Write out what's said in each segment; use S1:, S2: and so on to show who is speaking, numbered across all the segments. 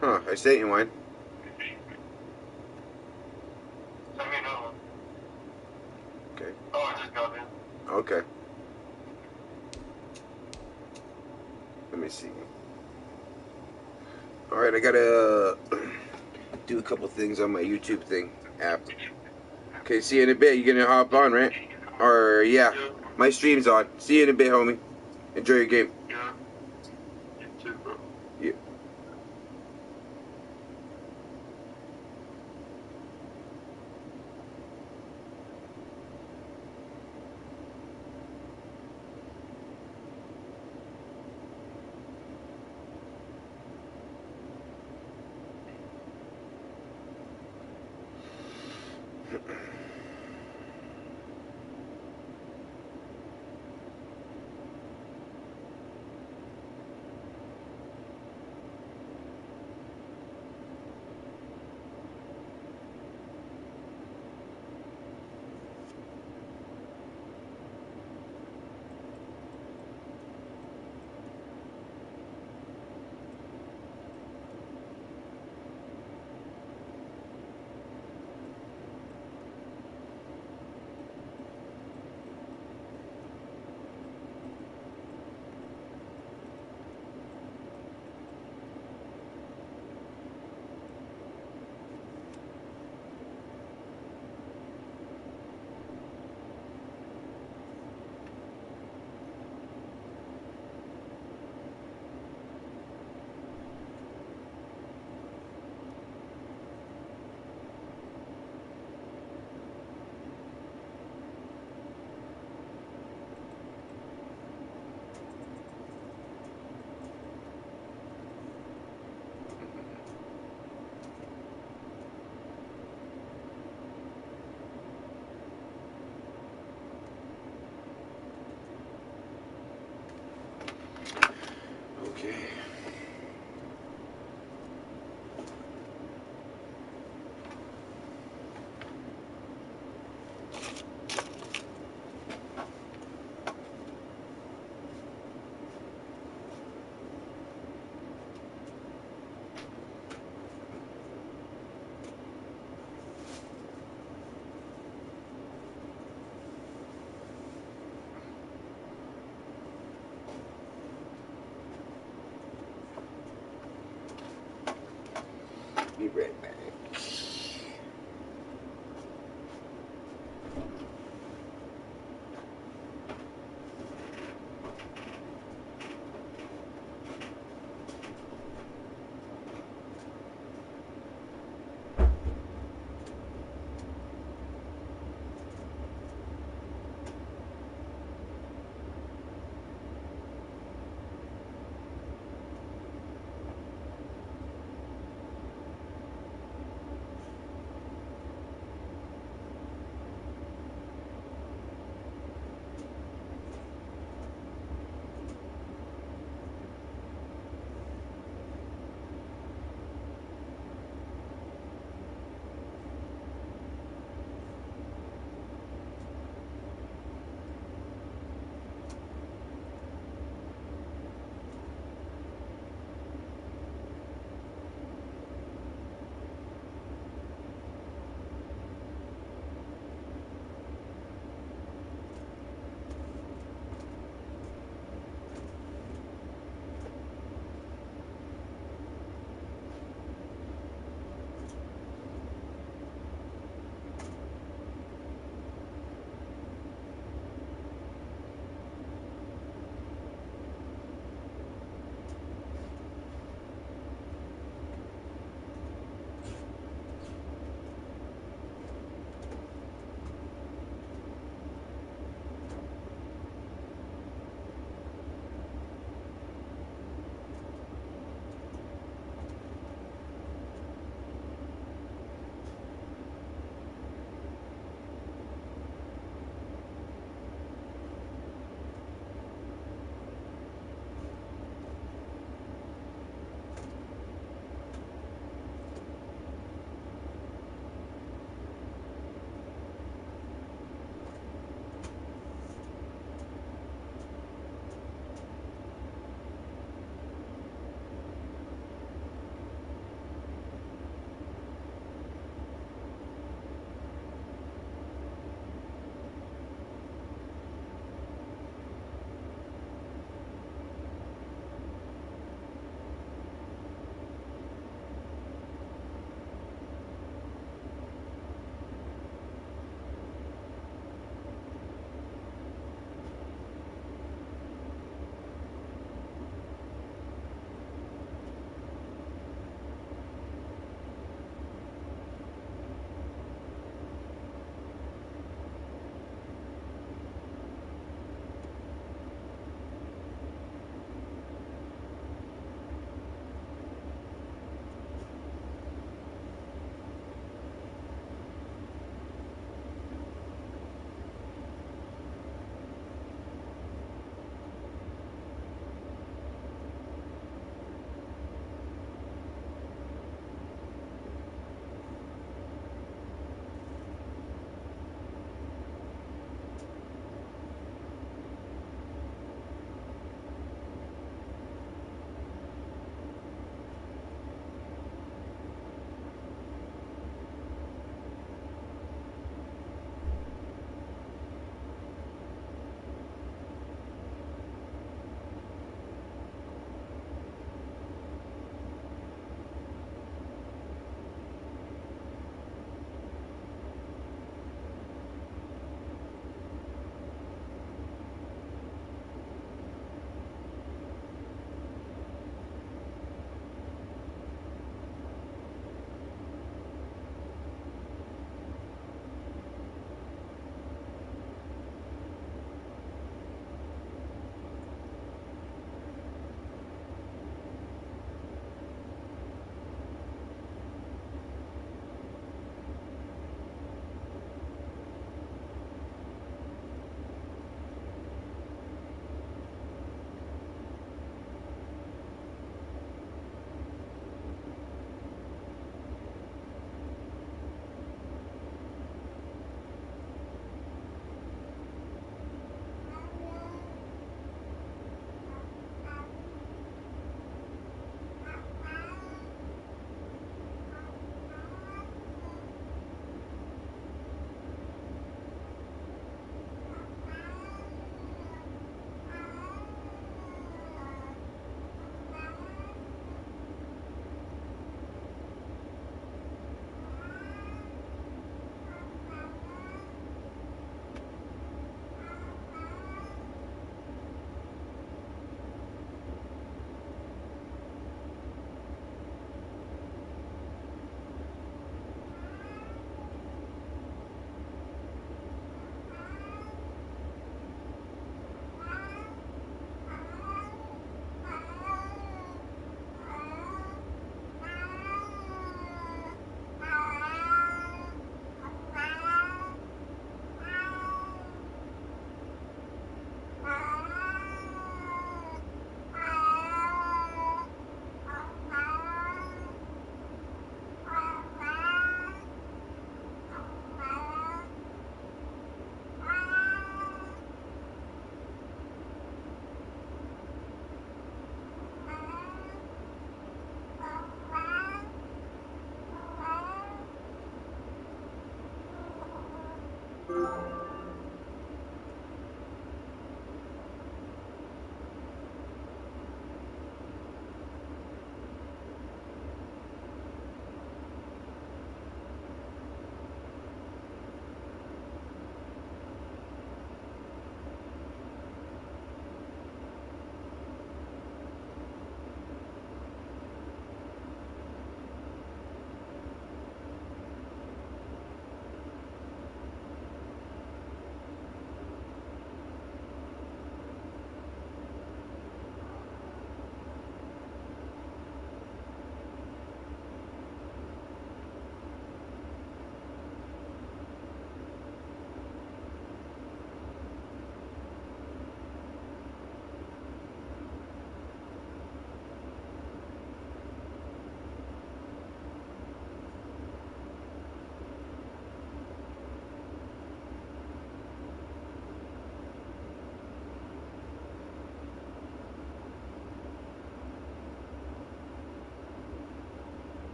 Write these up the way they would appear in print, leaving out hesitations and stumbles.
S1: Huh, I sent you one.
S2: Send me another one.
S1: Okay.
S2: Oh, I just got in.
S1: Okay. Let me see. Alright, I gotta do a couple things on my YouTube thing app. Okay, see you in a bit. You gonna hop on, right? Or, yeah. My stream's on. See you in a bit, homie. Enjoy your game.
S2: Yeah. You too, bro.
S1: Yeah. Okay. Be right back.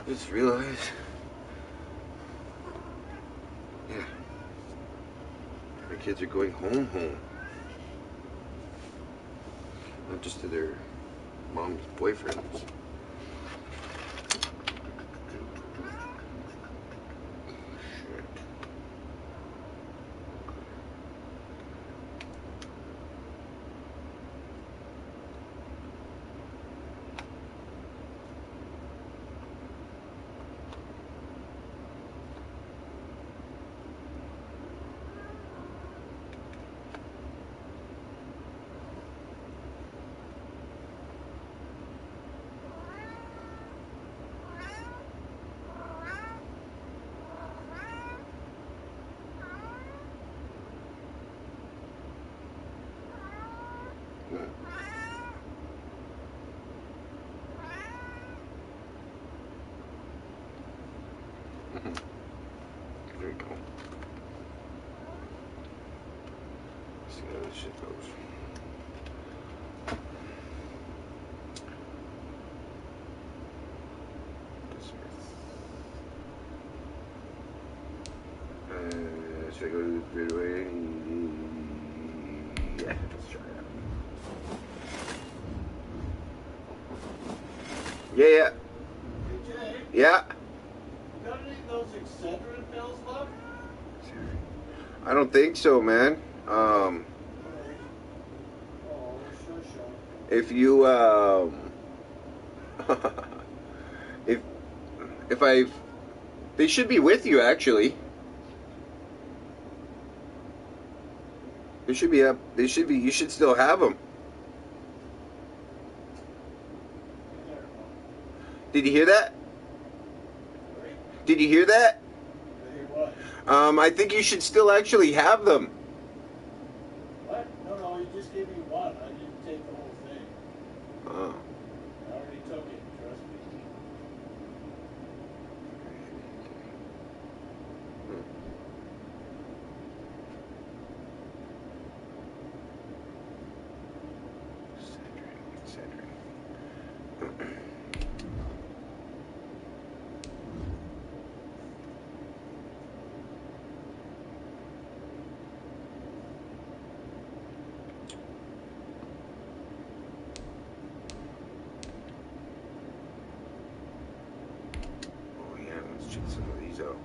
S1: Just realized. Yeah. My kids are going home. Not just to their mom's boyfriends. There you go. See how this shit goes. Should I go right away? Yeah, let's try it out. Yeah.
S3: Hey Jay,
S1: Yeah.
S3: you got any of those Excedrin pills left?
S1: I don't think so, man.
S3: Oh, shush.
S1: If you if I, they should be with you actually. They should be up. They should be. You should still have them. Did you hear that? Did you hear that?
S3: What?
S1: I think you should still actually have them.
S3: What? No, you just gave me one. I didn't take the whole thing.
S1: Oh.
S3: I already took it, trust me.
S1: Oh yeah, let's check some of these out.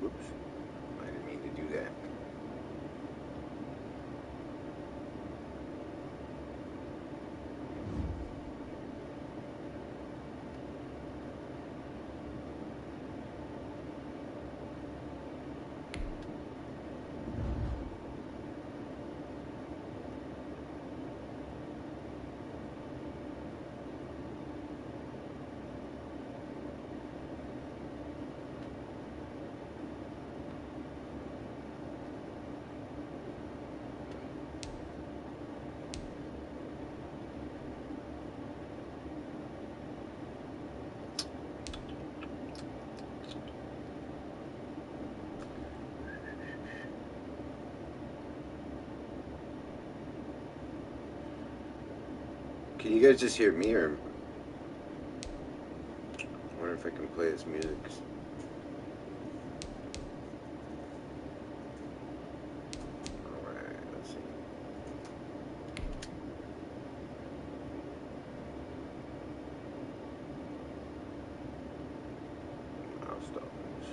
S1: Whoops. I didn't mean to do that. Can you guys just hear me, or I wonder if I can play this music? Alright, let's see. I'll stop this.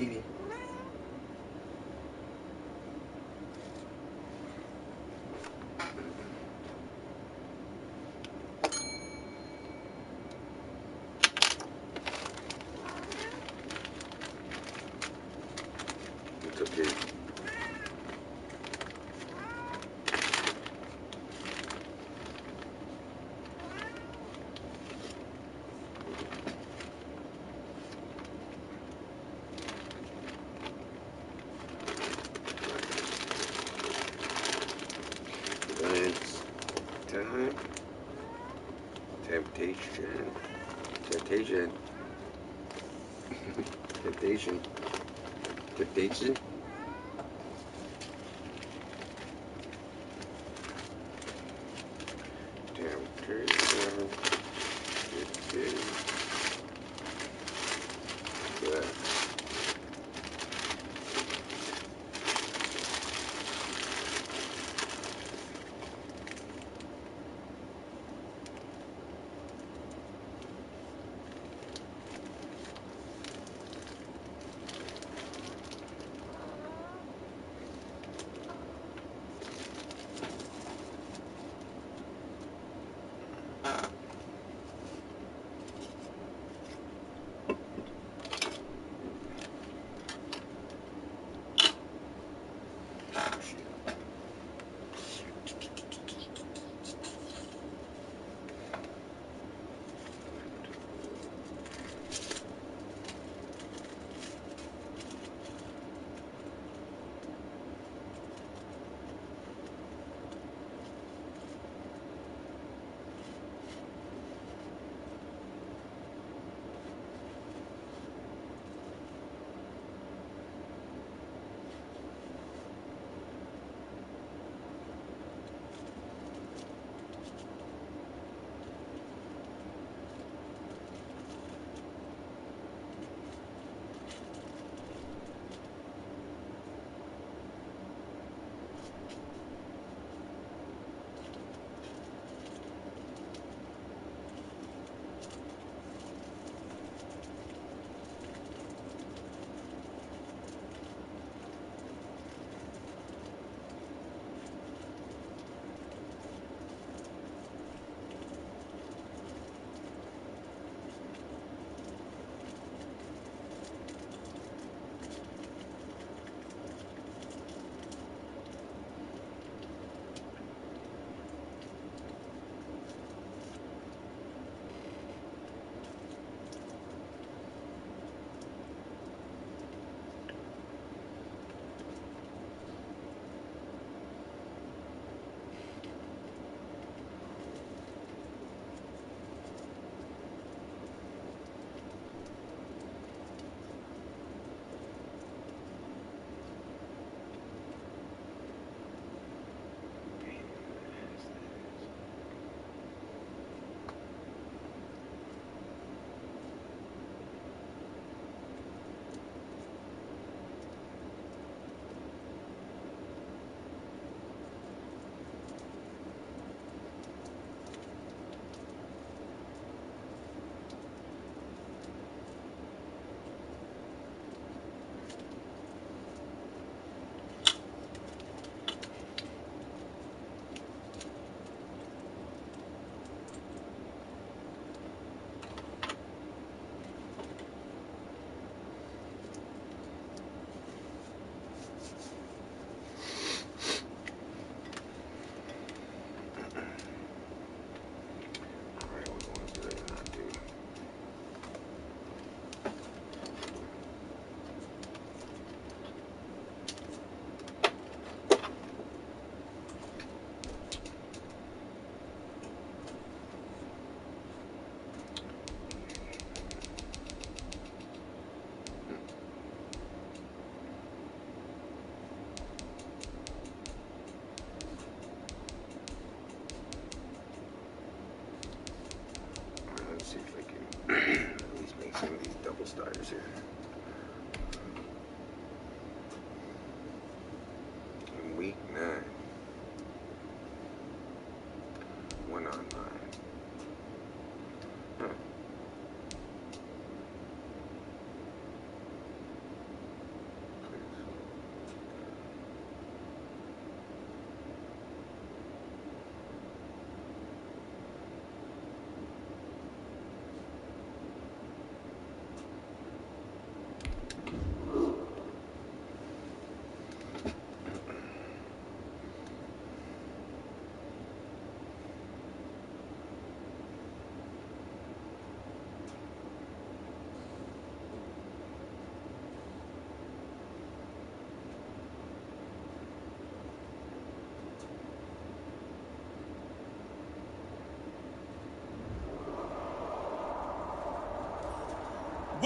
S1: kitty. It's okay. It's time. Temptation. Temptation. Temptation. Temptation. Temptation. Yeah.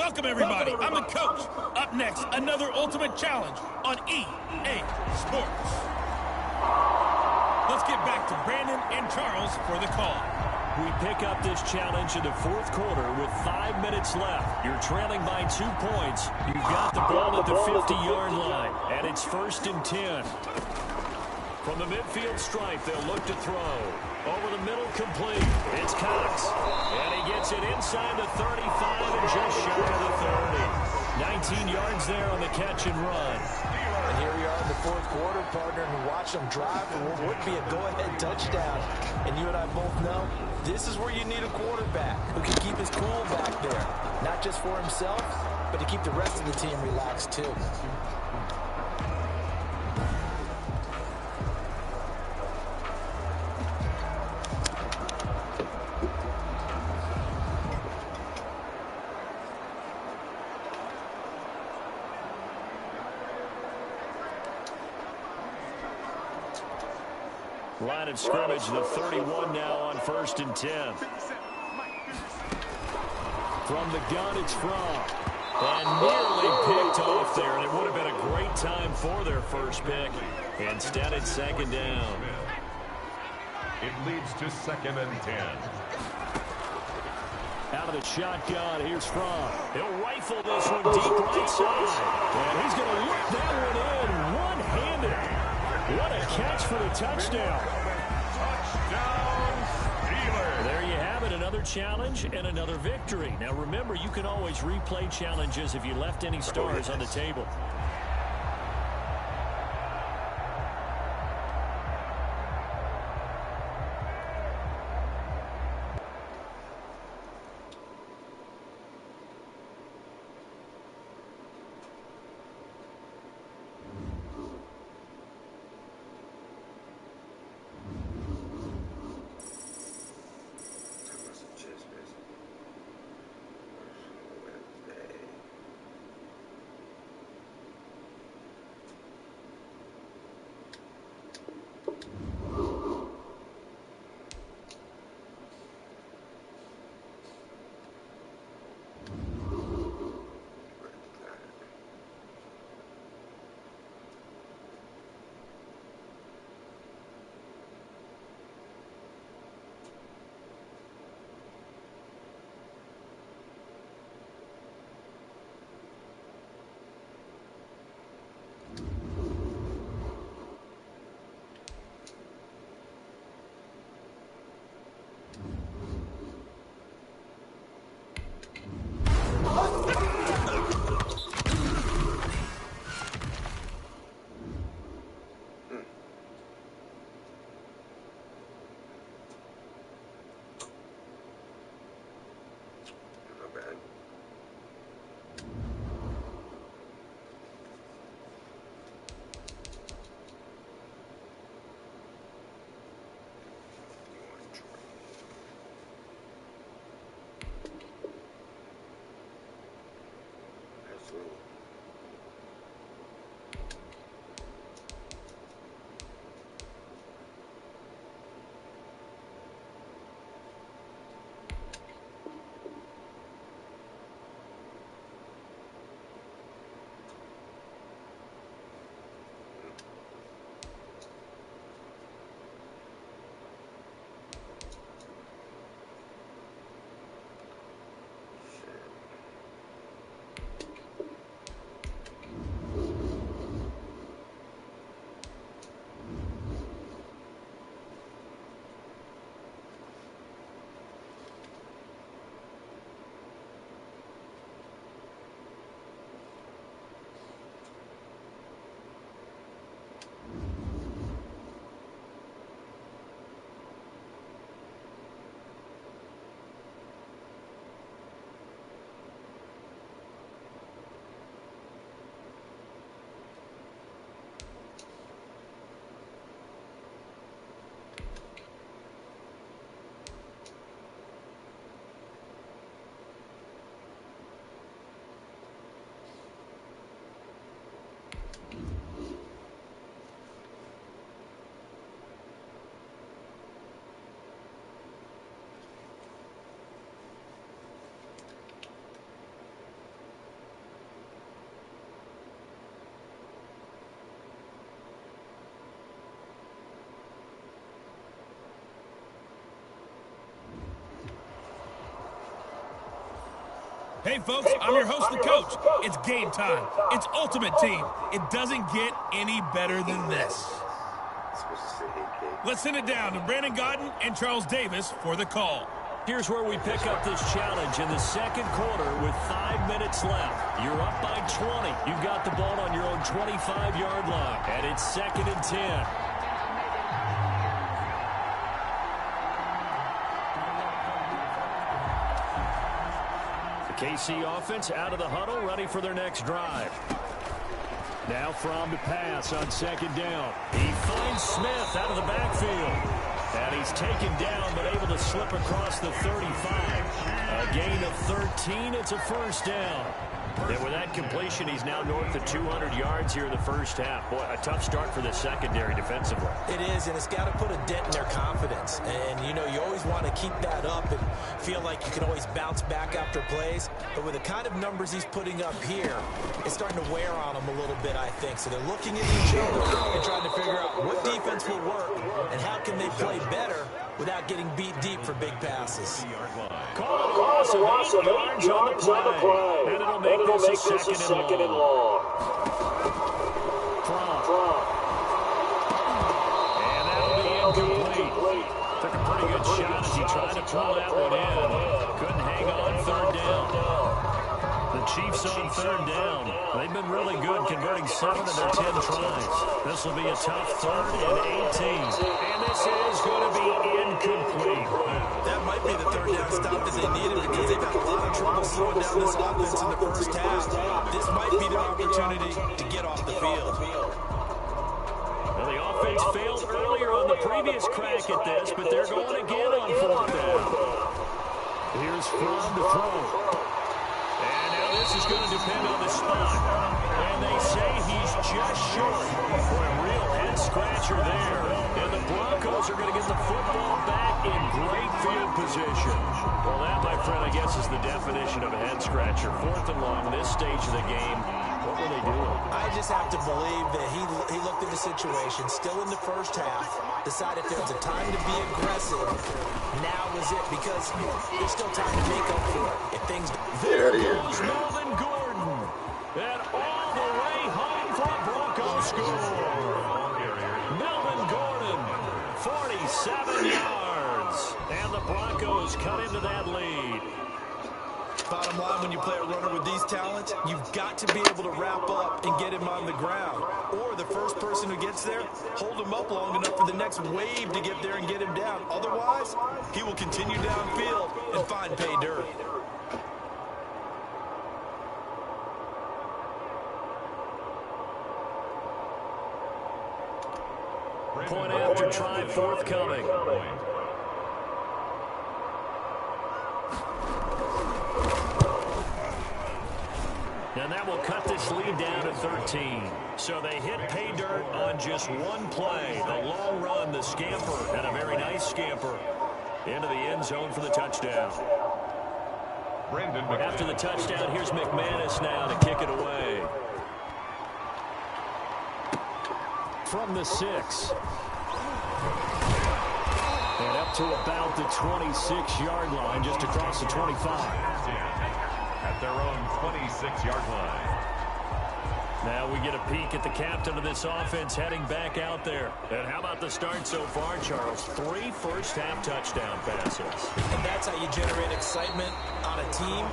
S4: Welcome, everybody. I'm the coach. Up next, another ultimate challenge on EA Sports. Let's get back to Brandon and Charles for the call.
S5: We pick up this challenge in the fourth quarter with 5 minutes left. You're trailing by 2 points. You've got the ball at the 50-yard line, and it's 1st and 10. From the midfield stripe, they'll look to throw. Over the middle, complete. It's Cox. And he gets it inside the 35 and just shy of the 30. 19 yards there on the catch and run.
S6: And here we are in the fourth quarter, partner, and watch them drive for what would be a go-ahead touchdown. And you and I both know this is where you need a quarterback who can keep his cool back there. Not just for himself, but to keep the rest of the team relaxed too.
S5: Line of scrimmage, the 31 now on 1st and 10. From the gun, it's Fromm. And nearly picked off there, and it would have been a great time for their first pick. Instead, it's 2nd down.
S7: It leads to 2nd and 10.
S5: Out of the shotgun, here's Fromm. He'll rifle this one deep right side. And he's going to whip that one in one-handed. What a catch for the touchdown.
S7: Touchdown, Steelers.
S5: There you have it, another challenge and another victory. Now remember, you can always replay challenges if you left any stars on the table.
S4: Hey, folks, I'm your host, the coach. It's game time. It's Ultimate Team. It doesn't get any better than this. Let's send it down to Brandon Gaudin and Charles Davis for the call.
S5: Here's where we pick up this challenge in the second quarter with 5 minutes left. You're up by 20. You've got the ball on your own 25-yard line, and it's 2nd and 10. KC offense out of the huddle, ready for their next drive. Now Fromm to pass on 2nd down. He finds Smith out of the backfield. And he's taken down, but able to slip across the 35. A gain of 13. It's a first down. And with that completion, he's now north of 200 yards here in the first half. Boy, a tough start for the secondary defensively.
S6: It is, and it's got to put a dent in their confidence. And, you know, you always want to keep that up and feel like you can always bounce back after plays. But with the kind of numbers he's putting up here, it's starting to wear on them a little bit, I think. So they're looking at each other and trying to figure out what defense will work and how can they play better without getting beat deep for big passes.
S5: Call it a loss of 8 yards on the play. And it'll make this a second and long. And that'll be incomplete. Took a pretty good shot as he tried to pull that one in. Couldn't hang on 3rd down. The Chiefs on 3rd down. They've been really good, converting 7 of their 10 tries. This will be a tough 3rd and 18. And this is going to be incomplete.
S6: That might be the 3rd down stop that they needed because they've had a lot of trouble slowing down this offense in the first half. This might be their opportunity to get off the field.
S5: Well, the offense failed earlier on the previous crack at this, but they're going again on 4th down. Here's Fromm to throw. And now this is going to depend on the spot. And they say he's just short. Boy, a real head-scratcher there. And the Broncos are going to get the football back in great field position. Well, that, my friend, I guess is the definition of a head-scratcher. 4th and long, this stage of the game. What were they doing?
S6: I just have to believe that he looked at the situation, still in the first half, decided if there was a time to be aggressive, now was it, because there's still time to make up for it. If things...
S5: There goes Melvin Gordon. And all the way home for a Broncos score. Melvin Gordon, 47 yards. And the Broncos cut into that lead.
S6: Bottom line, when you play a runner with these talents, you've got to be able to wrap up and get him on the ground. Or the first person who gets there, hold him up long enough for the next wave to get there and get him down. Otherwise, he will continue downfield and find pay dirt.
S5: Point after try forthcoming. And that will cut this lead down to 13. So they hit pay dirt on just one play. The long run, the scamper, and a very nice scamper into the end zone for the touchdown. After the touchdown, here's McManus now to kick it away. From the 6. And up to about the 26-yard line, just across the 25.
S7: At their own 26-yard line.
S5: Now we get a peek at the captain of this offense heading back out there. And how about the start so far, Charles? 3 first-half touchdown passes.
S6: And that's how you generate excitement on a team.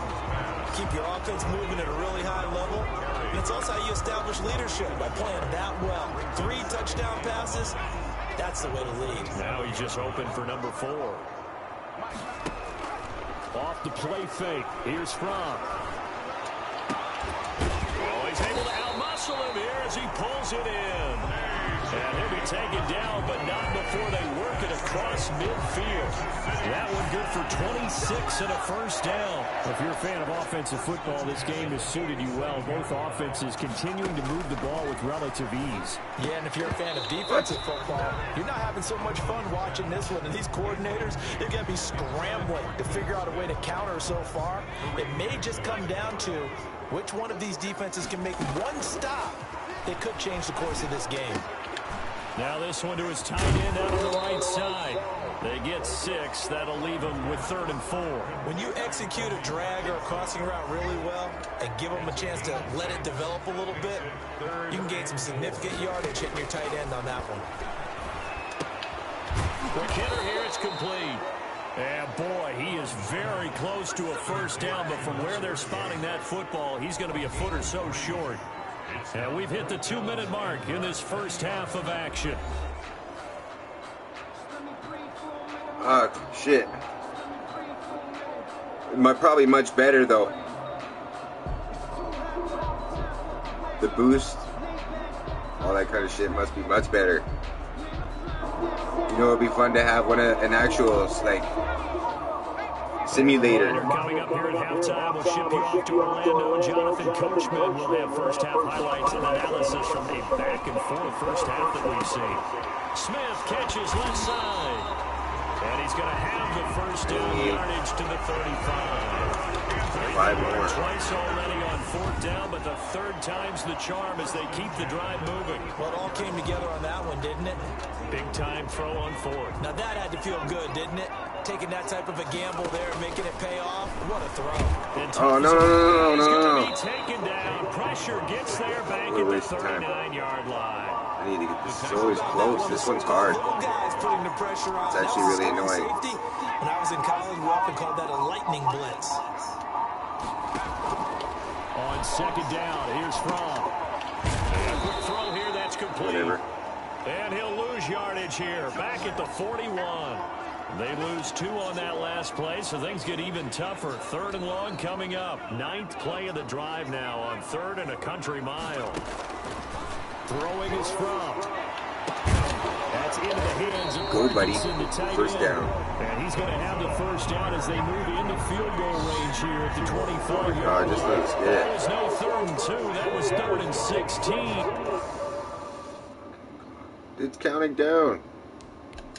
S6: Keep your offense moving at a really high level. And it's also how you establish leadership by playing that well. 3 touchdown passes, that's the way to lead.
S5: Now he's just hoping for number 4. Off the play fake. Here's Fromm. Oh, he's able to outmuscle him here as he pulls it in. And he'll be taken down, but not before they work it across midfield. That one good for 26 and a first down.
S8: If you're a fan of offensive football, this game has suited you well. Both offenses continuing to move the ball with relative ease.
S6: Yeah, and if you're a fan of defensive football, you're not having so much fun watching this one. And these coordinators, they're going to be scrambling to figure out a way to counter so far. It may just come down to which one of these defenses can make one stop that could change the course of this game.
S5: Now this one to his tight end out on the right side. They get 6. That'll leave them with 3rd and 4.
S6: When you execute a drag or a crossing route really well and give them a chance to let it develop a little bit, you can gain some significant yardage hitting your tight end on that one.
S5: Quick hitter here, it's complete. And boy, he is very close to a first down, but from where they're spotting that football, he's going to be a foot or so short. And we've hit the 2-minute mark in this first half of action.
S1: Shit. Probably much better, though. The boost, all that kind of shit must be much better. You know, it'd be fun to have an actual, like, simulator.
S5: Coming up here at halftime, we'll ship you off to Orlando. Jonathan Coachman will have first half highlights and analysis from a back and forth first half that we've seen. Smith catches left side. And he's going to have the first down yardage to the 35.
S1: 5 more.
S5: Twice already on 4th down, but the 3rd time's the charm as they keep the drive moving.
S6: Well, it all came together on that one, didn't it?
S5: Big time throw on 4th.
S6: Now that had to feel good, didn't it? Taking that type of a gamble there and making it pay off. What a throw.
S1: Oh, no.
S5: He's going to be taken down. Pressure gets there back at the 39-yard line.
S1: I need to get this. It's always close. This one's hard. It's actually really annoying.
S6: When I was in college, we often called that a lightning blitz.
S5: On 2nd down, here's Fromm. And a quick throw here, that's complete.
S1: Whatever.
S5: And he'll lose yardage here, back at the 41. They lose 2 on that last play, so things get even tougher. 3rd and long coming up. 9th play of the drive now on 3rd and a country mile. Throwing is Fromm. That's into the hands of
S1: go, buddy. First down.
S5: And he's going to have the first down as they move into field goal range here at the 25-yard line.
S1: Just let's get it.
S5: That was no 3rd and 2. That was 3rd and 16.
S1: It's counting down.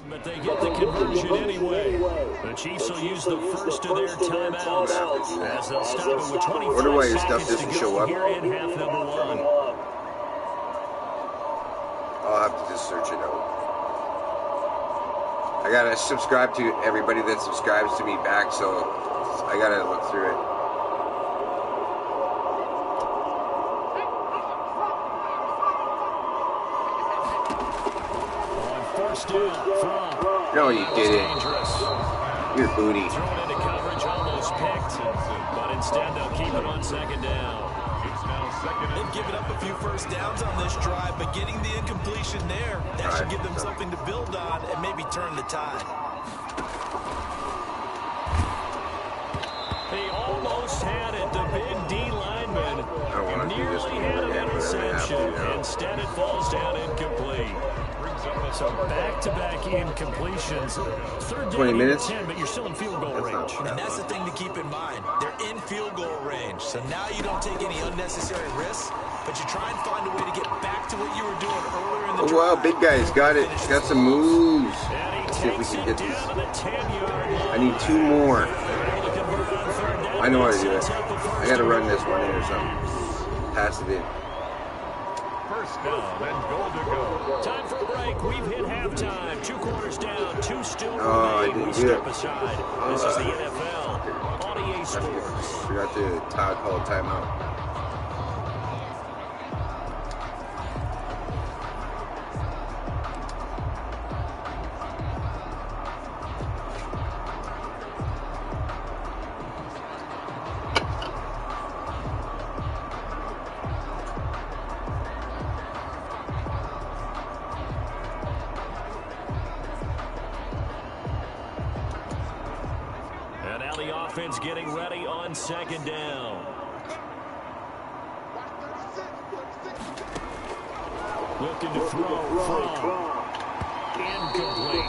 S5: But they get the conversion anyway. The Chiefs will use the first of their timeouts as they'll stop it with 25 seconds to go here in half number 1.
S1: I'll have to just search it out. I gotta subscribe to everybody that subscribes to me back, so I gotta look through it.
S5: On first down, Fromm.
S1: No, you didn't. You're booty.
S5: Thrown into coverage, almost picked, but instead they'll keep it on 2nd down.
S6: They've given up a few first downs on this drive, but getting the incompletion there, that should give them something to build on and maybe turn the tide.
S5: They almost had it. The big D lineman nearly had an interception. Instead, it falls down incomplete. So back-to-back incompletions. 3rd down
S1: 20 minutes.
S5: 10, but you're still in field goal range.
S6: And that's the thing to keep in mind. They're in field goal range. So now you don't take any unnecessary risks, but you try and find a way to get back to what you were doing earlier in the drive.
S1: Oh, wow, big guys got it. Got some moves. Let's see if we can get this. I need 2 more. I know how to do it. I got to run this one in or something. Pass it in.
S7: First down and goal to go.
S5: Time for a break. We've hit halftime. 2 quarters down. 2 still
S1: I
S5: remain. We
S1: didn't do
S5: step
S1: it.
S5: aside. This is the NFL on EA Sports.
S1: Forgot to call a timeout.
S5: Offense getting ready on 2nd down. Looking to throw from incomplete.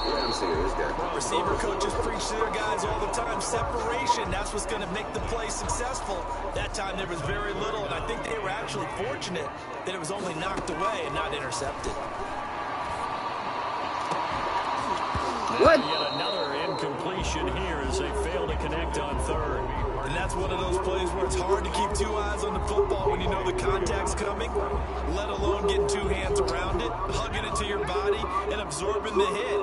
S6: Receiver coaches preach to their guys all the time. Separation, that's what's going to make the play successful. That time there was very little, and I think they were actually fortunate that it was only knocked away and not intercepted.
S1: What?
S5: Yet another incompletion here as they fail to connect on 3rd.
S6: And that's one of those plays where it's hard to keep 2 eyes on the football when you know the contact's coming, let alone getting 2 hands around it, hugging it to your body, and absorbing the hit,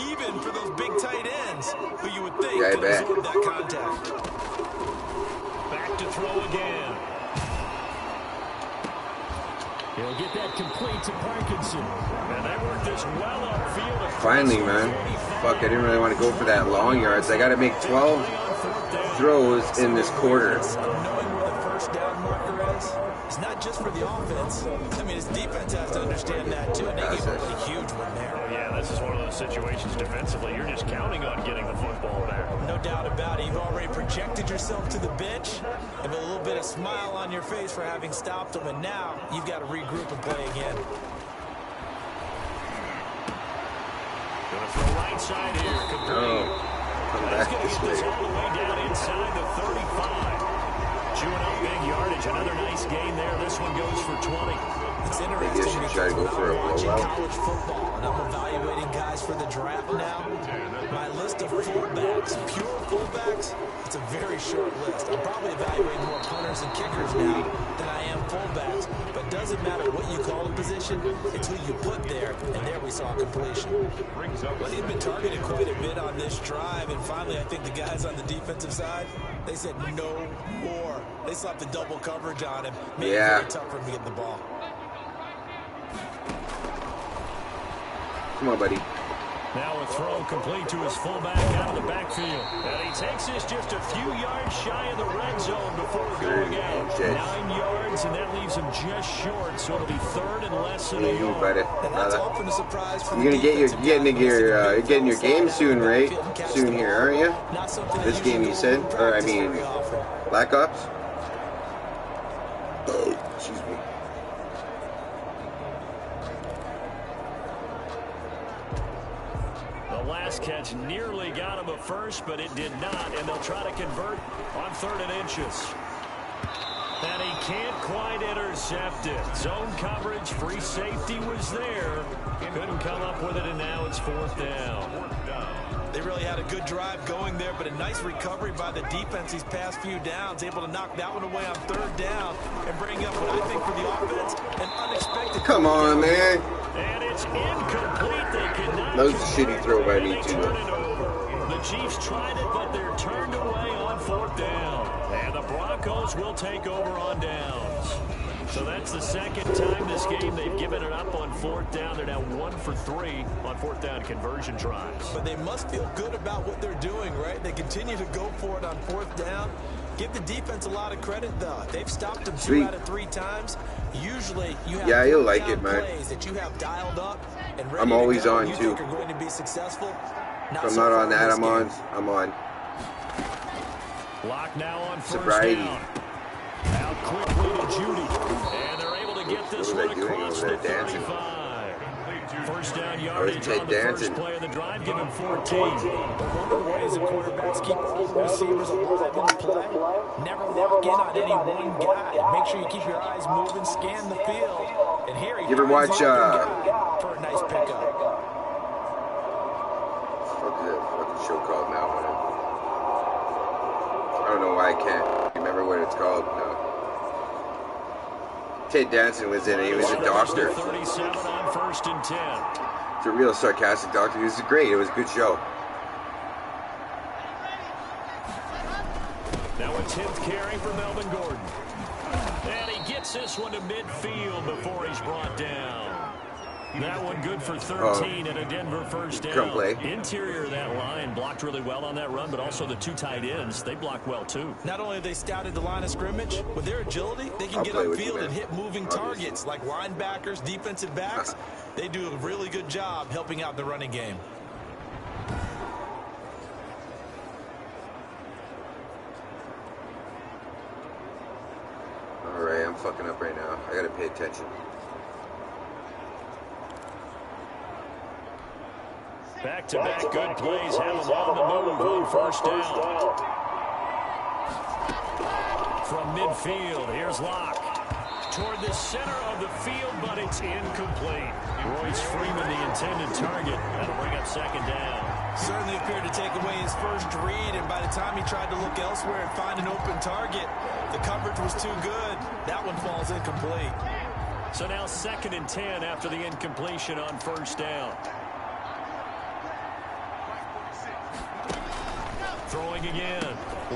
S6: even for those big tight ends who you would think
S1: Yeah,
S6: could absorb that contact.
S5: Back to throw again.
S8: He'll get that complete to Parkinson.
S5: And they work this well upfield.
S1: Finally, man. Fuck, I didn't really want to go for that long yards. I got to make 12 throws in this quarter.
S6: Knowing where the first down marker is, it's not just for the offense. I mean, his defense has to understand that, too. And they gave a really huge one there.
S5: Oh, yeah, this is one of those situations defensively. You're just counting on getting the football there.
S6: No doubt about it. You've already projected yourself to the bench and with a little bit of smile on your face for having stopped them. And now you've got to regroup and play again.
S5: Going to throw right side here. Complete.
S1: Come
S5: That's
S1: back
S5: going to
S1: this
S5: get this
S1: way.
S5: all the way down inside the 35. Chewing up big yardage. Another nice gain there. This one goes for 20.
S6: It's
S1: Maybe I
S6: interesting
S1: should try to go for a
S6: watching
S1: blowout.
S6: college football, and I'm evaluating guys for the draft now. My list of fullbacks, pure fullbacks, it's a very short list. I'm probably evaluating more punters and kickers now than I am fullbacks. But it doesn't matter what you call a position, it's who you put there, and there we saw completion. But he's been targeted quite a bit on this drive, and finally I think the guys on the defensive side, they said no more. They slapped the double coverage on him. Made it very tough for him to get the ball.
S1: Come on, buddy.
S5: Now a throw complete to his fullback out of the backfield. And he takes this just a few yards shy of the red zone before going out. 9 yards, and that leaves him just short, so it'll be third and less than a yard.
S6: And that's often a surprise for
S1: You're gonna get you're getting your game soon, right? Soon here, aren't you? This game, you said, or I mean, Black Ops. Oh, excuse me.
S5: The last catch nearly got him a first, but it did not, and they'll try to convert on 3rd and inches. And he can't quite intercept it. Zone coverage, free safety was there. Couldn't come up with it, and now it's 4th down.
S6: They really had a good drive going there, but a nice recovery by the defense these past few downs, able to knock that one away on 3rd down and bring up what I think for the offense, an unexpected...
S1: Come on, man.
S5: And it's incomplete. They cannot...
S1: That was a shitty throw by me, too.
S5: The Chiefs tried it, but they're turned away on 4th down. And the Broncos will take over on downs. So that's the second time this game they've given it up on 4th down. They're now 1 for 3 on 4th down conversion tries.
S6: But they must feel good about what they're doing, right? They continue to go for it on 4th down. Give the defense a lot of credit, though. They've stopped them 2 out of 3 times. Usually, you have
S1: you'll like it, man.
S6: plays that you have dialed up and ready
S1: I'm always
S6: to go,
S1: on,
S6: you
S1: too.
S6: think are going to be successful.
S1: If I'm not on that, I'm on. I'm on.
S5: Lock now on 1st
S1: Sobriety.
S5: down. Out quickly to Judy. And they're able to get this one across the 35. 1st down yardage on the first play of the drive. Give him 14.
S6: One of the ways the quarterbacks keep all the receivers alive in the play, never lock in on any one guy. Make sure you keep your eyes moving, scan the field. And here he
S1: You ever watch,
S6: for a nice pickup.
S1: What's the show called now? I don't know why I can't remember what it's called. No. Ted Danson was in it. He was a doctor.
S5: 37 on 1st and 10.
S1: It's a real sarcastic doctor. It was great. It was a good show.
S5: Now a 10th carry for Melvin Gordon. And he gets this one to midfield before he's brought down. That one good for 13 and a Denver 1st down.
S1: Play.
S5: Interior of that line blocked really well on that run, but also the 2 tight ends, they blocked well too.
S6: Not only have they scouted the line of scrimmage, with their agility, they can get upfield and hit moving targets like linebackers, defensive backs. They do a really good job helping out the running game.
S1: All right, I'm fucking up right now. I gotta pay attention.
S5: Back-to-back good plays have them on the move on 1st down. From midfield, here's Locke. Toward the center of the field, but it's incomplete. Royce Freeman, the intended target. That'll bring up 2nd down.
S6: Certainly appeared to take away his first read, and by the time he tried to look elsewhere and find an open target, the coverage was too good. That one falls incomplete.
S5: So now 2nd and 10 after the incompletion on first down. Throwing again.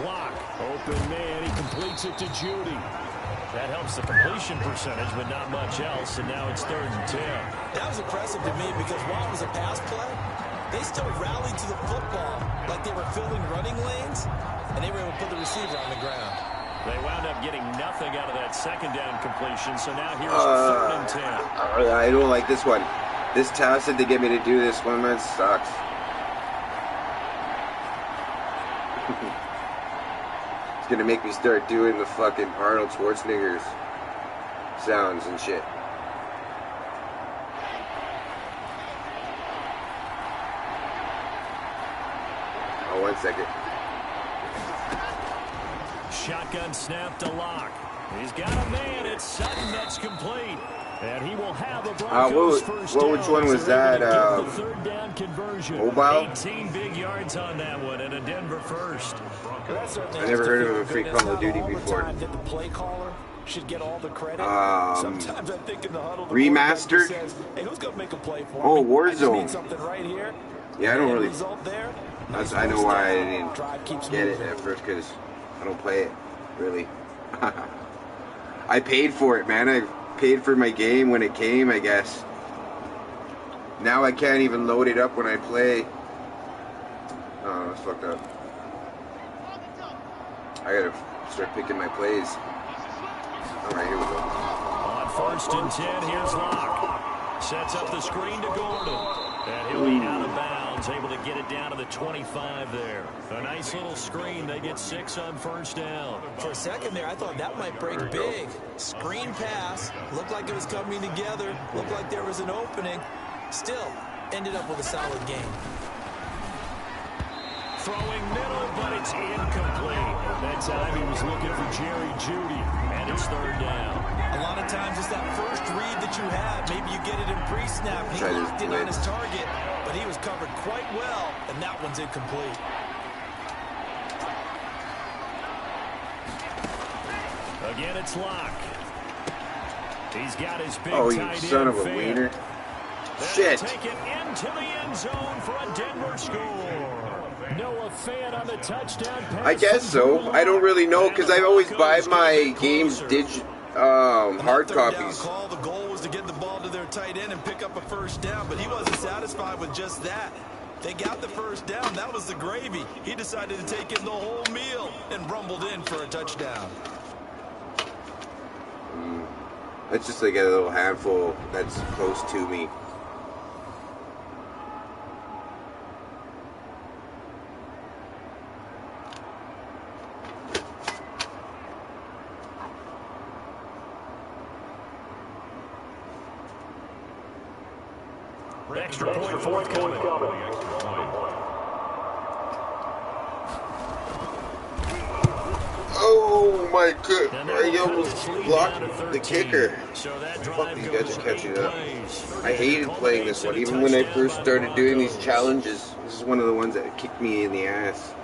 S5: Lock. Open man. He completes it to Judy. That helps the completion percentage, but not much else. And now it's 3rd and 10.
S6: That was impressive to me because while it was a pass play, they still rallied to the football like they were filling running lanes, and they were able to put the receiver on the ground. They wound up getting nothing out of that 2nd down completion, so now here's 3rd and 10.
S1: I don't like this one. This task that they get me to do this one, man, sucks. It's gonna make me start doing the fucking Arnold Schwarzenegger's sounds and shit. Oh, 1 second.
S5: Shotgun snap to Lock. He's got a man. It's Sutton that's complete. And he will have a Broncos first down.
S1: Which one was that?
S5: Third down conversion.
S1: Mobile?
S5: 18 big yards on that one and a Denver first.
S1: I never heard of a free Call of Duty before.
S6: That the play caller should get all the credit. Sometimes I think in the huddle, the
S1: remastered?
S6: says, hey, who's gonna make a play for
S1: Oh,
S6: me?
S1: Warzone.
S6: Something right here.
S1: Yeah, I don't really.
S6: There.
S1: Nice. I know why I didn't get it at first, because I don't play it really. I paid for it, man. I paid for my game when it came, I guess. Now I can't even load it up when I play. Oh, that's fucked up. I gotta start picking my plays. Alright, here we go.
S5: On 1st and 10, here's Lock. Sets up the screen to Gordon. And he'll be out of bounds, able to get it down to the 25 there. A nice little screen. They get 6 on first down.
S6: For a second there, I thought that might break big. Screen pass. Looked like it was coming together. Looked like there was an opening. Still, ended up with a solid game.
S5: Throwing middle, but it's incomplete. That time he was looking for Jerry Judy, and it's 3rd down.
S6: A lot of times it's that first read that you have. Maybe you get it in pre-snap. He locked in on his target, but he was covered quite well, and that one's incomplete.
S5: Again, it's Lock. He's got his big
S1: Oh, you
S5: tight
S1: son
S5: end
S1: of a
S5: fan.
S1: wiener.
S5: They'll
S1: Shit.
S5: take it into the end zone for a Denver score. Noah Fan on the touchdown pass.
S1: I guess so. I don't really know, because I always buy my games hard copies.
S6: Call. The goal was to get the ball to their tight end and pick up a first down, but he wasn't satisfied with just that. They got the first down. That was the gravy. He decided to take in the whole meal and rumbled in for a touchdown.
S1: It's just like a little handful that's close to me.
S5: Extra point forthcoming.
S1: Oh my god, I almost blocked the kicker. Fuck, these guys are catching up. I hated playing this one, even when I first started doing these challenges. This is one of the ones that kicked me in the ass.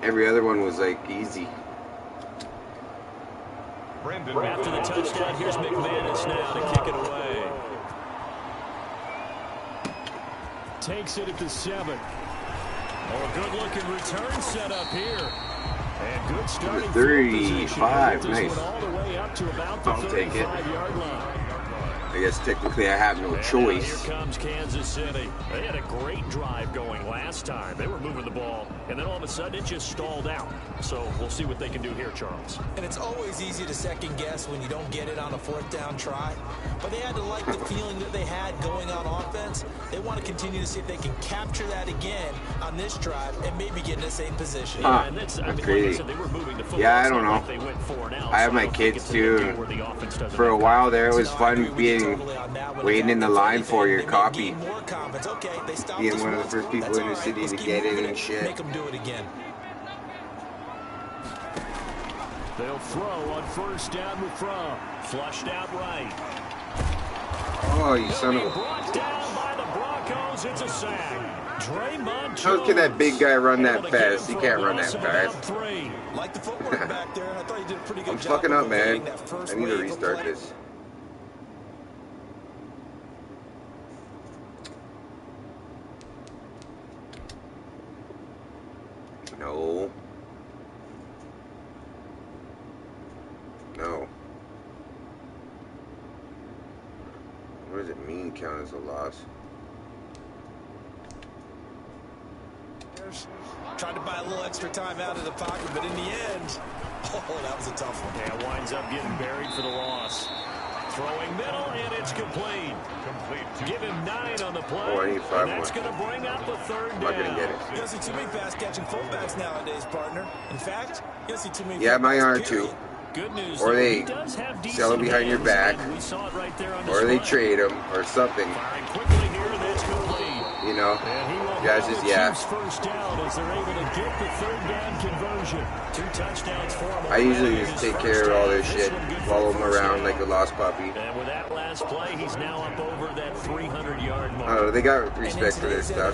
S1: Every other one was like easy.
S5: After the touchdown, here's McManus now to kick it away. Takes it at the 7. Oh, a good-looking return set up here. And good starting
S1: 35, nice.
S5: all the way up to about the
S1: I'll take it.
S5: 35-yard line.
S1: I guess technically I have no choice.
S5: Here comes Kansas City. They had a great drive going last time. They were moving the ball, and then all of a sudden it just stalled out. So we'll see what they can do here, Charles.
S6: And it's always easy to second guess when you don't get it on a 4th down try. But they had to like the feeling that they had going on offense. They want to continue to see if they can capture that again on this drive and maybe get in the same position.
S5: And that's crazy. Like I said, they were moving the football.
S1: Yeah, I don't know.
S5: Like they went 4 and out,
S1: I have my kids too. For a while there, it was fun being waiting in the line for your copy. Being one of the first people in the city to get it and shit.
S6: Make them do it again.
S5: They'll throw on 1st down with Fromm. Flushed out right.
S1: Oh, you son of a...
S5: Brought down by the Broncos. It's a sack. Draymond
S1: How can that big guy run that fast? He can't run that fast.
S6: Like the footwork back there, I thought you did a pretty good
S1: I'm
S6: job
S1: fucking up, man.
S6: that first
S1: I need to
S6: wave of
S1: restart
S6: play.
S1: this. What does it mean, count as a loss?
S6: Tried to buy a little extra time out of the pocket, but in the end, oh, that was a tough one.
S5: Yeah, winds up getting buried for the loss. Throwing middle, and it's complete. Give him 9 on the play.
S1: Oh, I need 5
S5: and that's going to bring up a third down.
S1: I'm not going to get it.
S6: You don't see too many pass-catching fullbacks nowadays, partner. In fact, you don't see too many.
S1: Yeah, mine are too.
S5: Good news.
S1: Or they sell him
S5: him
S1: behind your back,
S5: We saw it right there on
S1: or they
S5: display.
S1: trade him, or something.
S5: Firing quickly here, that's complete.
S1: You know,
S5: And he will
S1: guys
S5: have
S1: just,
S5: the
S1: yeah.
S5: Chiefs first down as they're able to get the third down conversion. 2 touchdowns for him.
S1: I usually just take care of all this shit, follow him around like a lost puppy.
S5: And with that last play, he's now up over that 300-yard mark.
S1: I don't know, they got respect for this stuff.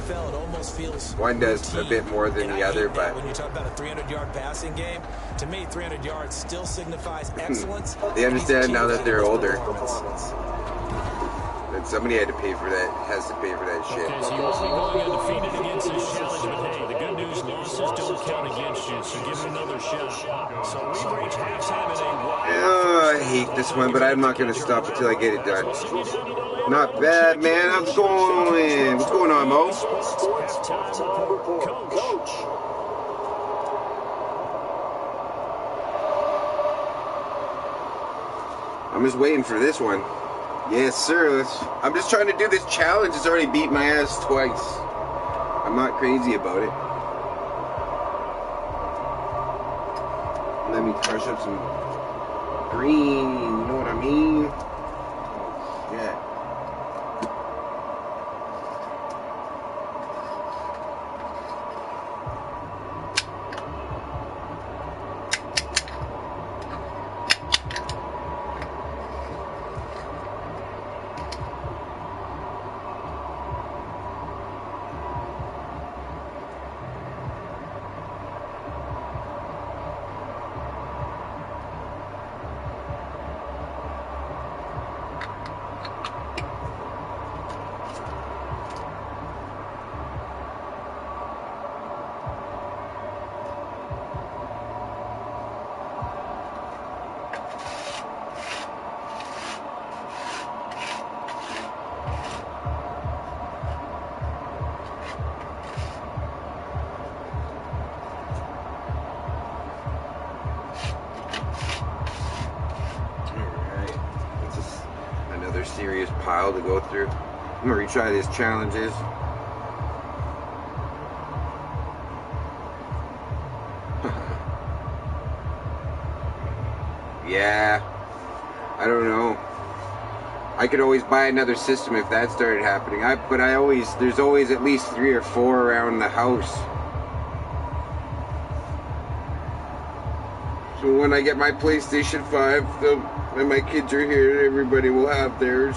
S1: One does a bit more than the other, but
S6: when you talk about a 300-yard passing game, to me, 300 yards still signifies excellence.
S1: they understand now that they're older. And somebody had to pay for that, has to pay for that shit.
S5: Okay, so you won't be going undefeated against this challenge, but hey, the good news, losses don't count against you, so give him another shot. So we've reached halftime in a while.
S1: I hate this one, but I'm not going to stop until I get it done. Not bad, man. I'm going. What's going on, Mo?
S5: Coach.
S1: I'm just waiting for this one. Yes, sir. I'm just trying to do this challenge. It's already beat my ass twice. I'm not crazy about it. Let me crush up some green. You know what I mean? Oh, shit. Serious pile to go through. I'm gonna retry these challenges. Yeah, I don't know. I could always buy another system if that started happening. There's always at least 3 or 4 around the house. So when I get my PlayStation 5, when my kids are here, everybody will have theirs.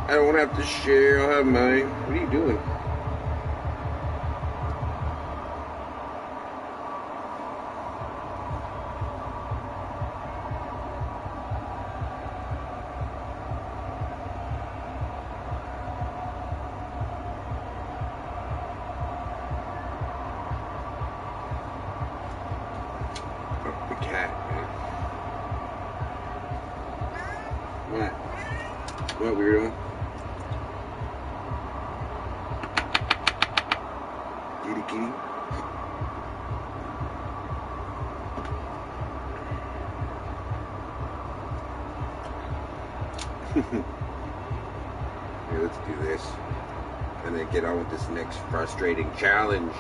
S1: I don't have to share, I'll have mine. What are you doing? Oh, the cat, man. What? What, weirdo? Kitty, kitty. Here, let's do this. And then get on with this next frustrating challenge.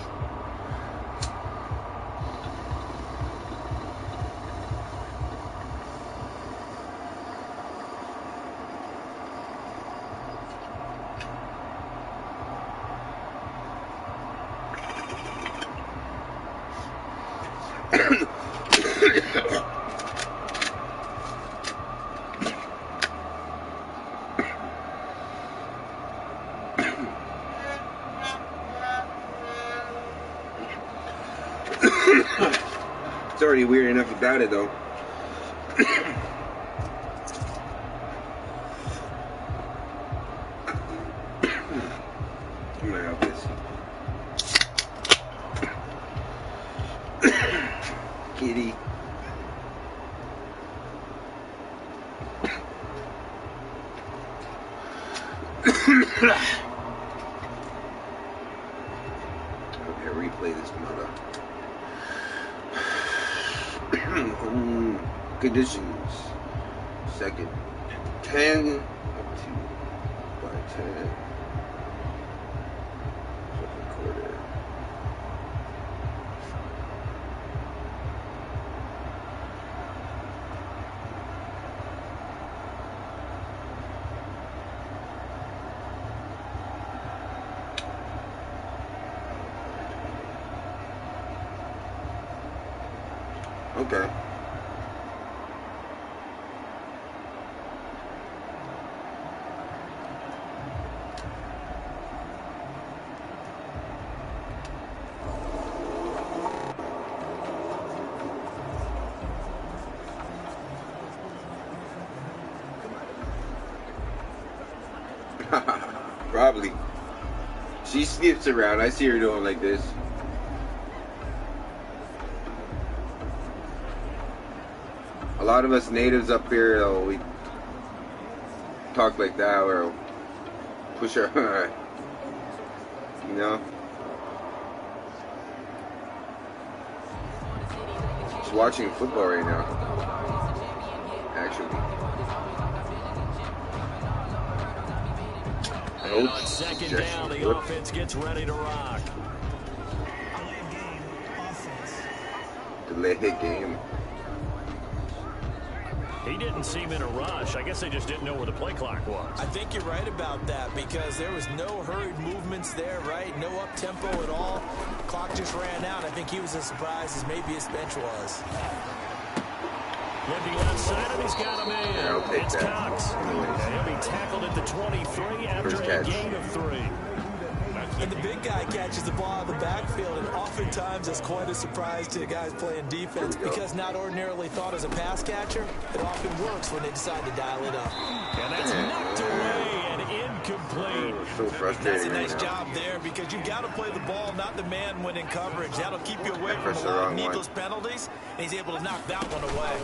S1: It's already weird enough without it, though. I'm gonna help this. Kitty. Okay, replay this mother. Conditions. Second. 10 up to by 10. Second quarter. Okay. Probably. She skips around. I see her doing like this. A lot of us natives up here, we talk like that, or push our, you know. Just watching football right now, actually.
S5: And on second down, the offense gets ready to rock.
S1: Delay game.
S5: He didn't seem in a rush. I guess they just didn't know where the play clock was.
S6: I think you're right about that because there was no hurried movements there, right? No up-tempo at all. Clock just ran out. I think he was as surprised as maybe his bench was.
S5: Looking left side, and he's got him in.
S1: Yeah, I'll take
S5: it's
S1: that.
S5: Cox. And he'll be tackled at the 23 after a gain of 3.
S6: And the big guy catches the ball out of the backfield, and oftentimes that's quite a surprise to the guys playing defense because not ordinarily thought as a pass catcher, it often works when they decide to dial it up.
S5: And that's knocked away and incomplete.
S1: So frustrating.
S6: That's a nice
S1: right now.
S6: job there because you've got to play the ball, not the man when in coverage. That'll keep you away from
S1: Press
S6: a
S1: the
S6: lot of
S1: wrong one.
S6: needless penalties, and he's able to knock that one away.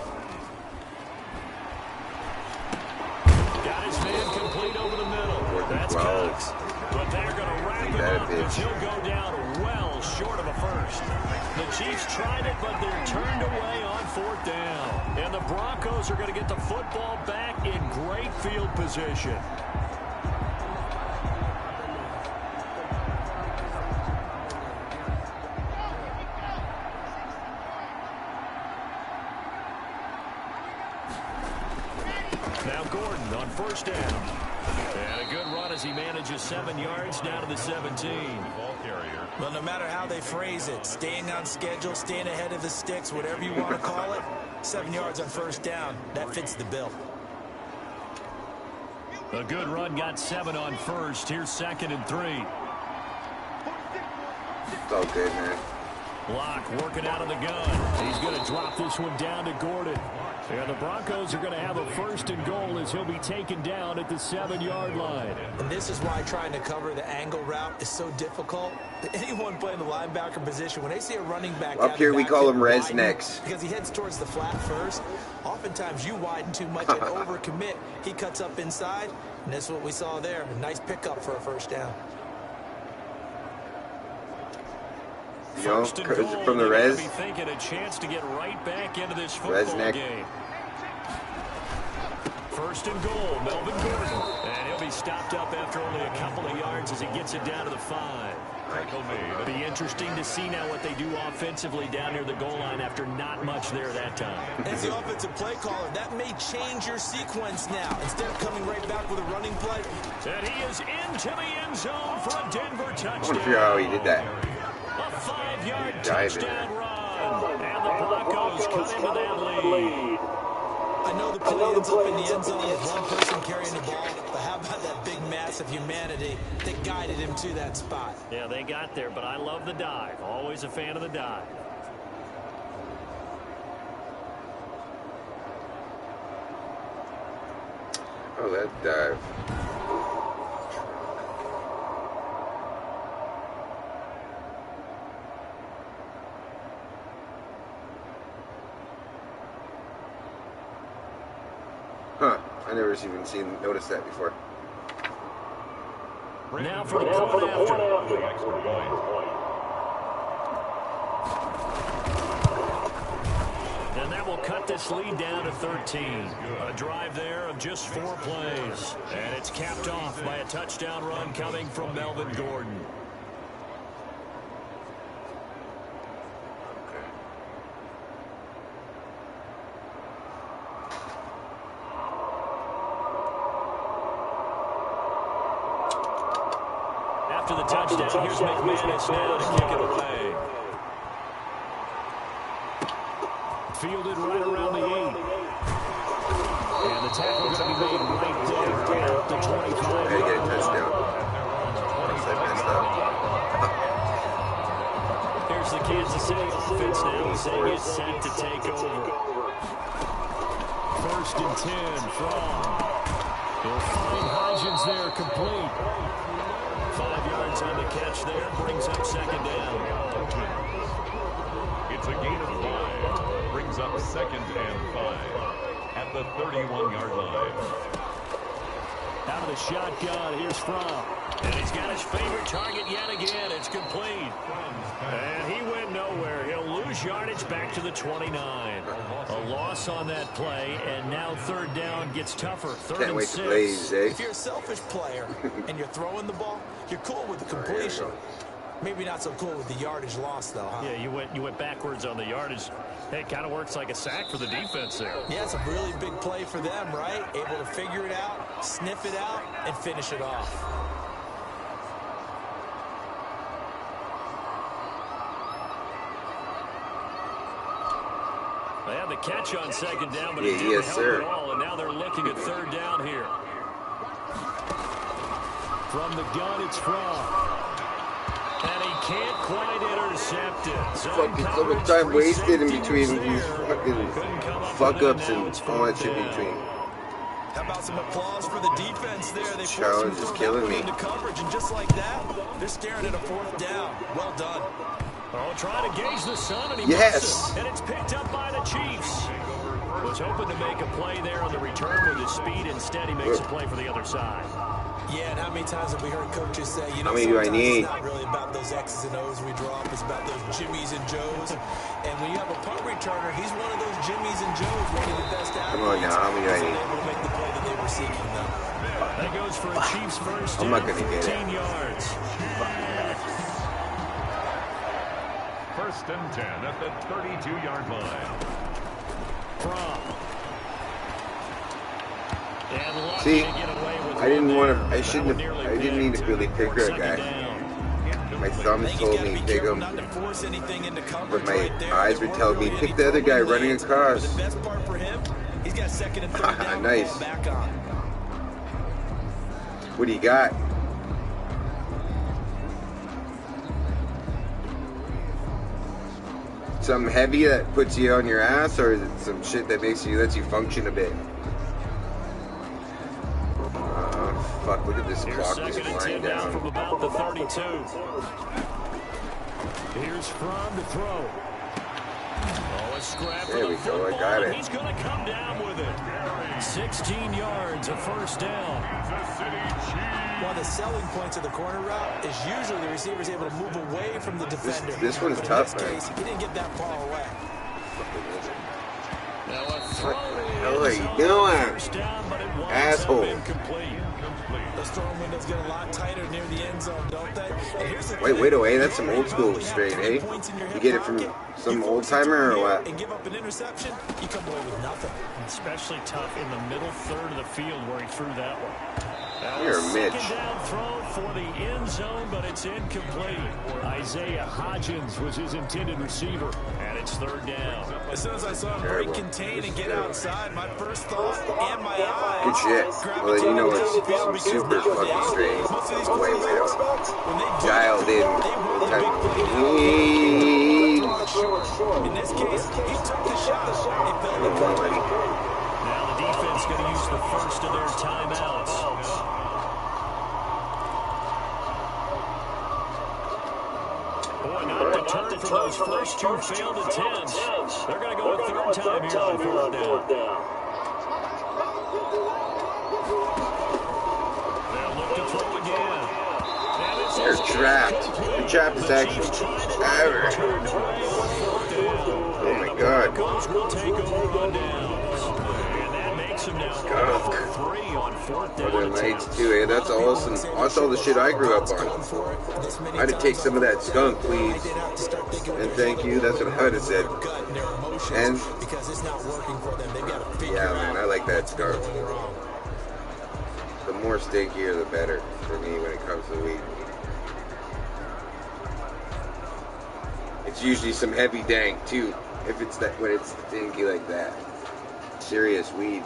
S5: Got his man complete over the middle. That's
S1: 12.
S5: Cox. But they're going to wrap him up because he'll go down well short of a first. The Chiefs tried it, but they're turned away on 4th down. And the Broncos are going to get the football back in great field position. Now Gordon on 1st down. And a good run as he manages 7 yards down to the 17.
S7: Ball carrier.
S6: Well, no matter how they phrase it, staying on schedule, staying ahead of the sticks, whatever you want to call it, 7 yards on 1st down, that fits the bill.
S5: A good run got 7 on 1st. Here's 2nd and 3.
S1: It's all good, man.
S5: Block working out of the gun. He's going to drop this one down to Gordon. And the Broncos are going to have a 1st and goal as he'll be taken down at the 7-yard line.
S6: And this is why trying to cover the angle route is so difficult. Anyone playing the linebacker position, when they see a running back
S1: Up here we call him Res
S6: widen,
S1: Necks.
S6: because he heads towards the flat first, oftentimes you widen too much and overcommit. He cuts up inside, and that's what we saw there. A nice pickup for a 1st down.
S1: You know, from the res.
S5: Be thinking a chance to get right back into this football game. 1st and goal, Melvin Gordon. And he'll be stopped up after only a couple of yards as he gets it down to the 5. It'll be interesting to see now what they do offensively down near the goal line after not much there that time.
S6: As the offensive play caller, that may change your sequence now. Instead of coming right back with a running play.
S5: And he is into the end zone for a Denver touchdown.
S1: I want to figure out how he did that.
S5: A 5-yard touchdown run. And the Broncos cut into that lead.
S6: I know the play ends up in the end zone with one person carrying the ball, but how about that big mass of humanity that guided him to that spot?
S5: Yeah, they got there, but I love the dive. Always a fan of the dive.
S1: Oh, that dive. Huh. I never even noticed that before.
S5: Now for the point after.
S7: The extra point.
S5: And that will cut this lead down to 13. A drive there of just 4 plays. And it's capped off by a touchdown run coming from Melvin Gordon. After the touchdown, here's McManus now to kick it away. Fielded right around the 8. And the tackle going to be made right there at the 25.
S1: Gotta get a touchdown. Once I messed up.
S5: Here's the Kansas City offense now saying it's set to take over. 1st and 10 from. They'll find Hodgins there complete. 5 yards on the catch there, brings up 2nd down.
S7: It's a gain of 5. Brings up 2nd and 5 at the 31-yard line.
S5: Out of the shotgun, here's Fromm. And he's got his favorite target yet again. It's complete. And he went nowhere. He'll lose yardage back to the 29. A loss on that play, and now 3rd down gets tougher. 3rd
S1: Can't
S5: and
S1: wait
S5: 6.
S1: to play these, eh?
S6: If you're a selfish player and you're throwing the ball, you're cool with the completion. Maybe not so cool with the yardage loss, though, huh?
S5: Yeah, you went backwards on the yardage. Hey, it kind of works like a sack for the defense there.
S6: Yeah, it's a really big play for them, right? Able to figure it out, sniff it out, and finish it off.
S5: They had the catch on 2nd down, but
S1: Yeah,
S5: it didn't
S1: yes,
S5: help
S1: sir.
S5: at all, and now they're looking at 3rd down here. From the gun, it's Fromm. And he can't quite intercept it.
S1: Fucking so much time wasted in between these fucking fuck-ups and all that shit in between.
S6: How about some applause for the defense there? They
S1: Challenge is killing me.
S6: into coverage, and just like that, they're staring at a 4th down. Well done.
S5: Oh, trying to gauge the sun, and he
S1: Yes.
S5: misses it. And it's picked up by the Chiefs. Was hoping to make a play there on the return with his speed. Instead, he makes a play for the other side.
S6: Yeah, and how many times have we heard coaches say, you know,
S1: How many do I
S6: sometimes
S1: need?
S6: it's not really about those X's and O's we draw up, it's about those Jimmies and Joes. And when you have a punt returner, he's one of those Jimmies and Joes, one of the best athletes.
S1: Come on now, how many do I
S6: He's
S1: need?
S6: able to make the play that they were seeking, though.
S5: That goes for a Chiefs first
S1: I'm
S5: down,
S1: not gonna get it.
S5: 14 yards.
S7: 1st and 10 at the 32-yard line.
S5: Fromm.
S1: See, I didn't want to. I shouldn't have. I didn't need to really pick that guy. My thumbs told me pick him, but my eyes were telling me pick the other guy running across.
S6: The best part for him, he's got 2nd and 3rd down.
S1: Nice.
S6: Back on.
S1: What do you got? Something heavy that puts you on your ass, or is it some shit that lets you function a bit? Fuck, look at this clock just flying down.
S5: From about the 32. Here's Fromm to throw. Oh, a scrap
S1: There we go, I got it.
S5: He's going to come down with it. 16 yards, a 1st down.
S6: One of the selling points of the corner route is usually the receiver is able to move away from the defender.
S1: This one's
S6: But
S1: tough,
S6: in this
S1: man.
S6: case, he didn't get that far away.
S5: Now a throw
S1: What the hell are you
S5: is
S1: doing?
S5: 1st down, but it winds
S1: Asshole.
S5: up incomplete.
S6: Those throwing windows get a lot tighter near the end zone, don't they? And here's the
S1: Wait,
S6: thing.
S1: wait away. That's some old school
S6: When you have
S1: straight,
S6: 20
S1: eh?
S6: points in your
S1: You
S6: hip
S1: get it from
S6: pocket,
S1: some
S6: you
S1: old
S6: force it to
S1: timer or
S6: clear
S1: what?
S6: And give up an interception, you come away with nothing.
S5: Especially tough in the middle 3rd of the field where he threw that one.
S1: You're a Mitch.
S5: 2nd down throw for the end zone, but it's incomplete. Isaiah Hodgins was his intended receiver, and it's 3rd down.
S6: As soon as I saw him
S1: Terrible.
S6: break contain and get outside, my first thought and my eyes.
S1: Good shit. Well, then you know it's some super fucking strange. Wait, up. Dialed in.
S6: In this case, he took the shot. It fell to
S1: Nobody.
S5: Now the defense going to use the first of their timeouts. Boy, not to turn from those first 2 failed attempts. They're going to go a 3rd time here on 4th down. They'll look to throw again.
S1: trapped. The trap is actually ever. Oh my god.
S5: Will take over on downs. And that makes him now 0 for 3 on fourth down.
S1: Northern Lights too, eh? That's awesome. That's all the shit I grew up on. I had to take some of that skunk, please. And thank you. That's what I would have said. And yeah, man, I like that skunk. The more stinkier, the better for me when it comes to weed. It's usually some heavy dank too. If it's that, when it's stinky like that. Serious weed.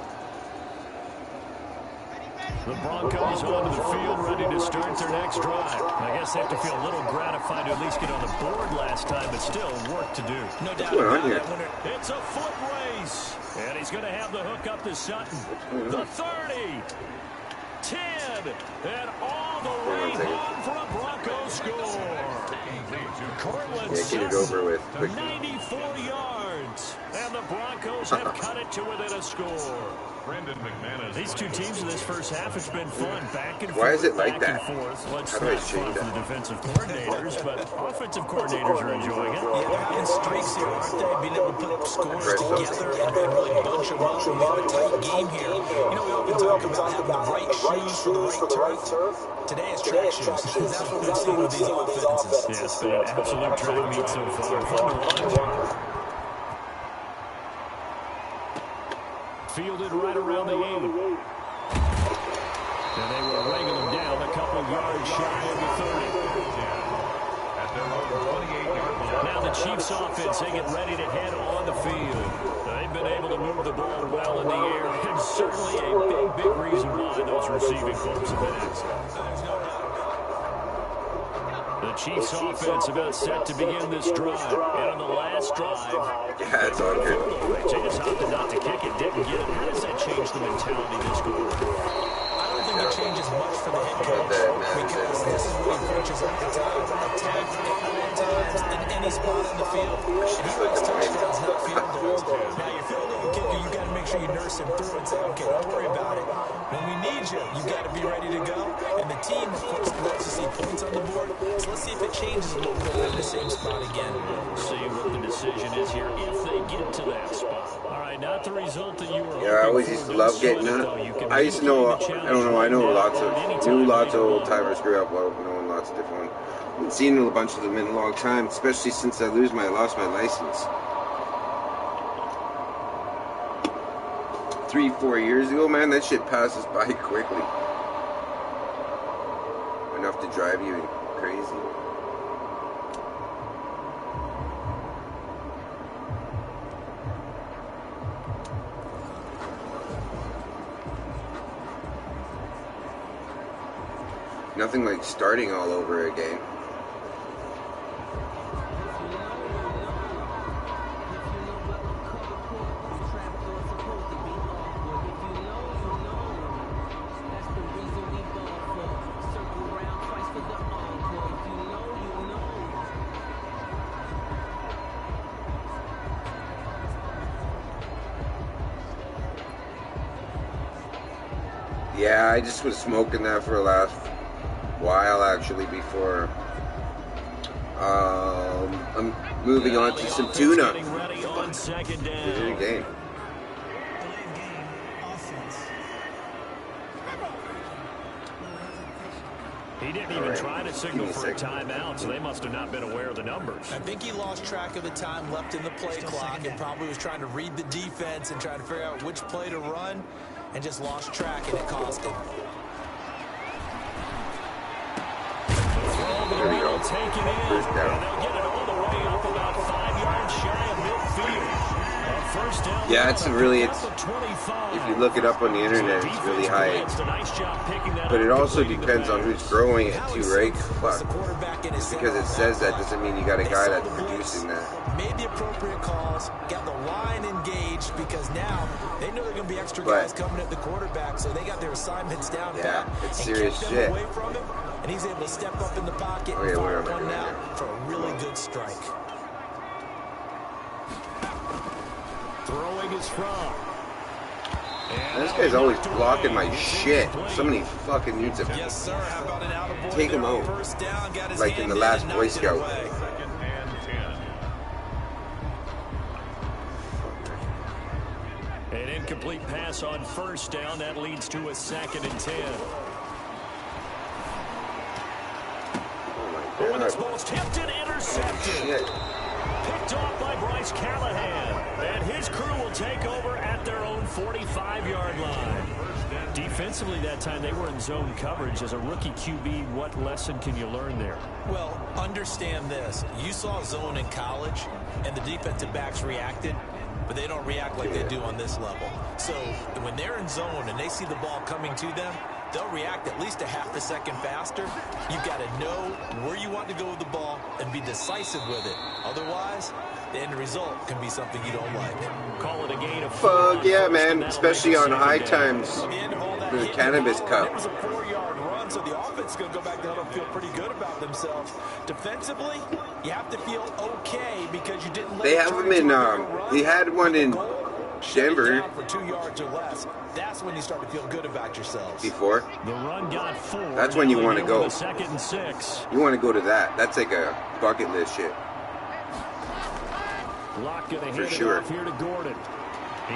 S5: The Broncos onto the field, ready to start their next drive. I guess they have to feel a little gratified to at least get on the board last time, but still work to do. No doubt about it. It's a foot race. And he's going to have the hook up to Sutton. The 30. 10. And all the way home for a Broncos score. Cortland
S1: get it over with quickly.
S5: 94 yards. And the Broncos have cut it to within a score. These two teams in this first half, it's been fun. Back and forth.
S1: Why is it like that?
S5: Well, it's
S1: How do I
S5: not fun
S1: change
S5: for the
S1: that?
S5: defensive coordinators, but offensive coordinators are enjoying it.
S6: Yeah, and streaks here, aren't they? Being able to put scores together and really bunch them up. We have a tight game here. You know, we often talk about having the right shoes for the right turf. Today is track shoes. That's what we've seen with these offenses.
S5: Yeah, it's been an absolute track meet so far. Fun to watch. Fielded right around the 8. And they will wrangle him down a couple yards shy of the 30. Now the Chiefs offense, they get ready to head on the field. They've been able to move the ball well in the air, and certainly a big reason why those receiving folks have been excellent. The Chiefs offense about set to begin this drive. And on the last drive,
S1: Yeah, it's all good.
S5: they just opted not to kick it, didn't get it. How does that change the mentality this quarter?
S6: I don't think it changes much for the head coach because this is what he preaches all the time. Attack at all times in any spot on the field. He wants touchdowns, not field goals. Now, your field goal kicker, you got to make sure you nurse him through and say, okay, don't worry about it. When we need you, you got to be ready to go. And the team, of course, wants to see points on the board. So let's see if it changes a little bit in the same spot again.
S5: See what the decision is here if they get to that spot. All right, not the result that you were
S1: Yeah, I always used to love getting that. I used to know, I know lots of old timers grew up well, knowing lots of different ones. I haven't seen a bunch of them in a long time, especially since I lost my license. 3-4 years ago, man, that shit passes by quickly. Enough to drive you crazy. Nothing like starting all over again. Yeah, I just was smoking that for the last while actually before I'm moving on to some tuna. Good game.
S5: He didn't even try to signal for a timeout, so they must have not been aware of the numbers.
S6: I think he lost track of the time left in the play clock and probably was trying to read the defense and trying to figure out which play to run and just lost track, and it cost him.
S1: There we go.
S5: Taken in,
S1: First down.
S5: and they'll get it all the way up about 5 yards shy of midfield. First down.
S1: Yeah, it's really, if you look it up on the internet, it's really high. But it also depends on who's growing it too, right? Fuck. Just because it says that doesn't mean you got a guy that's producing that.
S6: Made the appropriate calls, got the line engaged, because now they know they're going to be extra guys coming at the quarterback, so they got their assignments down
S1: Yeah,
S6: pat
S1: it's
S6: and
S1: serious
S6: kept them
S1: shit.
S6: away from him, and he's able to step up in the pocket
S1: Okay,
S6: and
S1: where
S6: fire
S1: am I
S6: one
S1: doing
S6: out
S1: here?
S6: for a really good strike.
S5: Throwing is from
S1: This guy's always blocking my shit. Somebody fucking needs to
S6: Yes, sir. How about an out of board
S1: take him
S6: there on
S1: out.
S6: first down? Got his
S1: Like
S6: hand
S1: in the last
S6: and
S1: Boy
S6: knocked it
S1: Scout.
S6: away.
S7: Second and 10.
S5: An incomplete pass on first down. That leads to a 2nd and 10.
S1: Oh
S5: Oh,
S1: my
S5: this
S1: god.
S5: ball's tipped and intercepted.
S1: Shit.
S5: Picked off by Bryce Callahan. And his crew will take over at their own 45-yard line. Defensively that time, they were in zone coverage. As a rookie QB, what lesson can you learn there?
S6: Well, understand this. You saw zone in college, and the defensive backs reacted, but they don't react like they do on this level. So when they're in zone and they see the ball coming to them, they'll react at least a half a second faster. You've got to know where you want to go with the ball and be decisive with it. Otherwise, the end result can be something you don't like.
S5: Call it a gain of
S1: 'Fuck yeah, man. Especially on high times. The Cannabis Cup.
S6: It was a 4-yard run, so the offense is going to go back down and feel pretty good about themselves. Defensively, you have to feel okay because you didn't let
S1: They
S6: it
S1: have
S6: turn
S1: him in,
S6: into a real run.
S1: he had one in
S6: Shut it
S1: Denver
S6: down for 2 yards or less. That's when you start to feel good about yourselves.
S1: before.
S5: The run got 4.
S1: That's when you want to go.
S5: 2nd and 6.
S1: You want to go to that. That's like a bucket list shit.
S5: Lock gonna
S1: For
S5: hand
S1: sure.
S5: it off here to Gordon.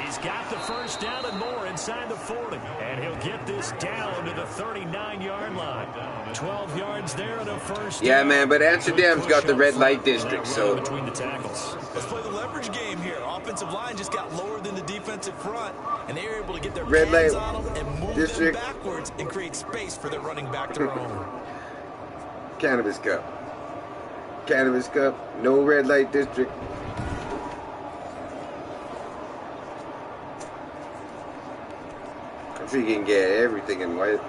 S5: He's got the first down and more inside the 40. And he'll get this down to the 39-yard line. 12 yards there and a first
S1: Yeah,
S5: down.
S1: man, but Amsterdam's got the red light district, so
S5: Between the tackles.
S6: Let's play the leverage game here. Offensive line just got lower than the defensive front, and they were able to get their
S1: red
S6: hands
S1: light
S6: on them and move
S1: district.
S6: them backwards and create space for their running back to roam.
S1: Cannabis Cup. Cannabis Cup, no red light district. I'm sure you can get everything in white,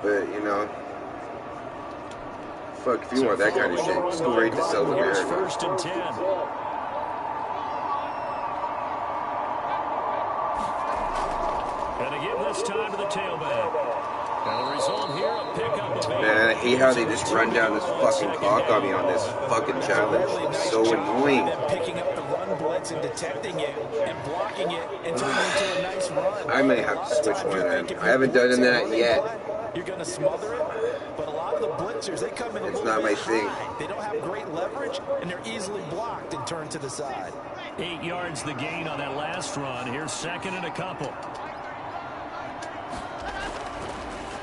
S1: but you know, fuck if you want that kind of shit, just go right to South
S5: Here's
S1: America.
S5: 1st and 10. And again this time to the tailback. And the result here, a pickup of 8.
S1: Man, I hate how they just run down this fucking clock on me on this fucking challenge. It's so annoying.
S6: Them picking up the run blitz and detecting it and blocking it and turning it into a nice run.
S1: I may have to switch one then. I haven't done that yet.
S6: You're going to smother it, but a lot of the blitzers, they come in a little
S1: not
S6: bit
S1: my thing.
S6: high. They don't have great leverage, and they're easily blocked and turned to the side.
S5: 8 yards the gain on that last run. Here's 2nd and a couple.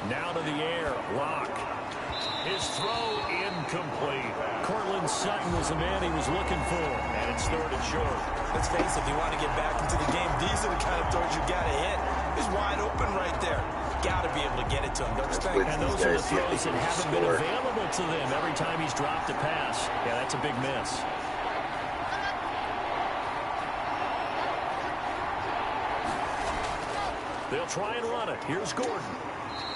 S5: Now to the air. Lock. His throw incomplete. Cortland Sutton was the man he was looking for. And it's 3rd and short.
S6: Let's face it, if you want to get back into the game, these are the kind of throws you got to hit. He's wide open right there. Got to be able to get it to him, don't you think?
S5: And those are the throws that haven't been available to them every time he's dropped a pass. Yeah, that's a big miss. They'll try and run it. Here's Gordon.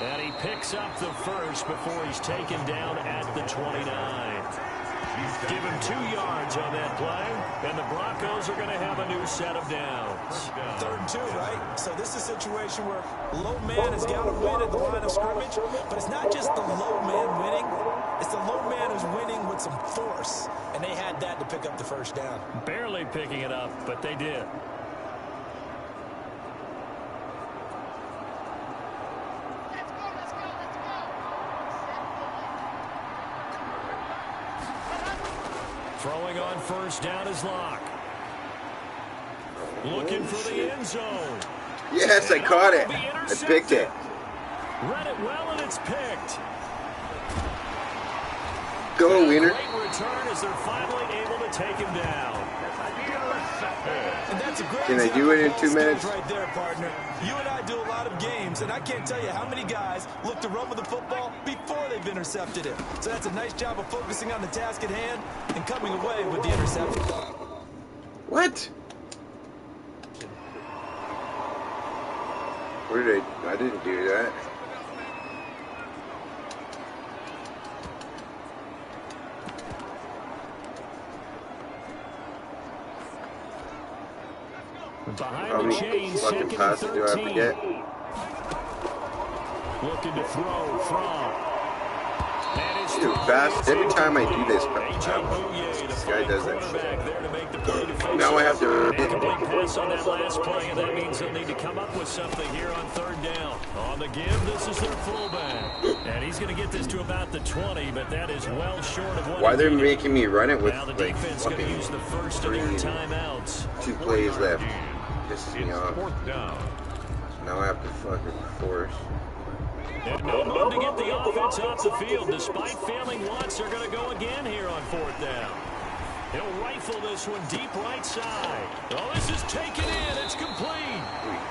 S5: And he picks up the first before he's taken down at the 29. Give him 2 yards on that play, and the Broncos are going to have a new set of downs.
S6: 3rd and 2, right? So this is a situation where low man has got to win at the line of scrimmage, but it's not just the low man winning. It's the low man who's winning with some force, and they had that to pick up the first down.
S5: Barely picking it up, but they did. Throwing on first down is Lock. Looking for the end zone.
S1: Yes, I caught it. I picked it.
S5: Read it well, and it's picked.
S1: Go, winner.
S5: Great return as they're finally able to take him down.
S6: And that's a great
S1: Can I do it in 2 minutes?
S6: right there, partner. You and I do a lot of games, and I can't tell you how many guys look to run with the football before they've intercepted it. So that's a nice job of focusing on the task at hand and coming away with the interception.
S1: What? Where did I didn't do that.
S5: Behind
S1: How
S5: the
S1: many
S5: chains,
S1: fucking
S5: 2nd and
S1: passes do I have to
S5: 13.
S1: get?
S5: Looking to throw from. And his
S1: too fast. Every time I do this, this guy does that shit. Now I have to.
S5: Incomplete pass on that last play, and that means they'll need to come up with something here on third down. On the give, this is their fullback. And he's going to get this to about the 20, but that is well short of what.
S1: Why they're making me run it with
S5: now the
S1: like
S5: defense going to use the first of their timeouts.
S1: 2 plays left. Pisses me off.
S7: Fourth down.
S1: Now I have to fucking force.
S5: And no move to get the offense off the field. Despite failing once, they're going to go again here on fourth down. He'll rifle this one deep right side. Oh, this is taken in. It's complete.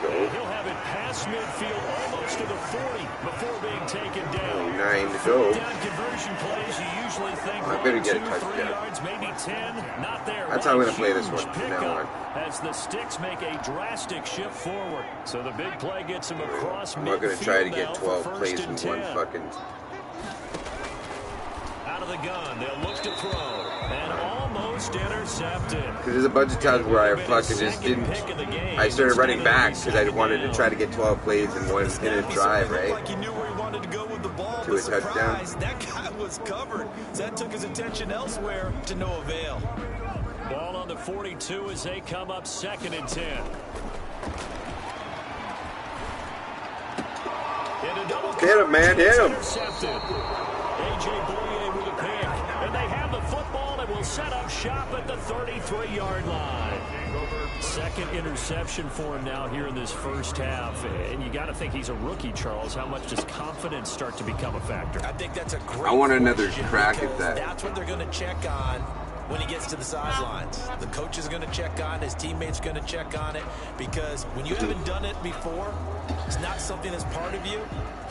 S1: There we go.
S5: He'll have it past midfield, almost to the 40, before being taken down.
S1: 9 to go.
S5: Down conversion plays, you usually think
S1: I better
S5: 1,
S1: get
S5: 2,
S1: a
S5: 3
S1: touchdown.
S5: yards, maybe 10. Not there.
S1: That's how I'm going to play this one
S5: Huge
S1: from now on.
S5: As the sticks make a drastic shift forward. So the big play gets him across
S1: I'm
S5: midfield.
S1: not going to try to
S5: now
S1: get
S5: for
S1: 12 plays
S5: first
S1: in
S5: and
S1: one
S5: 10.
S1: fucking.
S5: Out of the gun, they'll look to throw. And almost intercepted.
S1: Because there's a bunch of times where I fucking just didn't. I started running back because I wanted to try to get 12 plays in one in a drive, right?
S6: Like he knew where he wanted to go with the ball.
S1: To a touchdown.
S6: That guy was covered. So that took his attention elsewhere to no avail.
S5: Ball on the 42 as they come up 2nd and 10.
S1: Hit him, man, hit him.
S5: Intercepted. A.J. Bouye with a pick. And they have the football and will set up shop at the 33-yard line. 2nd interception for him now here in this first half. And you got to think he's a rookie, Charles. How much does confidence start to become a factor?
S6: I think that's a great
S1: I want another
S6: question
S1: crack at
S6: because
S1: that.
S6: That's what they're going to check on when he gets to the sidelines. The coach is going to check on it. His teammates going to check on it. Because when you haven't done it before, it's not something that's part of you.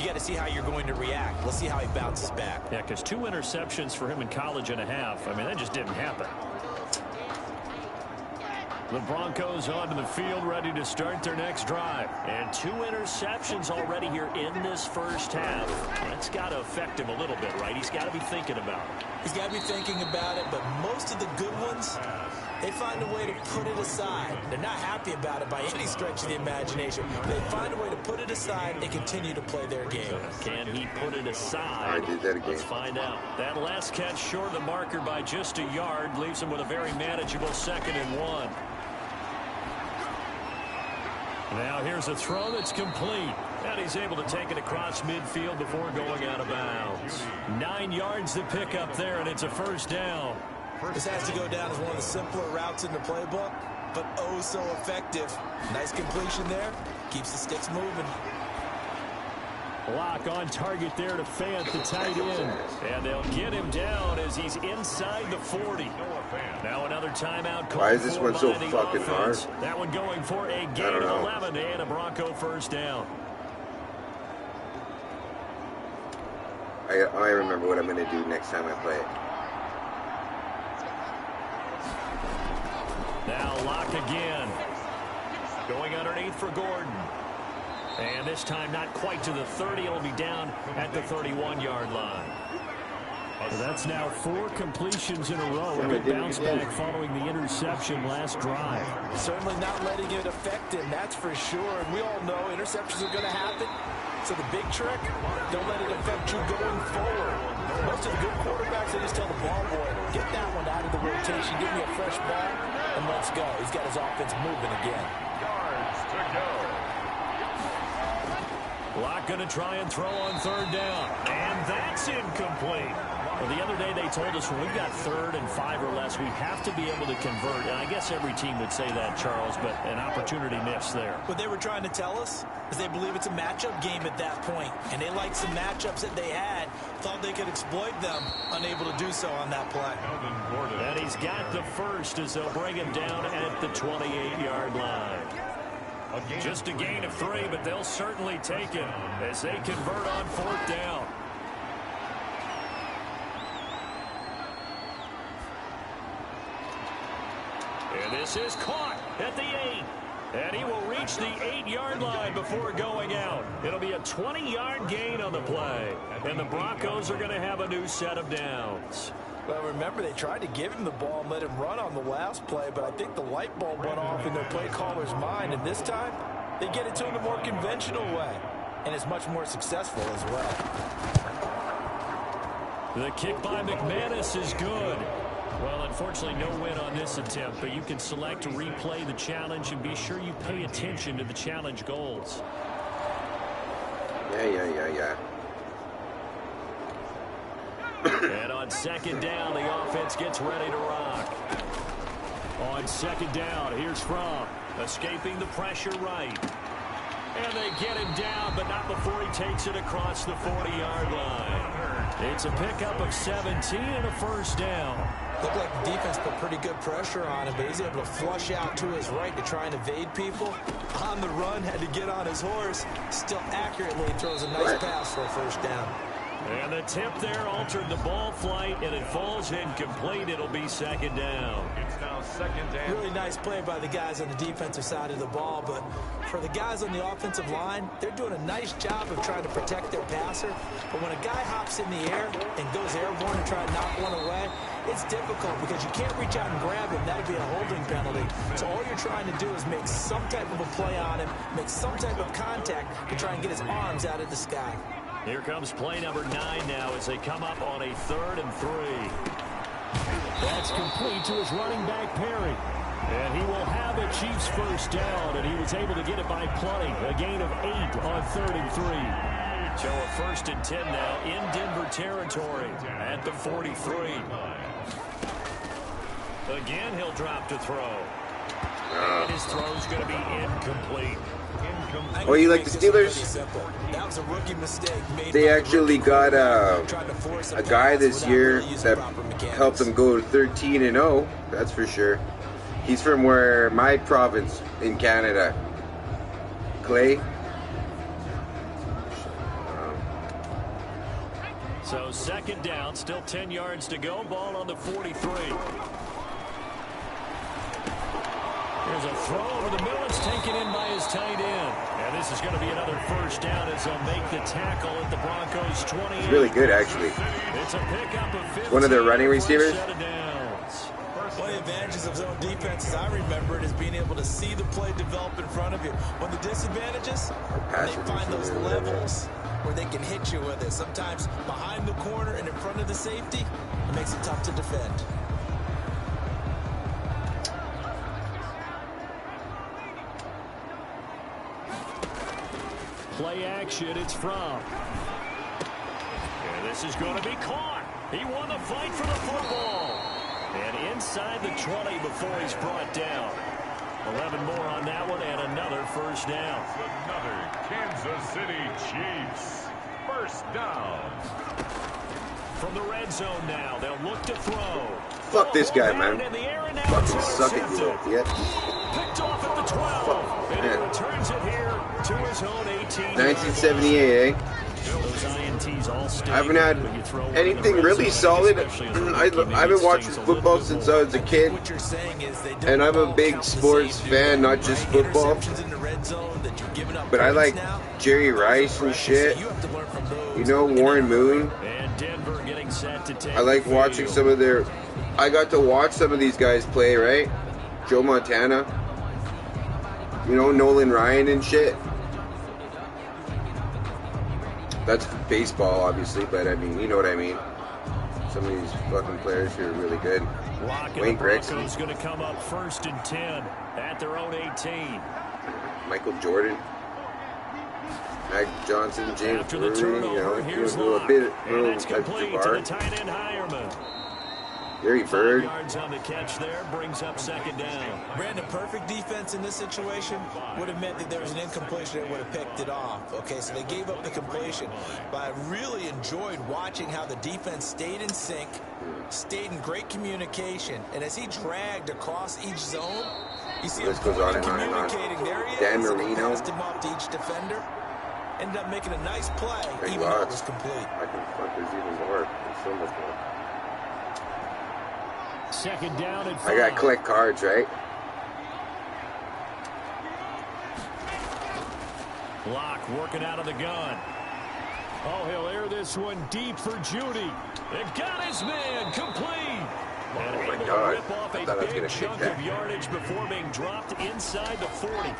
S6: You got to see how you're going to react. Let's see how he bounces back.
S5: Yeah, because 2 interceptions for him in college and a half. I mean, that just didn't happen. The Broncos onto the field, ready to start their next drive. And 2 interceptions already here in this first half. That's got to affect him a little bit, right? He's got to be thinking about it.
S6: He's got to be thinking about it, but most of the good ones, they find a way to put it aside. They're not happy about it by any stretch of the imagination. They find a way to put it aside and continue to play their game.
S5: Can he put it aside?
S1: I did that again.
S5: Let's find out. That last catch short of the marker by just a yard leaves him with a very manageable 2nd and 1. Now here's a throw that's complete. And he's able to take it across midfield before going out of bounds. 9 yards to pick up there, and it's a first down.
S6: This has to go down as one of the simpler routes in the playbook, but oh so effective. Nice completion there. Keeps the sticks moving.
S5: Lock on target there to Fant, the tight end. And they'll get him down as he's inside the 40. Now another timeout.
S1: Why is this one so fucking hard?
S5: That one going for a gain of 11 and a Bronco first down.
S1: I remember what I'm going to do next time I play it.
S5: Now Lock again. Going underneath for Gordon. And this time not quite to the 30. It'll be down at the 31-yard line. So that's now 4 completions in a row. A good bounce back following the interception last drive.
S6: Certainly not letting it affect him, that's for sure. And we all know interceptions are going to happen. So the big trick, don't let it affect you going forward. Most of the good quarterbacks, they just tell the ball boy, get that one out of the rotation, give me a fresh ball, and let's go. He's got his offense moving again.
S7: Yards to go.
S5: Lock going to try and throw on 3rd down. And that's incomplete. Well, the other day they told us when we've got 3rd and 5 or less, we have to be able to convert. And I guess every team would say that, Charles, but an opportunity missed there.
S6: What they were trying to tell us is they believe it's a matchup game at that point. And they liked some matchups that they had, thought they could exploit them, unable to do so on that play.
S5: And he's got the first as they'll bring him down at the 28-yard line. Just a gain of 3, but they'll certainly take it as they convert on 4th down. And this is caught at the 8. And he will reach the 8-yard line before going out. It'll be a 20-yard gain on the play. And the Broncos are going to have a new set of downs.
S6: Well, remember, they tried to give him the ball and let him run on the last play, but I think the light bulb went off in their play caller's mind, and this time, they get it to him the more conventional way, and it's much more successful as well.
S5: The kick by McManus is good. Well, unfortunately, no win on this attempt, but you can select to replay the challenge and be sure you pay attention to the challenge goals.
S1: Yeah.
S5: And on second down, the offense gets ready to rock. On second down, here's Fromm, escaping the pressure right. And they get him down, but not before he takes it across the 40-yard line. It's a pickup of 17 and a first down.
S6: Looked like the defense put pretty good pressure on him, but he's able to flush out to his right to try and evade people. On the run, had to get on his horse. Still accurately throws a nice pass for a first down.
S5: And the tip there altered the ball flight, and it falls incomplete. It'll be second down.
S7: It's now second down.
S6: Really nice play by the guys on the defensive side of the ball, but for the guys on the offensive line, they're doing a nice job of trying to protect their passer. But when a guy hops in the air and goes airborne and try to knock one away, it's difficult because you can't reach out and grab him. That would be a holding penalty. So all you're trying to do is make some type of a play on him, make some type of contact to try and get his arms out of the sky.
S5: Here comes play number 9 now as they come up on a 3rd and 3.
S8: That's complete to his running back, Perry.
S5: And he will have a Chiefs first down, and he was able to get it by plenty. A gain of 8 on 3rd and 3. So a 1st and 10 now in Denver territory at the 43. Again, he'll drop to throw. And his throw's going to be incomplete.
S1: Oh, you like the Steelers?
S6: That was a rookie mistake made.
S1: They actually got a guy this year that helped them go 13-0. That's for sure. He's from where my province in Canada. Clay.
S5: So second down, still 10 yards to go. Ball on the 43. There's a throw over the middle. It's taken in by his tight end. And this is going to be another first down as they'll make the tackle at the Broncos 20.
S1: He's really good, actually.
S5: It's a pickup of 15.
S1: One of their running receivers.
S6: One of the advantages of zone defense, as I remember it, is being able to see the play develop in front of you. One of the disadvantages, they find those levels where they can hit you with it. Sometimes behind the corner and in front of the safety, it makes it tough to defend.
S5: Play action, it's Fromm. And this is going to be caught. He won the fight for the football. And inside the 20 before he's brought down. 11 more on that one and another first down.
S7: Another Kansas City Chiefs first down.
S5: From the red zone now, they'll look to throw.
S1: Fuck this guy, man. Fucking suck it, you little bitch.
S5: Picked off at the 12. And he returns it here to his own 18.
S1: 1978, eh?
S5: Those INTs all
S1: I haven't had anything really solid. I've been watching football since I was a kid, and I'm a big sports fan, not just football. But I like Jerry Rice and shit. You know, Warren Moon. I like watching some of their... I got to watch some of these guys play, right? Joe Montana. You know, Nolan Ryan and shit. That's baseball, obviously, but I mean, you know what I mean. Some of these fucking players who are really good. Wayne Gretzky.
S5: Is going to come up 1st and 10 at their own 18.
S1: Michael Jordan. Mac Johnson, James
S5: After the
S1: Brewery, you know,
S5: here's
S1: a
S5: Locke.
S1: little
S5: And it's
S1: type
S5: complete
S1: of
S5: to the
S1: art.
S5: tight end Hireman.
S1: Larry Bird.
S5: 5 yards on the catch there, brings up second down.
S6: Brandon, perfect defense in this situation would have meant that there was an incompletion that would have picked it off. Okay, so they gave up the completion. But I really enjoyed watching how the defense stayed in sync, stayed in great communication. And as he dragged across each zone, you see him communicating. There he is.
S1: Dan Marino.
S6: Passed him off to each defender. Ended up making a nice play, even though it was complete.
S1: I can fuck, there's even more. There's so much more.
S5: Second down and 5.
S1: I got collect cards, right?
S5: Locke working out of the gun. Oh, he'll air this one deep for Judy. It got his man complete. And able to rip off a big chunk of yardage before being dropped inside the 40.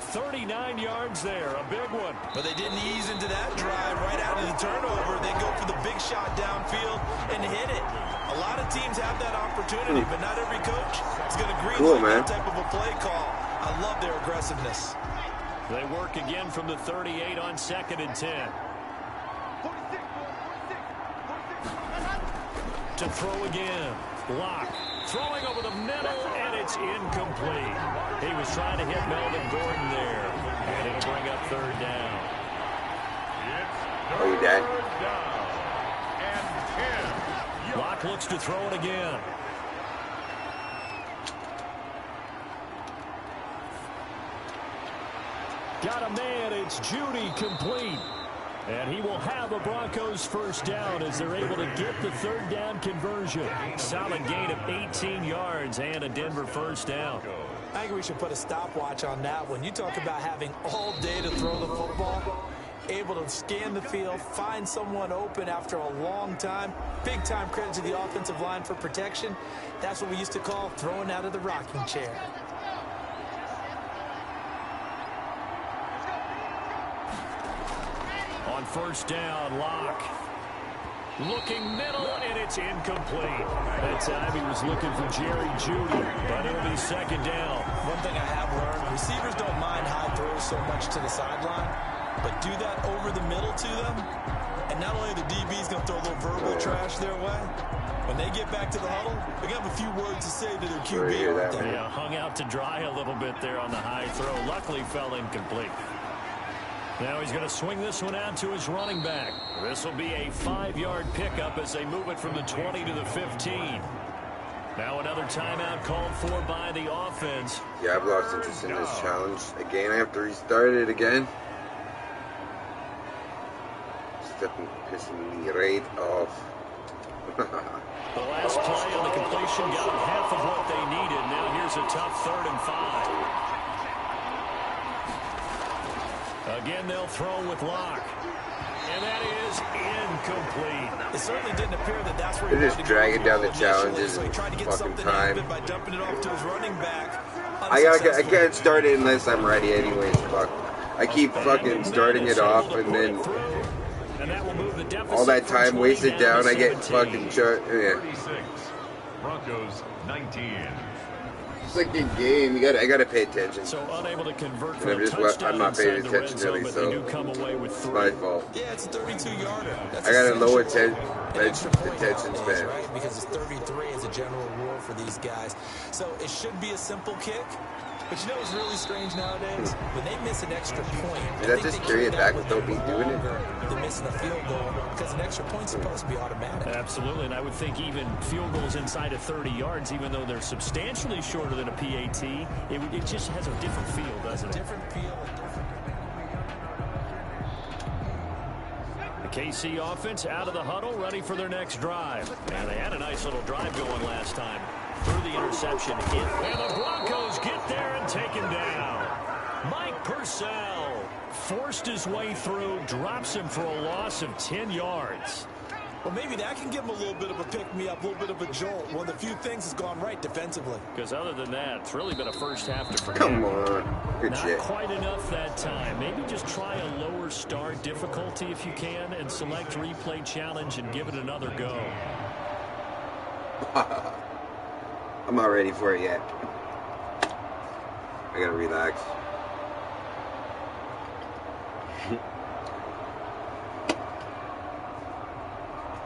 S5: 39 yards there, a big one.
S6: But they didn't ease into that drive right out of the turnover. They go for the big shot downfield and hit it. A lot of teams have that opportunity, but not every coach is going to green that type of a play call. I love their aggressiveness.
S5: They work again from the 38 on 2nd and 10. To throw again. Lock. Throwing over the middle, and it's incomplete. He was trying to hit Melvin Gordon there, and it'll bring up 3rd down.
S1: Oh, you dead?
S5: Lock looks to throw it again. Got a man, it's Judy, complete. And he will have a Broncos 1st down as they're able to get the 3rd down conversion. Solid gain of 18 yards and a Denver 1st down.
S6: I think we should put a stopwatch on that one. You talk about having all day to throw the football, able to scan the field, find someone open after a long time. Big time credit to the offensive line for protection. That's what we used to call throwing out of the rocking chair.
S5: On 1st down, Lock. Looking middle, and it's incomplete. That time he was looking for Jerry Judy, but it'll be 2nd down.
S6: One thing I have learned, receivers don't mind high throws so much to the sideline, but do that over the middle to them, and not only the DB's going to throw a little verbal trash their way, when they get back to the huddle, they're going to have a few words to say to their QB.
S5: Yeah, hung out to dry a little bit there on the high throw. Luckily fell incomplete. Now he's going to swing this one out to his running back. This will be a 5-yard pickup as they move it from the 20 to the 15. Now another timeout called for by the offense.
S1: Yeah, I've lost interest in this challenge. Again, I have to restart it again. Pissing me right off.
S5: The last play on the completion got them half of what they needed. Now here's a tough 3rd and 5. Again, they'll throw with Lock. And that is incomplete.
S6: It certainly didn't appear that that's where
S1: they're just dragging down the challenges
S6: so
S1: and
S6: fucking
S1: time.
S6: By dumping it off to his running back.
S1: I can't start it unless I'm ready anyways. Fuck. I keep fucking starting it off and then all that time wasted down. I get fucking shut. Yeah.
S7: Broncos 19.
S1: It's like a game. I gotta pay attention.
S5: So unable to convert for
S1: I'm not paying attention really, so it's my fault.
S6: Yeah, it's a 32-yarder.
S1: I got a low attention
S6: span.
S1: Right?
S6: Because it's 33 as a general rule for these guys. So it should be a simple kick. But you know what's really strange nowadays? When they miss an extra point,
S1: is that just period back without me doing it?
S6: They're missing a field goal because an extra point's supposed to be automatic.
S5: Absolutely, and I would think even field goals inside of 30 yards, even though they're substantially shorter than a PAT, it just has a different feel, doesn't it?
S6: Different feel and different.
S5: The KC offense out of the huddle, ready for their next drive. And they had a nice little drive going last time. Through the interception. And the Broncos get there and take him down. Mike Purcell forced his way through, drops him for a loss of 10 yards.
S6: Well, maybe that can give him a little bit of a pick-me-up, a little bit of a jolt. One of the few things has gone right defensively.
S5: Because other than that, it's really been a first half to forget.
S1: Come on. Good
S5: Not
S1: shit.
S5: quite enough that time. Maybe just try a lower start difficulty if you can and select replay challenge and give it another go.
S1: I'm not ready for it yet. I gotta relax.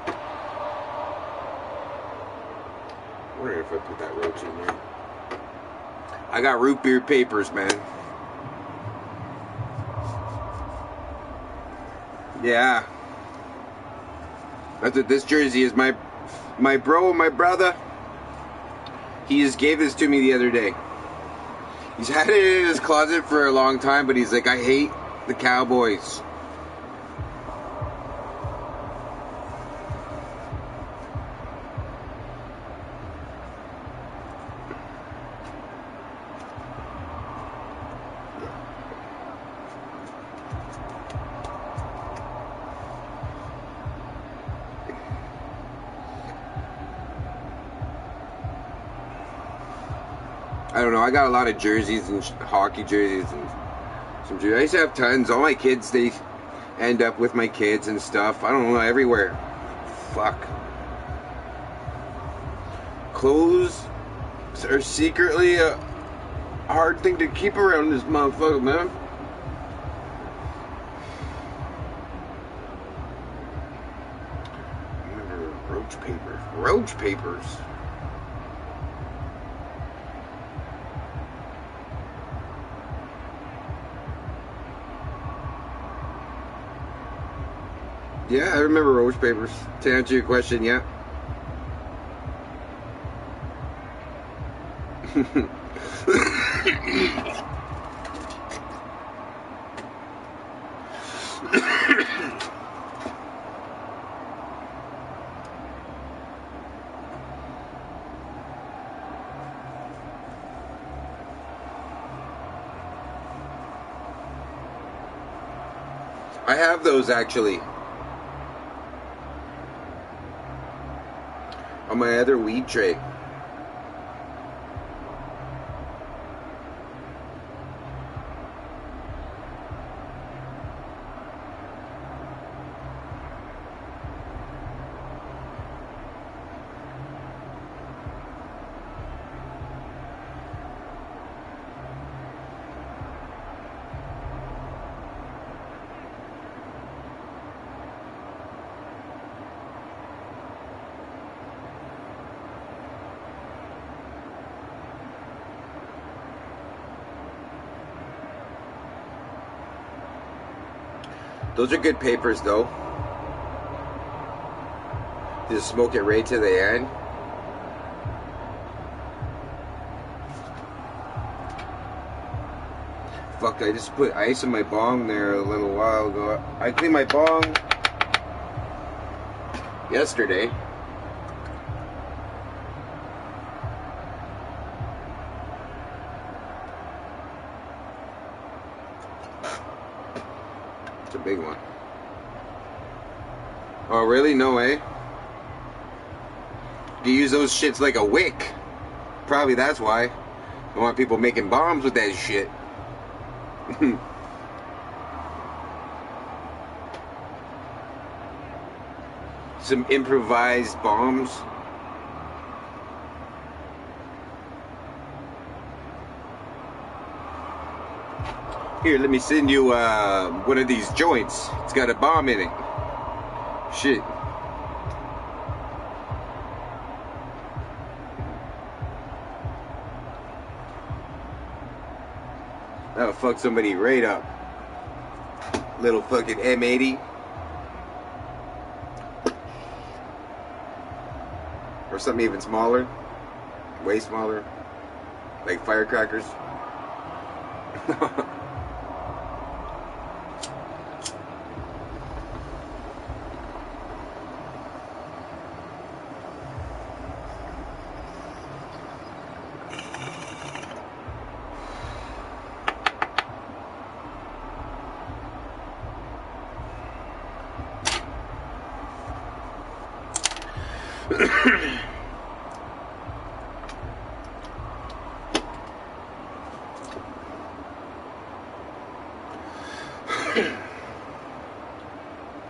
S1: I wonder if I put that roach in there. I got root beer papers, man. Yeah. That's what this jersey is. My brother. He just gave this to me the other day. He's had it in his closet for a long time, but he's like, I hate the Cowboys. I don't know. I got a lot of jerseys and hockey jerseys, and Some juice. I used to have tons. All my kids, they end up with my kids and stuff. I don't know, everywhere. Fuck. Clothes are secretly a hard thing to keep around this motherfucker, man. Remember roach paper. Roach papers. Yeah, I remember roach papers. To answer your question, yeah. I have those actually. On my other weed tray. Those are good papers, though. Just smoke it right to the end. Fuck, I just put ice in my bong there a little while ago. I cleaned my bong yesterday. It's a big one. Oh, really? No way. You use those shits like a wick. Probably that's why. I want people making bombs with that shit. Some improvised bombs. Here, let me send you one of these joints. It's got a bomb in it. Shit. That'll fuck somebody right up. Little fucking M80. Or something even smaller. Way smaller. Like firecrackers.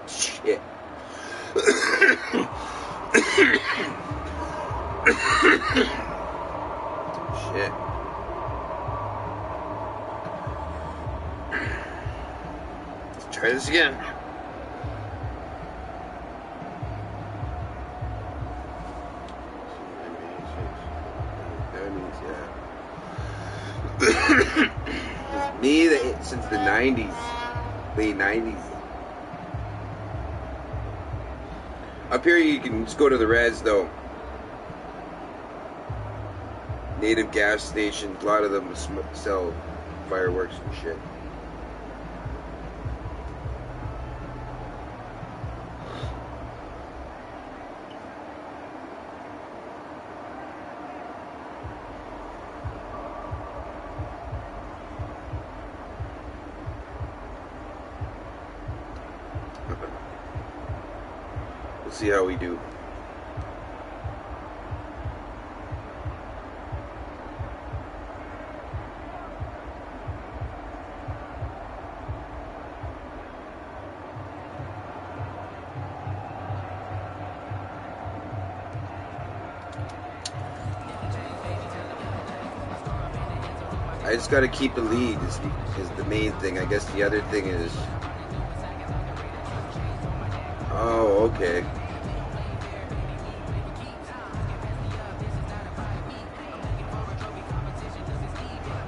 S1: Shit. Shit. Let's try this again. It's me since the 90s, late 90s. Up here you can just go to the res though. Native gas stations, a lot of them sell fireworks and shit. We'll see how we do. I just got to keep a lead is the main thing. I guess the other thing is... Oh, okay.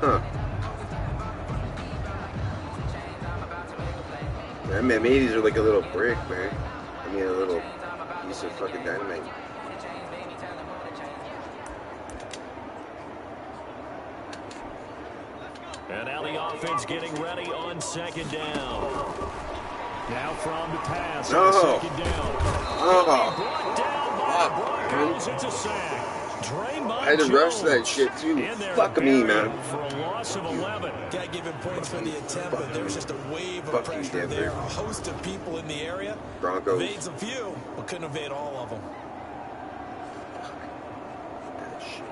S1: Huh. Man, maybe these are like a little brick, man. I mean, a little piece of fucking dynamite.
S5: And now the offense getting ready on second down. Now from the pass on second down. Brought down by the Broncos. It's a sack.
S1: I had to rush that shit too. Fuck me, man.
S5: For a loss of 11.
S6: Gotta give him points for the attempt, but there was just a wave of pressure there. A host of people in the area.
S1: Broncos.
S6: Evades a few, but couldn't evade all of them.
S1: That shit.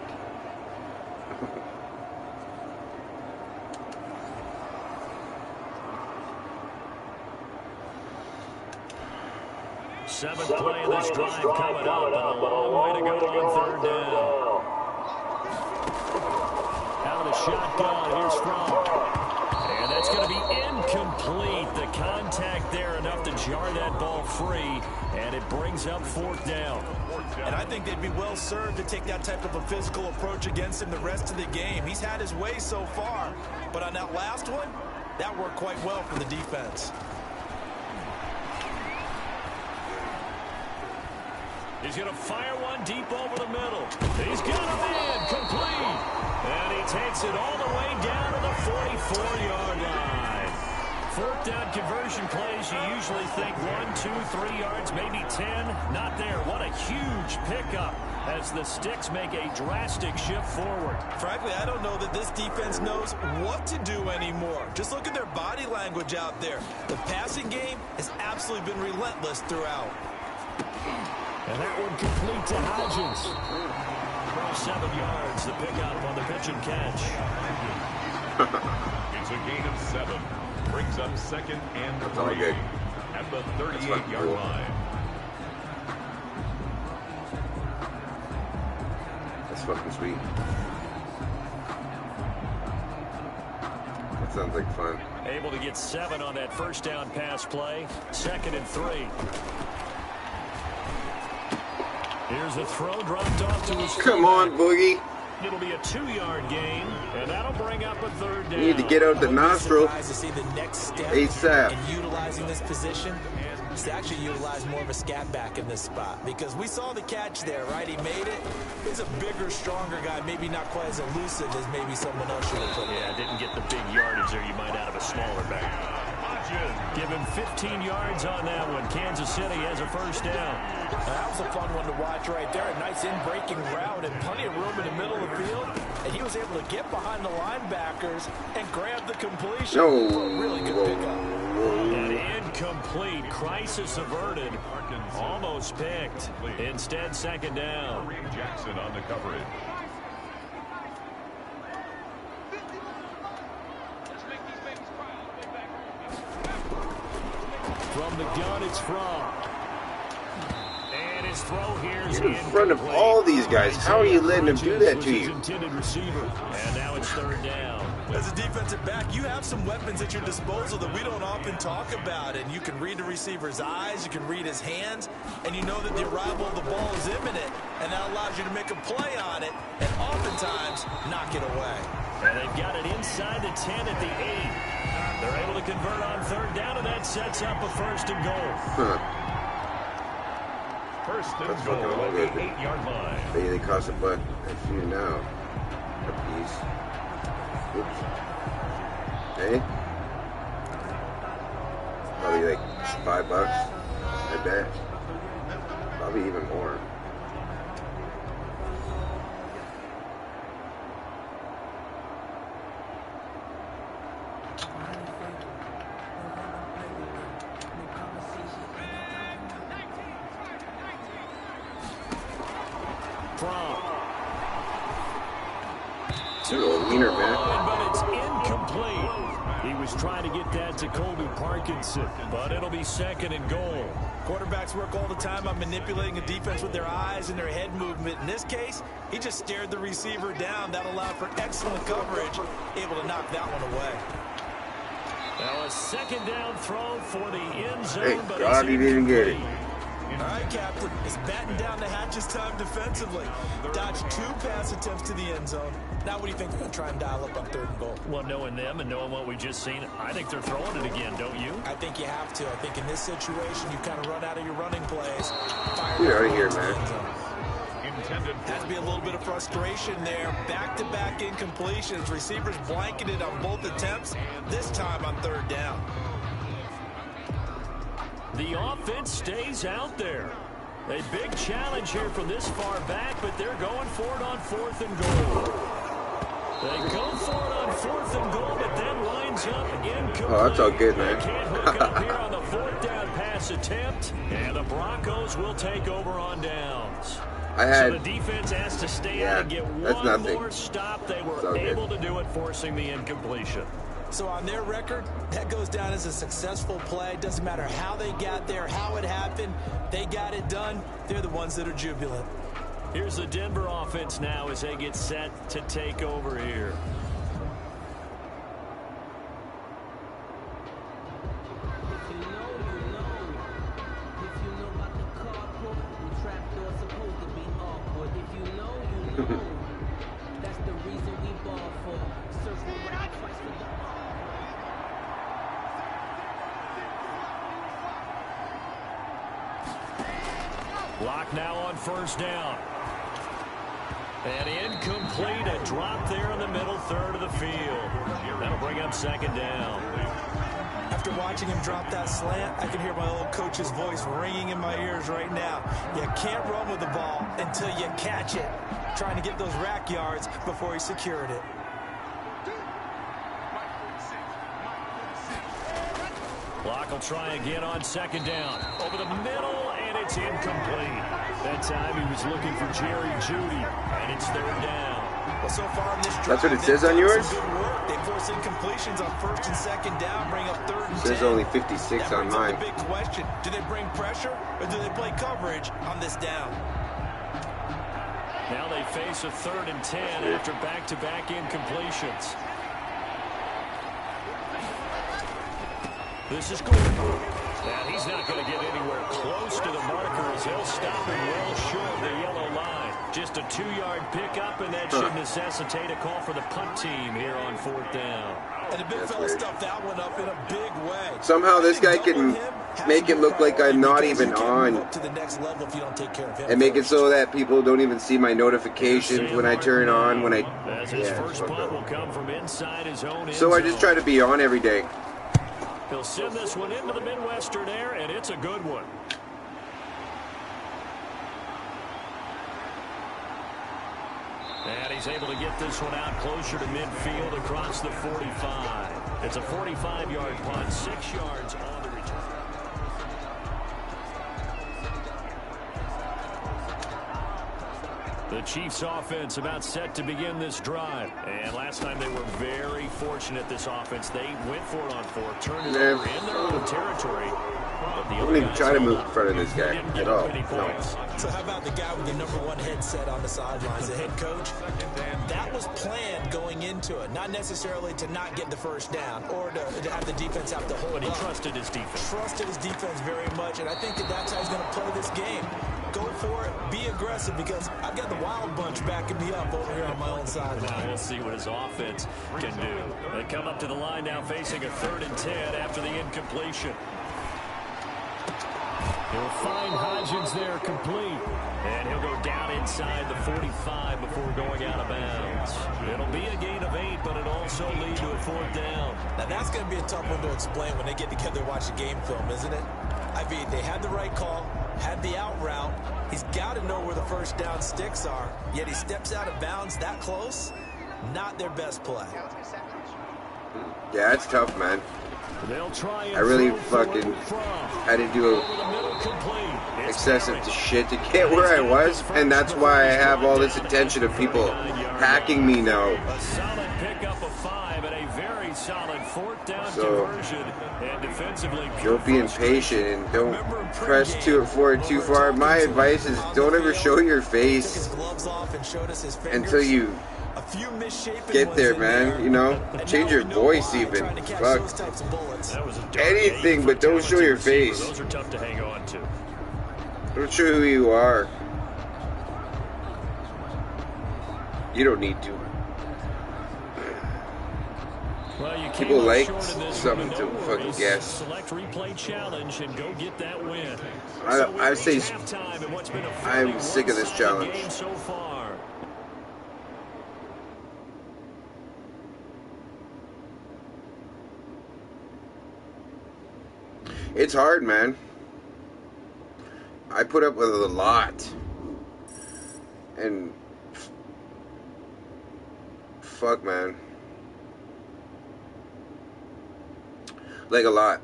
S5: 7th play of this drive coming up, and a long way to go on third down. Out of the shotgun, here's From. And that's going to be incomplete. The contact there enough to jar that ball free, and it brings up 4th down.
S6: And I think they'd be well served to take that type of a physical approach against him the rest of the game. He's had his way so far, but on that last one, that worked quite well for the defense.
S5: He's going to fire one deep over the middle. He's got a man complete. And he takes it all the way down to the 44-yard line. 4th down conversion plays, you usually think 1, 2, 3 yards, maybe 10. Not there. What a huge pickup as the Sticks make a drastic shift forward.
S6: Frankly, I don't know that this defense knows what to do anymore. Just look at their body language out there. The passing game has absolutely been relentless throughout.
S5: And that one complete to Hodgins. 7 yards, the pickup on the pitch and catch.
S7: It's a gain of 7. Brings up 2nd and 3 at the 38-yard line.
S1: That's fucking sweet. That sounds like fun.
S5: Able to get 7 on that first down pass play. 2nd and 3. Here's a throw dropped off to his
S1: Come on, Boogie.
S5: It'll be a 2-yard gain, and that'll bring up a 3rd down.
S1: You need to get out the nostril
S6: To see the next step
S1: ASAP.
S6: in utilizing this position is to actually utilize more of a scat back in this spot, because we saw the catch there, right? He made it. He's a bigger, stronger guy, maybe not quite as elusive as maybe someone else should have put in.
S5: Yeah, didn't get the big yardage there you might out of a smaller back. Give him 15 yards on that one. Kansas City has a first down.
S6: That was a fun one to watch right there. A nice in-breaking route and plenty of room in the middle of the field. And he was able to get behind the linebackers and grab the completion. Really good pickup.
S5: And incomplete. Crisis averted. Almost picked. Instead, 2nd down.
S7: Jackson on the coverage.
S5: From the gun, it's From. And his throw here is
S1: You're in front of all these guys. How are you letting them do that to you?
S5: Intended receiver. And now it's 3rd down.
S6: As a defensive back, you have some weapons at your disposal that we don't often talk about. And you can read the receiver's eyes, you can read his hands, and you know that the arrival of the ball is imminent. And that allows you to make a play on it and oftentimes knock it away.
S5: And they've got it inside the 10 at the 8. They're able to convert on 3rd down, and that sets up a 1st and goal.
S7: First and goal at the 8-yard line.
S1: They cost a buck a few now. A piece. Oops. Hey? Probably like $5, I bet. Probably even more. Wiener, man.
S5: But it's incomplete. He was trying to get that to Colby Parkinson, but it'll be 2nd and goal.
S6: Quarterbacks work all the time on manipulating a defense with their eyes and their head movement. In this case, he just stared the receiver down. That allowed for excellent coverage, able to knock that one away.
S5: Now a second down throw for the end zone.
S1: Thank God he didn't get it.
S6: All right, Captain. It's batten down the hatches time defensively. Dodged 2 pass attempts to the end zone. Now what do you think they're going to try and dial up on 3rd and goal?
S5: Well, knowing them and knowing what we just seen, I think they're throwing it again, don't you?
S6: I think you have to. I think in this situation, you kind of run out of your running plays.
S1: Get out of here, man.
S6: Has to be a little bit of frustration there. Back-to-back incompletions. Receivers blanketed on both attempts, this time on 3rd down.
S5: The offense stays out there. A big challenge here from this far back, but they're going for it on 4th and goal. They go for it on 4th and goal, but then lines up incomplete.
S1: Oh, that's all good, man.
S5: They can't hook up here on the 4th down pass attempt, and the Broncos will take over on downs. So the defense has to stay out and get one more stop. They were able to do it, forcing the incompletion.
S6: So on their record, that goes down as a successful play. Doesn't matter how they got there, how it happened. They got it done. They're the ones that are jubilant.
S5: Here's the Denver offense now as they get set to take over here. Lock now on 1st down. And incomplete, a drop there in the middle 3rd of the field. That'll bring up 2nd down.
S6: After watching him drop that slant, I can hear my old coach's voice ringing in my ears right now. You can't run with the ball until you catch it. Trying to get those rack yards before he secured it.
S5: Locke will try again on 2nd down. Over the middle, and it's incomplete. That time he was looking for Jerry Jeudy, and it's 3rd down.
S6: Well, so far in this drive,
S1: that's what it says on yours?
S6: Good work. They force incompletions on 1st and 2nd down, bring up 3rd and 10.
S1: It says only 56 on mine.
S6: The big question, do they bring pressure or do they play coverage on this down?
S5: Now they face a 3rd and 10 after back-to-back incompletions. This is good. And he's not going to get anywhere close to the marker as he'll stop him well short of the yellow line. Just a 2-yard pickup, and that should necessitate a call for the punt team here on 4th down.
S6: And the big fella stuffed that one up in a big way.
S1: Somehow this guy can make it look like I'm not even on.
S6: To the next level if you don't take care of him.
S1: And make it so that people don't even see my notifications when I turn on. When I
S5: his first punt will come from inside his own end
S1: so I just try to be on every day.
S5: He'll send this one into the Midwestern air, and it's a good one. And he's able to get this one out closer to midfield across the 45. It's a 45-yard punt, 6 yards on the return. The Chiefs offense about set to begin this drive. And last time they were very fortunate, this offense. They went for it on 4, turned it over in their own territory.
S1: I don't even try to move in front of this guy at all. No.
S6: So how about the guy with the #1 headset on the sidelines, the head coach? That was planned going into it. Not necessarily to not get the first down or to have the defense have to hold
S5: But he
S6: up.
S5: trusted his defense.
S6: Trusted his defense very much, and I think that's how he's going to play this game. Go for it, be aggressive, because I've got the wild bunch backing me up over here on my own sideline.
S5: Now we'll see what his offense can do. They come up to the line now facing a 3rd and 10 after the incompletion. He'll find Hodgins there complete. And he'll go down inside the 45 before going out of bounds. It'll be a gain of 8, but it'll also lead to a 4th down.
S6: Now that's going to be a tough one to explain when they get together and watch the game film, isn't it? I mean, they had the right call, had the out route. He's got to know where the first down sticks are, yet he steps out of bounds that close. Not their best play.
S1: Yeah, it's tough, man.
S5: They'll try and
S1: I really fucking had to do excessive shit to get where I was, and that's why I have all this attention of people hacking me now.
S5: A solid pickup of 5 and a very solid fourth down
S1: So,
S5: conversion, and defensively,
S1: don't be impatient and don't press forward too far. My advice is don't ever show your face until you get there, man. You know, change your voice even. Fuck. Anything, but don't show your face.
S5: Those are tough to hang on to.
S1: Don't show who you are. You don't need to.
S5: Well, you
S1: People like something to fucking guess.
S5: Select replay challenge and go get that win.
S1: I say I'm sick of this challenge.
S5: So far.
S1: It's hard, man. I put up with a lot. And fuck, man. Like a lot.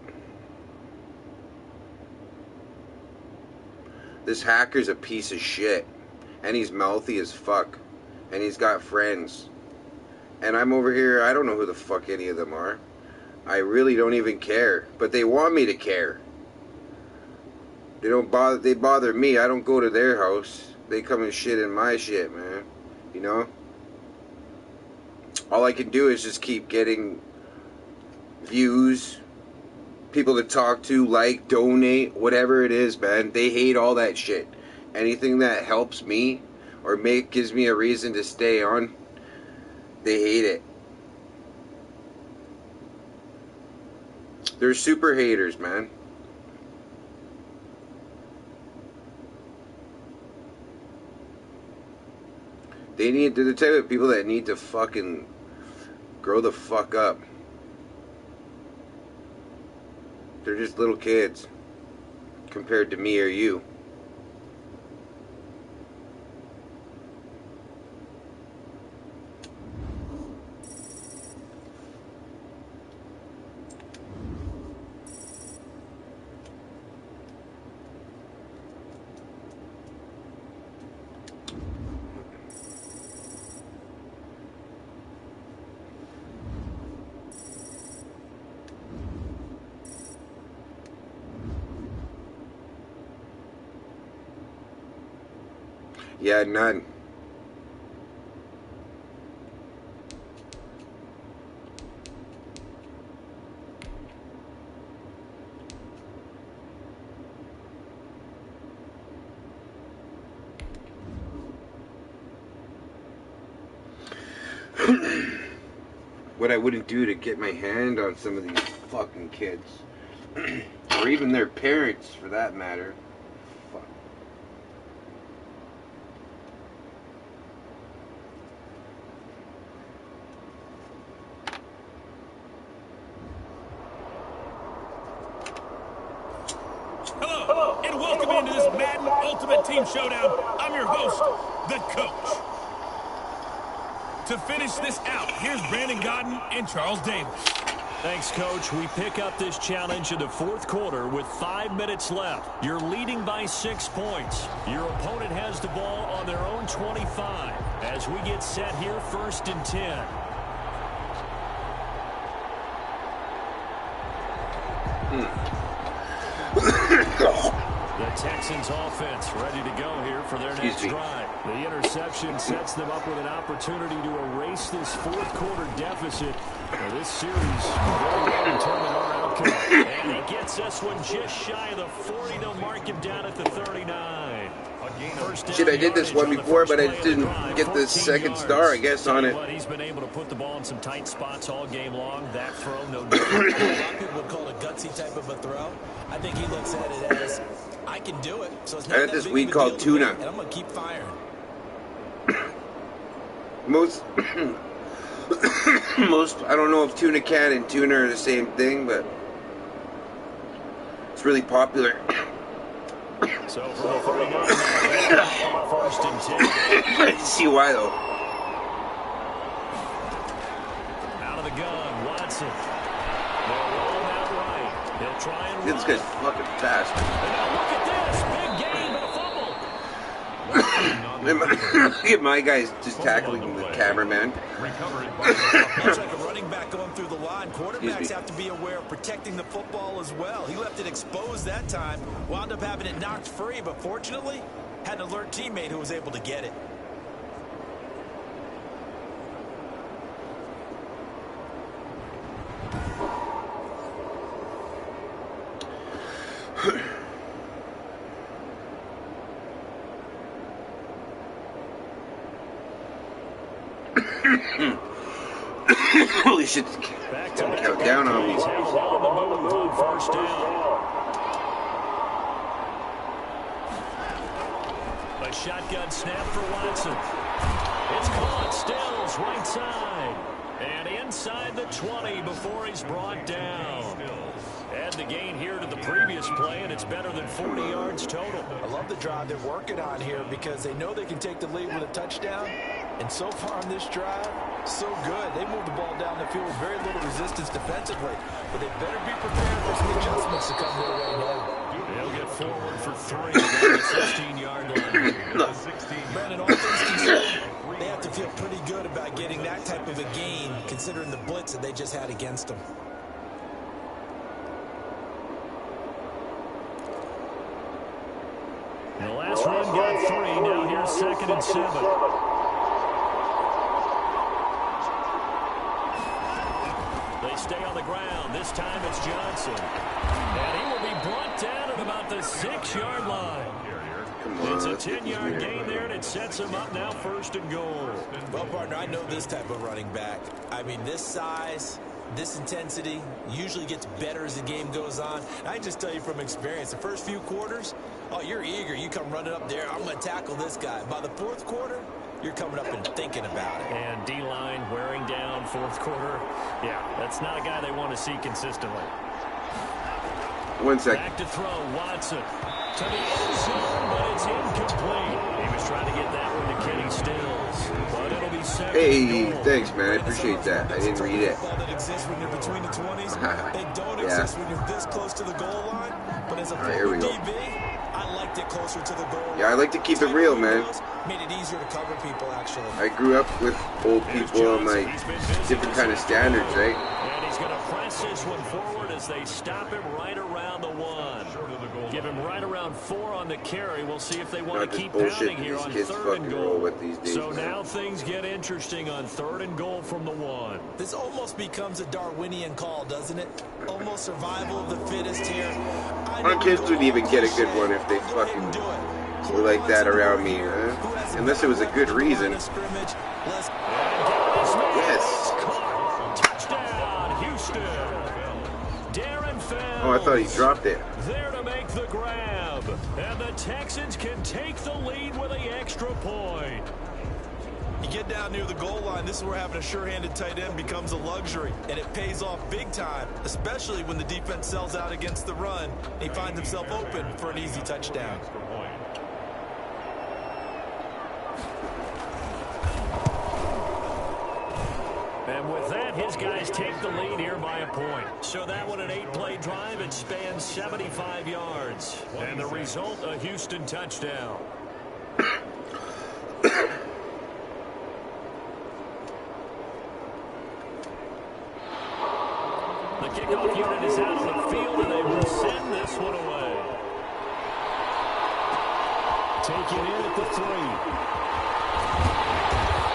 S1: This hacker's a piece of shit. And he's mouthy as fuck. And he's got friends. And I'm over here, I don't know who the fuck any of them are. I really don't even care. But they want me to care. They bother me. I don't go to their house. They come and shit in my shit, man. You know? All I can do is just keep getting views, people to talk to, like, donate, whatever it is, man. They hate all that shit. Anything that helps me or gives me a reason to stay on, they hate it. They're super haters, man. They're the type of people that need to fucking grow the fuck up. They're just little kids compared to me or you. Yeah, none. What I wouldn't do to get my hand on some of these fucking kids. Or even their parents, for that matter. Fuck.
S4: Hello, and welcome into this Madden Ultimate Team Showdown. I'm your host, the Coach. To finish this out, here's Brandon Godden and Charles Davis.
S5: Thanks, Coach. We pick up this challenge in the fourth quarter with 5 minutes left. You're leading by 6 points. Your opponent has the ball on their own 25 as we get set here 1st and 10. The Texans offense ready to go here for their next drive. The interception sets them up with an opportunity to erase this fourth quarter deficit. Now, this series very well determine our outcome. And he gets this one just shy of the 40. They'll mark him down at the 39.
S1: Shit, I did this one before, but I just didn't get the second star, I guess, on it.
S5: He's been able to put the ball in some tight spots all game long. That throw, no different.
S6: A lot of people would call it a gutsy type of a throw. I think he looks at it as, I can do it. So it's not
S1: I got this weed called tuna.
S6: And I'm going to keep firing.
S1: Most, I don't know if tuna can and tuna are the same thing, but it's really popular.
S5: So for the 39, 1st and 10.
S1: I see why, though.
S5: Out of the gun, Watson. They'll roll that right. He'll try and
S1: This guy's fucking fast.
S5: And now look at this. Big game, but a fumble.
S1: Look at my guys just tackling the cameraman.
S7: Recovered
S6: Much like a running back going through the line, quarterbacks have to be aware of protecting the football as well. He left it exposed that time, wound up having it knocked free, but fortunately, had an alert teammate who was able to get it.
S1: Holy shit. Don't count down on me.
S5: First down. A shotgun snap for Watson. It's caught. Stills right side. And inside the 20 before he's brought down. Add the gain here to the previous play, and it's better than 40 yards total.
S6: I love the drive they're working on here because they know they can take the lead with a touchdown. And so far on this drive, so good. They moved the ball down the field with very little resistance defensively. But they better be prepared for some adjustments to come their way now.
S5: They'll get forward for 3 down the 16-yard line.
S6: Brandon, all things considered, they have to feel pretty good about getting that type of a gain, considering the blitz that they just had against them.
S5: The last run got 3. Now here's 2nd and 7. They stay on the ground. This time it's Johnson. And he will be brought down at about the 6-yard line. It's a 10-yard gain there, and it sets him up now 1st and goal.
S6: Well, partner, I know this type of running back. I mean, this size, this intensity usually gets better as the game goes on. And I can just tell you from experience, the first few quarters, oh, you're eager. You come running up there. I'm going to tackle this guy. By the 4th quarter, you're coming up and thinking about it.
S5: And D-line wearing down 4th quarter. Yeah, that's not a guy they want to see consistently.
S1: 1 second.
S5: Back to throw, Watson. To the end zone, but it's incomplete. He was trying to get that one to Kenny Stills. But it'll be 2nd
S1: Hey,
S5: goal.
S1: thanks, man. I appreciate that. I didn't read it.
S6: That exists when you're between the 20s. They don't exist when you're this close to the goal line. But as a former DB, I liked it closer to the goal line.
S1: Yeah, I like to keep it real, man.
S6: Made it easier to cover people, actually.
S1: I grew up with old people and like different kind of standards, right?
S5: And he's going to press this one forward as they stop him right around the 1. Give him right around 4 on the carry. We'll see if they want to keep pounding here on 3rd and goal.
S1: With these days,
S5: so now things get interesting on 3rd and goal from the 1.
S6: This almost becomes a Darwinian call, doesn't it? Almost survival of the fittest here.
S1: Our kids would even get a good one if they fucking were like that around me, unless it was a good reason. Yes.
S5: Touchdown, Houston. Darren Fells.
S1: Oh, I thought he dropped it.
S5: There to make the grab. And the Texans can take the lead with the extra point.
S6: You get down near the goal line, this is where having a sure-handed tight end becomes a luxury, and it pays off big time, especially when the defense sells out against the run, and he finds himself open for an easy touchdown.
S5: And with that, his guys take the lead here by a point. So that one an 8-play drive. It spans 75 yards. And the result, a Houston touchdown. The kickoff unit is out on the field, and they will send this one away.
S8: Take it in at the 3.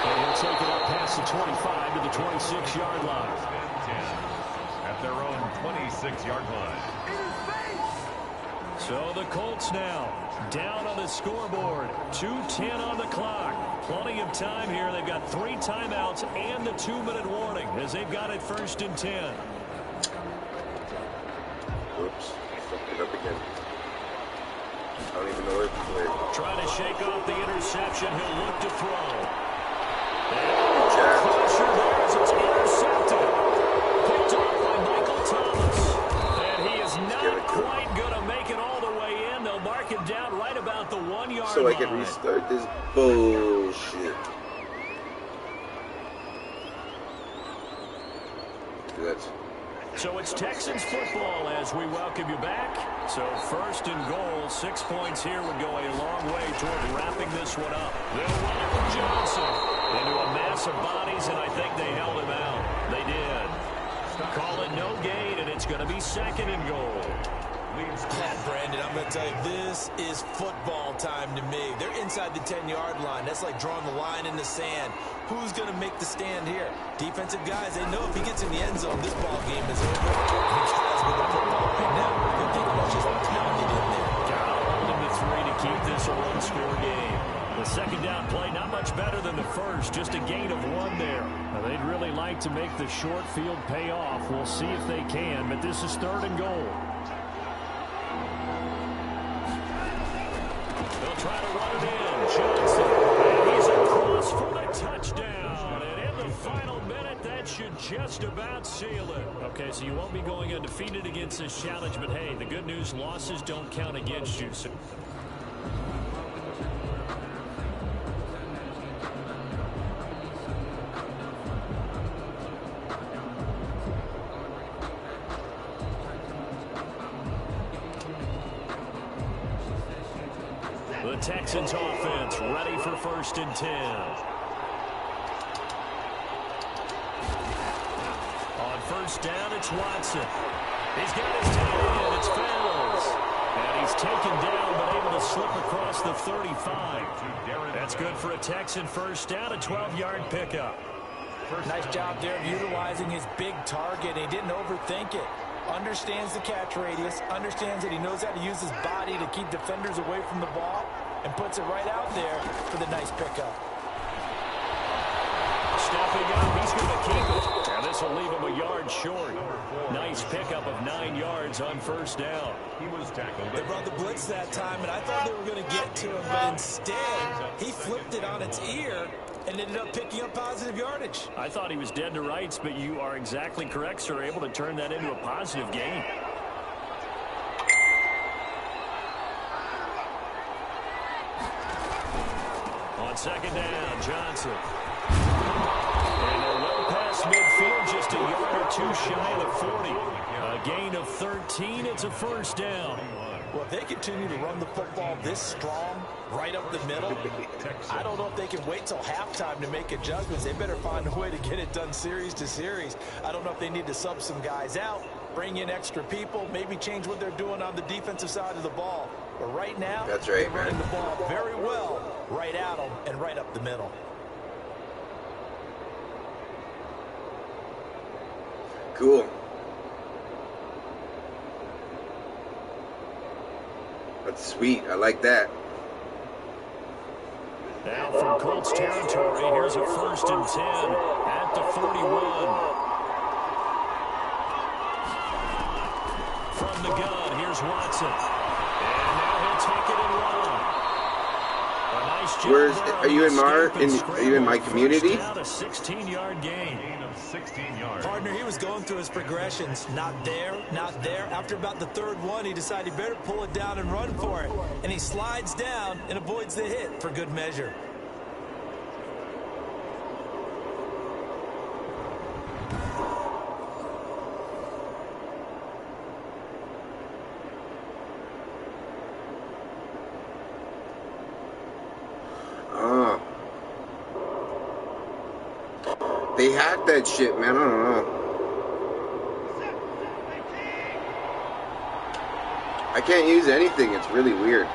S8: And he'll take it up past the 25 to the 26-yard line.
S7: At their own 26-yard line.
S5: So the Colts now down on the scoreboard. 2:10 on the clock. Plenty of time here. They've got 3 timeouts and the 2-minute warning as they've got it 1st and 10.
S1: Whoops. Fucked it up again. I don't even know where to play.
S5: Trying to shake off the interception. He'll look to throw.
S1: Jack.
S5: Pressure there as it's intercepted. Picked off by Michael Thomas. And he is not quite going to make it all the way in. They'll mark him down right about the 1-yard line.
S1: So I can restart this bullshit. That's
S5: So it's Texans football as we welcome you back. So first and goal, 6 points here would go a long way toward wrapping this one up. They'll run it with Johnson into a mass of bodies, and I think they held him out. They did. Call it no gain, and it's going to be second and goal.
S6: Brandon, I'm going to tell you, this is football time to me. They're inside the 10-yard line. That's like drawing the line in the sand. Who's going to make the stand here? Defensive guys, they know if he gets in the end zone, this ball game is over. And the guys with the football right now, they're thinking let's just pound it in there.
S5: Got to hold him to 3 to keep this a one-score game. The second down play, not much better than the first, just a gain of 1 there. Now, they'd really like to make the short field pay off. We'll see if they can, but this is third and goal. They'll try to run it in. Johnson, and he's across for the touchdown. And in the final minute, that should just about seal it. Okay, so you won't be going undefeated against this challenge, but hey, the good news, losses don't count against you. So the Texans offense ready for first and 10. On first down, it's Watson. He's got his tight end. It's Fells. And he's taken down, but able to slip across the 35. That's good for a Texan first down, a 12-yard pickup.
S6: Nice job there of utilizing his big target. He didn't overthink it. Understands the catch radius, understands that he knows how to use his body to keep defenders away from the ball, and puts it right out there for the nice pickup.
S5: Stepping up, he's going to keep it. And this will leave him a yard short. Nice pickup of 9 yards on first down.
S7: He was tackled.
S6: They brought the blitz that time, and I thought they were going to get to him, but instead, he flipped it on its ear and ended up picking up positive yardage.
S5: I thought he was dead to rights, but you are exactly correct, sir. Able to turn that into a positive gain. On second down, Johnson. And they're well past midfield, just a yard or 2 shy of the 40. A gain of 13, it's a first down.
S6: Well, if they continue to run the football this strong, right up the middle, I don't know if they can wait till halftime to make adjustments. They better find a way to get it done series to series. I don't know if they need to sub some guys out, bring in extra people, maybe change what they're doing on the defensive side of the ball. But right now,
S1: That's right,
S6: they're running
S1: man.
S6: the ball very well right at them and right up the middle.
S1: Cool. That's sweet. I like that.
S5: Now from Colts territory, here's a first and 10 at the 41. From the gun, here's Watson. And now he'll take it and run. A nice job.
S1: Where's
S5: there
S1: are you
S5: on
S1: in
S5: the
S1: Mar?
S5: escape and
S1: Are you in my
S5: scramble.
S1: community?
S5: First down, a 16-yard gain.
S7: Gain of 16 yards.
S6: Partner, he was going through his progressions. Not there, not there. After about the third one, he decided he better pull it down and run for it. And he slides down and avoids the hit for good measure.
S1: They hacked that shit, man. I don't know. I can't use anything. It's really weird.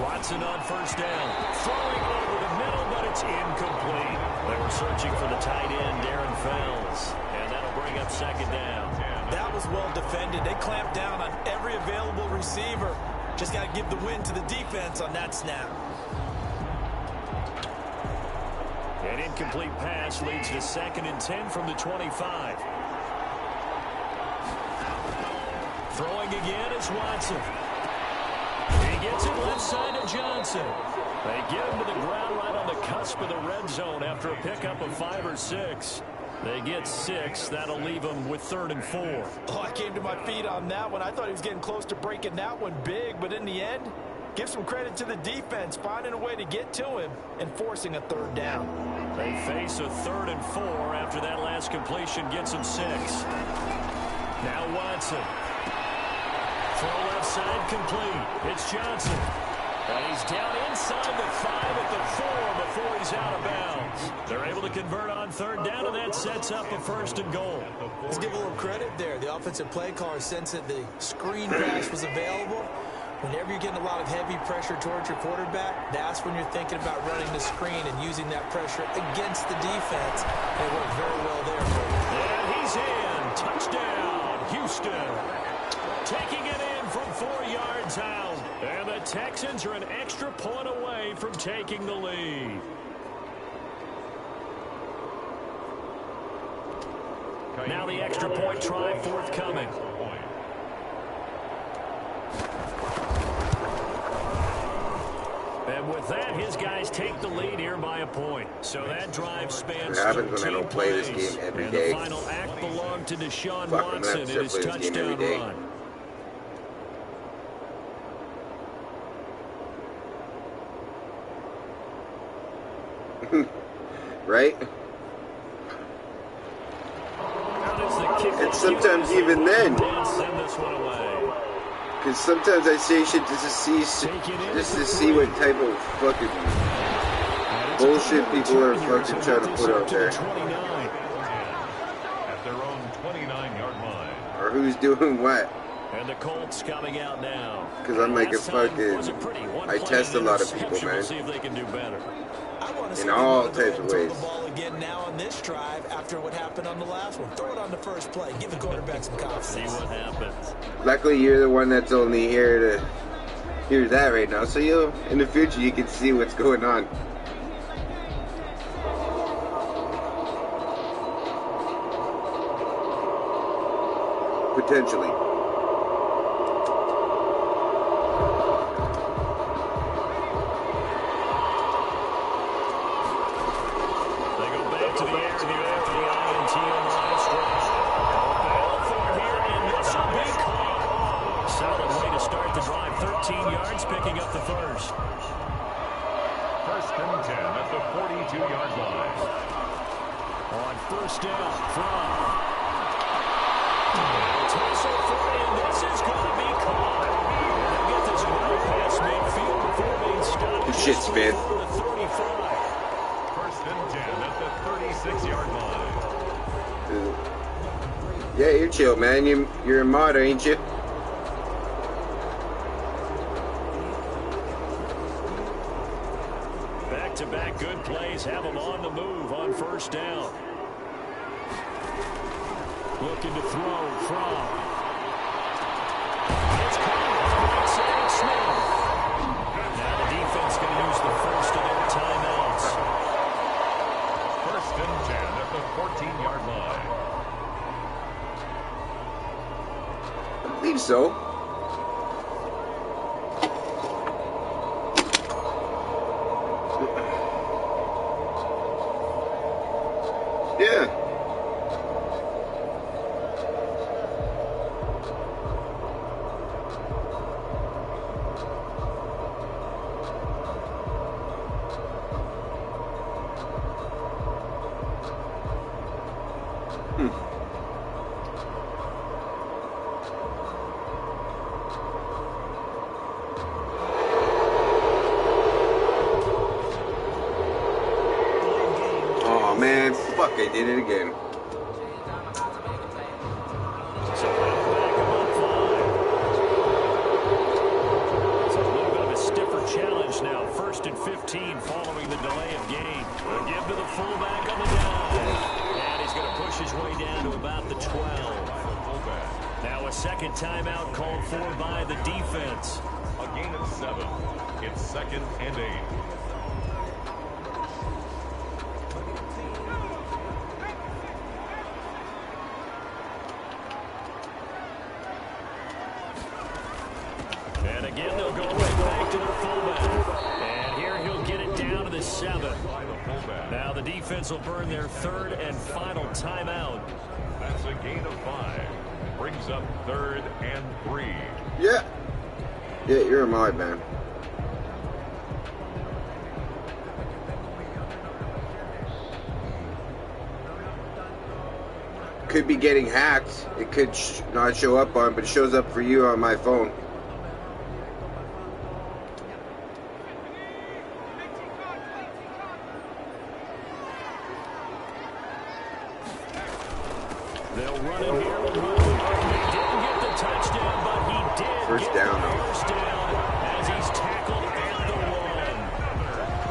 S5: Watson on first down. Throwing over the middle, but it's incomplete. They were searching for the tight end, Darren Fells. And that'll bring up second down.
S6: That was well defended. They clamped down on every available receiver. Just got to give the win to the defense on that snap.
S5: An incomplete pass leads to second and 10 from the 25. Throwing again is Watson. He gets it left side to Johnson. They get him to the ground right on the cusp of the red zone after a pickup of 5 or 6. They get 6. That'll leave them with 3rd and 4.
S6: Oh, I came to my feet on that one. I thought he was getting close to breaking that one big, but in the end, Give some credit to the defense, finding a way to get to him and forcing a third down.
S5: They face a 3rd and 4 after that last completion gets them 6. Now Watson. Throw left side complete. It's Johnson. And he's down inside the 5 at the 4 before he's out of bounds. They're able to convert on 3rd down, and that sets up a 1st and goal.
S6: Let's give a little credit there. The offensive play caller sensed that the screen pass was available. Whenever you're getting a lot of heavy pressure towards your quarterback, that's when you're thinking about running the screen and using that pressure against the defense. It worked very well there.
S5: And he's in. Touchdown, Houston. Taking it in from 4 yards out. And the Texans are an extra point away from taking the lead. Now the extra point try forthcoming. And with that, his guys take the lead here by a point. So that drive spans 13 plays. And the final act belonged to Deshaun Watson in his touchdown run.
S1: Right? And sometimes even then, because sometimes I say shit just to see what type of fucking bullshit people are fucking trying to put out there.
S7: At their own 29-yard line.
S1: Or who's doing what.
S5: And the Colts coming out now.
S1: Because I'm like a fucking, I test a lot of people, man.
S5: See if they can do better.
S1: In all types of ways.
S6: The ball again now on this drive after what happened on the last one. Throw it on the first play. Give the quarterback some confidence.
S5: See what happens.
S1: Luckily, you're the one that's only here to hear that right now. So in the future, you can see what's going on. Potentially. Yeah, you're chill, man. You're a mod, ain't you?
S5: Back-to-back good plays have them on the move on 1st down. Looking to throw from. It's Sam Smith. Now the defense going to use the first of their timeouts.
S7: 1st and 10 at the 14-yard line.
S1: I believe so. Yeah. Man, fuck, I did it again.
S5: So back about 5. It's a little bit of a stiffer challenge now. 1st and 15 following the delay of game. We'll give to the fullback on the dive. And he's going to push his way down to about the 12. Now a second timeout called for by the defense.
S7: A gain of 7. It's 2nd and 8.
S5: And again, they'll go right back to their fullback. And here he'll get it down to the 7. Now the defense will burn their 3rd and final timeout.
S7: That's a gain of 5. Brings up 3rd and 3.
S1: Yeah. Yeah, you're a mod, man. could be getting hacked. It could not show up on, but it shows up for you on my phone.
S5: They'll run it here. He didn't get the touchdown, but he did
S1: First down, though.
S5: First down as he's tackled at the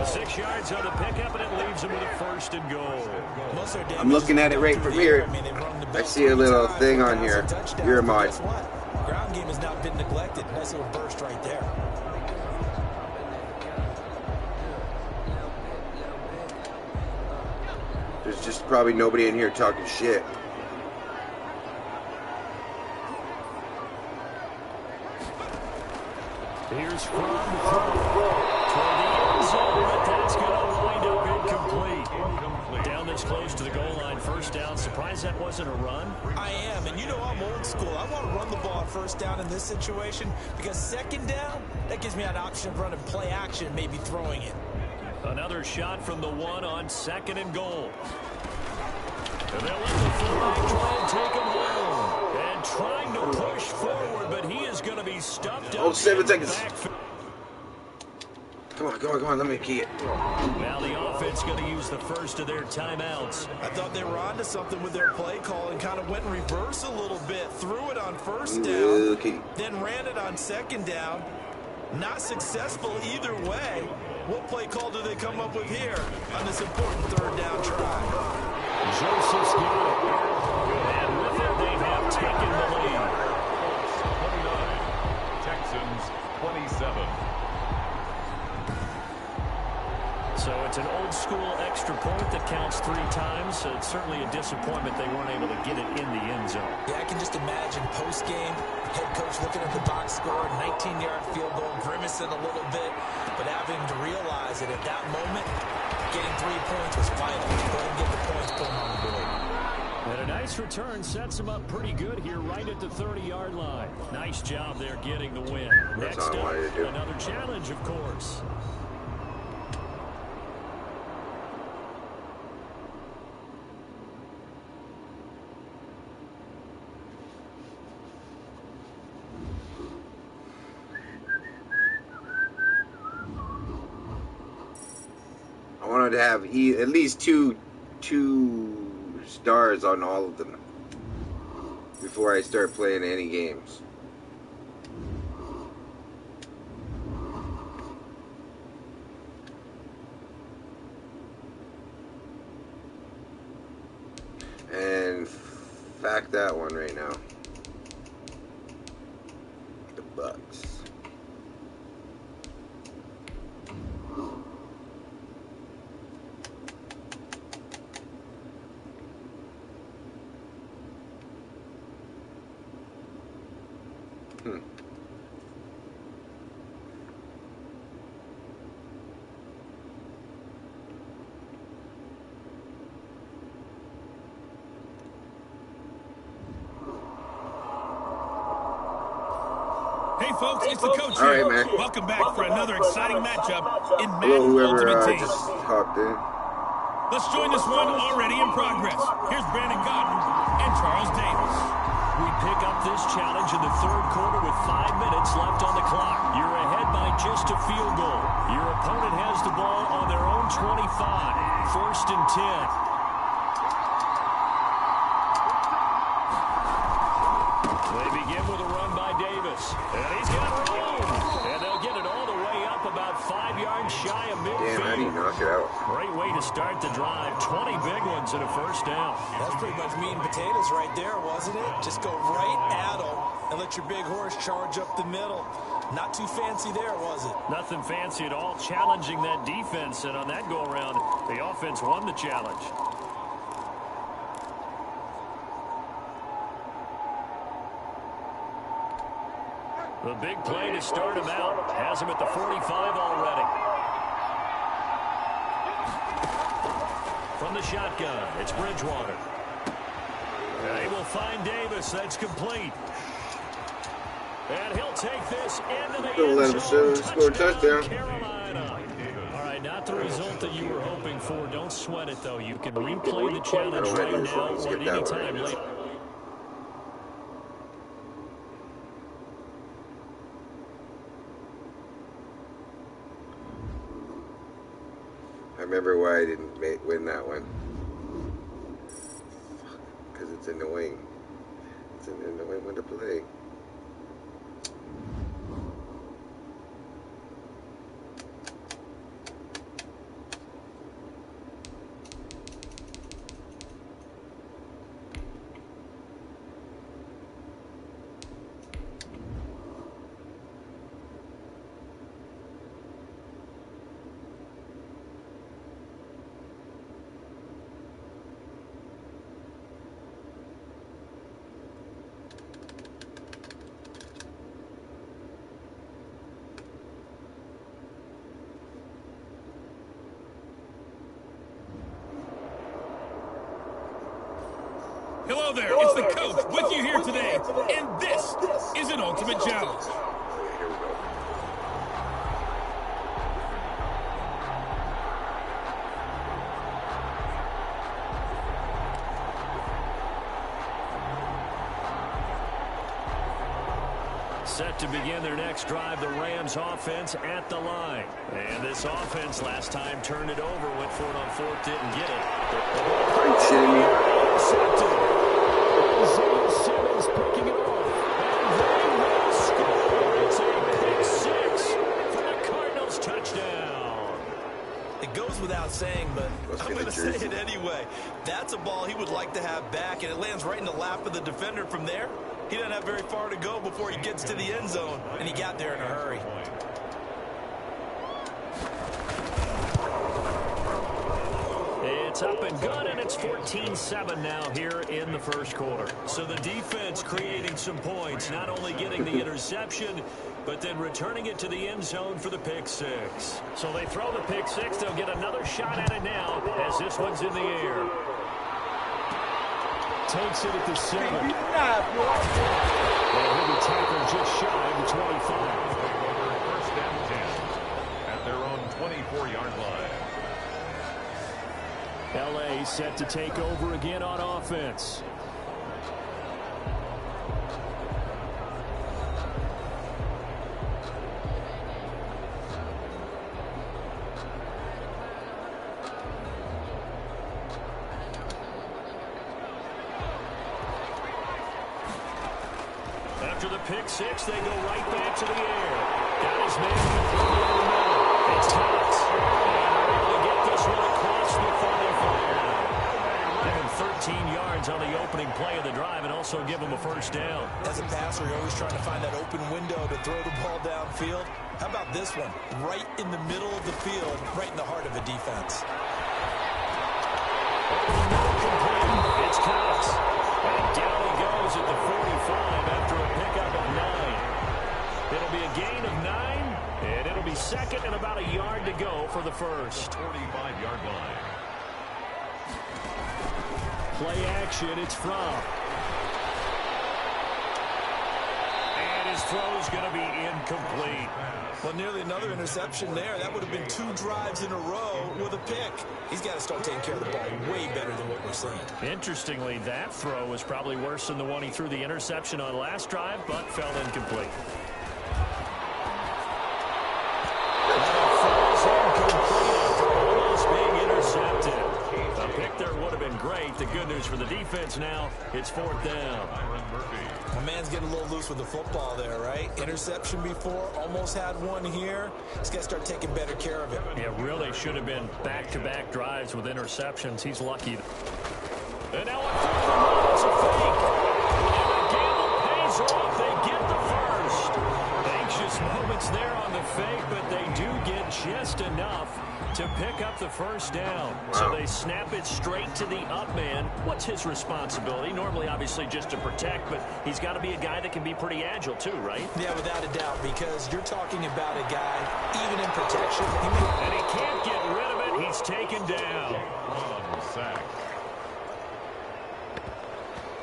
S5: 1. 6 yards on the pickup, and it leaves him with a first and goal.
S1: I'm looking at it right from here. I see a little thing on here. You're a mod.
S6: Ground game has not been neglected. Nice little burst right there.
S1: There's just probably nobody in here talking shit.
S5: Here's from toward the end zone, but that's going to wind up incomplete. Down that's close to the goal line, first down. Surprised that wasn't a run?
S6: I am, and you know I'm old school. I want to run the ball on first down in this situation because second down, that gives me an option of running play action, maybe throwing it.
S5: Another shot from the 1 on second and goal. And they'll let the fullback try and take him home. And trying to push forward, but he is going to be stuffed up.
S1: 7 seconds. Come on, let me key it.
S5: Now the offense going to use the first of their timeouts.
S6: I thought they were onto something with their play call and kind of went in reverse a little bit. Threw it on first down, then ran it on second down. Not successful either way. What play call do they come up with here on this important third down try?
S5: Joseph's got it. And with it, they have taken the lead.
S7: 29. Texans 27.
S5: So it's an old-school extra point that counts 3 times. So it's certainly a disappointment they weren't able to get it in the end zone.
S6: Yeah, I can just imagine post-game, head coach looking at the box score, 19-yard field goal, grimacing a little bit, but having to realize that at that moment, getting 3 points was vital. Go ahead and get the points, put them on the board.
S5: And a nice return sets him up pretty good here right at the 30-yard line. Nice job there getting the win. Next up, another challenge, of course.
S1: I wanted to have at least two stars on all of them before I start playing any games. And fact that one right now. The Bucks.
S4: Hey folks, it's the coach
S1: All
S4: here.
S1: right, man.
S4: Welcome back for another exciting matchup in
S1: Hello,
S4: Madden
S1: whoever
S4: Ultimate Team.
S1: just hopped in.
S4: Let's join this one already in progress. Here's Brandon Godden and Charles Davis.
S5: We pick up this challenge in the third quarter with 5 minutes left on the clock. You're ahead by just a field goal. Your opponent has the ball on their own 25. First and 10. They begin with a run by Davis. And he's got room. And they'll get it all the way up about 5 yards shy of midfield.
S1: Damn, how do you knock it out?
S5: Great way to start the drive. 20 big ones and a first down.
S6: That's pretty much meat and potatoes right there, wasn't it? Just go right at them and let your big horse charge up the middle. Not too fancy there, was it?
S5: Nothing fancy at all. Challenging that defense, and on that go-around, the offense won the challenge. The big play to start him out. Has him at the 45 already. From the shotgun, it's Bridgewater. They will find Davis. That's complete. And he'll take this into the end zone.
S1: Score a touchdown.
S5: Carolina. All right, not the result that you were hoping for. Don't sweat it, though. You can replay the challenge right now or at any time later.
S1: I remember why I didn't win that one. Because it's annoying. It's an annoying one to play.
S4: Hello there, it's the coach with you here today, and this is an ultimate challenge.
S1: Here we go.
S5: Set to begin their next drive, the Rams offense at the line. And this offense last time turned it over, went for it on fourth, didn't get it.
S1: Are you kidding me?
S5: Simmons picking it off. And they will score. It's a pick six for the Cardinals touchdown.
S6: It goes without saying, but I'm going to say it anyway. That's a ball he would like to have back, and it lands right in the lap of the defender from there. He doesn't have very far to go before he gets to the end zone, and he got there in a hurry.
S5: It's up and good, and it's 14-7 now here in the first quarter. So the defense creating some points, not only getting the interception, but then returning it to the end zone for the pick six. So they throw the pick six. They'll get another shot at it now as this one's in the air. Takes it at the 7. And he'll be tackled just shy of the 25.
S7: First and 10 at their own 24-yard line.
S5: L.A. set to take over again on offense. After the pick six, they go right back to the air. Got his man completely in the middle. It's Cox. And able to get this one across the 45. Give him 13 yards on the opening play of the drive and also give him a first down.
S6: As a passer, you're always trying to find that open window to throw the ball downfield. How about this one? Right in the middle of the field, right in the heart of a defense.
S5: It's Cox. And down he goes at the 45 after a pickup of 9. It'll be a gain of 9, and it'll be second and about a yard to go for the first.
S7: 45-yard line.
S5: Play action, it's Fromm. And his throw's going to be incomplete.
S6: Well, nearly another interception there. That would have been 2 drives in a row with a pick. He's got to start taking care of the ball way better than what we're seeing.
S5: Interestingly, that throw was probably worse than the one he threw the interception on last drive, but fell incomplete. Almost being intercepted. A pick there would have been great. The good news for the defense now, it's fourth down.
S6: My man's getting a little loose with the football there, right? Interception before, almost had one here. He's got to start taking better care of it.
S5: It really should have been back-to-back drives with interceptions. He's lucky. And now it's a fake. And the gamble pays off. They get the first. Anxious moments there on the fake, but they do get just enough to pick up the first down. So they snap it straight to the up man. What's his responsibility? Normally, obviously, just to protect, but he's got to be a guy that can be pretty agile too, right?
S6: Yeah, without a doubt, because you're talking about a guy, even in protection.
S5: And he can't get rid of it. He's taken down.
S7: Sack.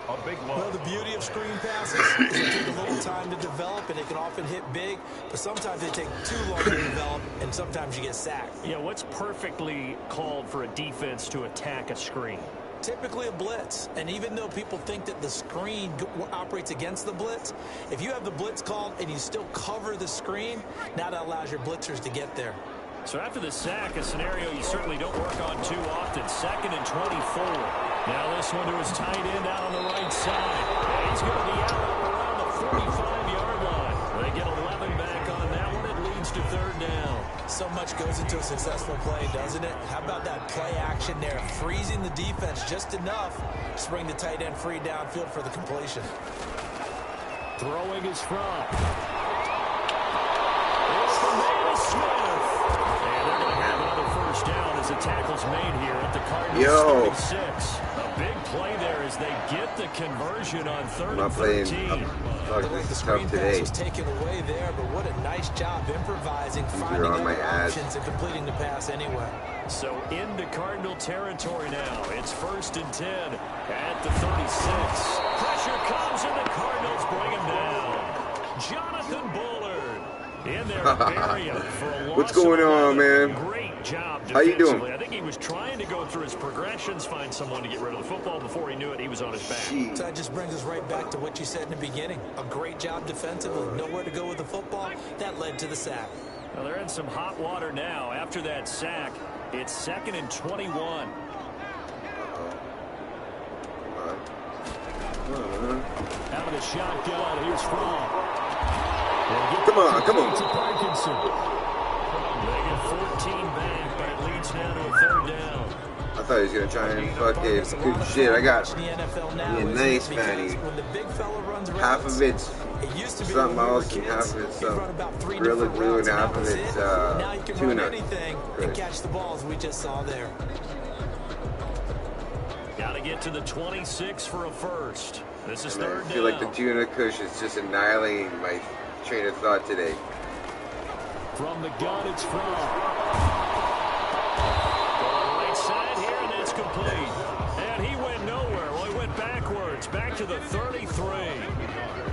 S7: A big one.
S6: Well, the beauty of screen passes is they take a little time to develop, and it can often hit big, but sometimes they take too long to develop, and sometimes you get sacked.
S8: Yeah, what's perfectly called for a defense to attack a screen?
S6: Typically a blitz, and even though people think that the screen operates against the blitz, if you have the blitz called and you still cover the screen, now that allows your blitzers to get there.
S8: So after the sack, a scenario you certainly don't work on too often. 2nd and 24. Now this one to his tight end out on the right side. And he's going to be out around the 45-yard line. They get 11 back on that one. It leads to 3rd down.
S6: So much goes into a successful play, doesn't it? How about that play action there, freezing the defense just enough to bring the tight end free downfield for the completion.
S8: Throwing is from. It's the man of Smith. And they're going to have another 1st down as the tackle's made here at the Cardinals 36. A big play there as they get the conversion on 3rd and 13.
S6: The way the screen pass was taken away there, but what a nice job improvising, finding other options, and completing the pass anyway.
S8: So into Cardinal territory now. It's 1st and 10 at the 36. Pressure comes, and the Cardinals bring him down. Jonathan Bullard in there to bury him for a loss.
S1: What's going on, man?
S8: Great job defensively.
S1: How you doing?
S8: I think he was trying to go through his progressions, find someone to get rid of the football. Before he knew it, he was on his back.
S1: Jeez.
S6: So that just brings us right back to what you said in the beginning. A great job defensively. Nowhere to go with the football. That led to the sack.
S8: Well, they're in some hot water now. After that sack, it's 2nd and 21. Out of the shotgun, here's From.
S1: Come on, come on.
S8: To Parkinson. They get 14 back, but it leads now to a 3rd down.
S1: I thought he was going to try and fucking good shit. I got me a nice fatty. Half of it's something else, and half of it's Gorilla Glue, and half of it's tuna.
S6: And catch the balls we just saw there.
S8: Got to get to the 26 for a 1st. This is 3rd down.
S1: I feel like the tuna kush is just annihilating my train of thought today.
S8: From the gun, it's From. Right side here, and that's complete. And he went nowhere. Well, he went backwards, back to the 33.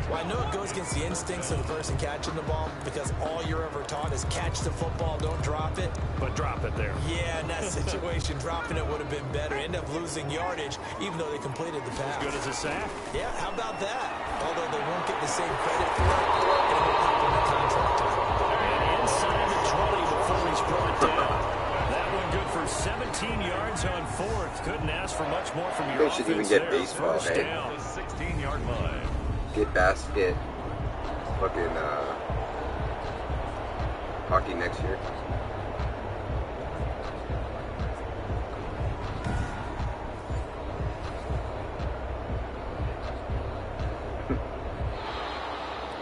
S6: Well, I know it goes against the instincts of the person catching the ball because all you're ever taught is catch the football, don't drop it.
S8: But drop it there.
S6: Yeah, in that situation, dropping it would have been better. End up losing yardage, even though they completed the pass.
S8: As good as a sack?
S6: Yeah, how about that? Although they won't get the same credit for it, and it won't happen in the contract.
S8: And inside the 20 before he's brought down. That one good for 17 yards on 4th. Couldn't ask for much more from your offense.
S1: They should even get baseball,
S8: First
S1: man.
S8: down.
S7: 16-yard line.
S1: Get basket. Fucking hockey next year.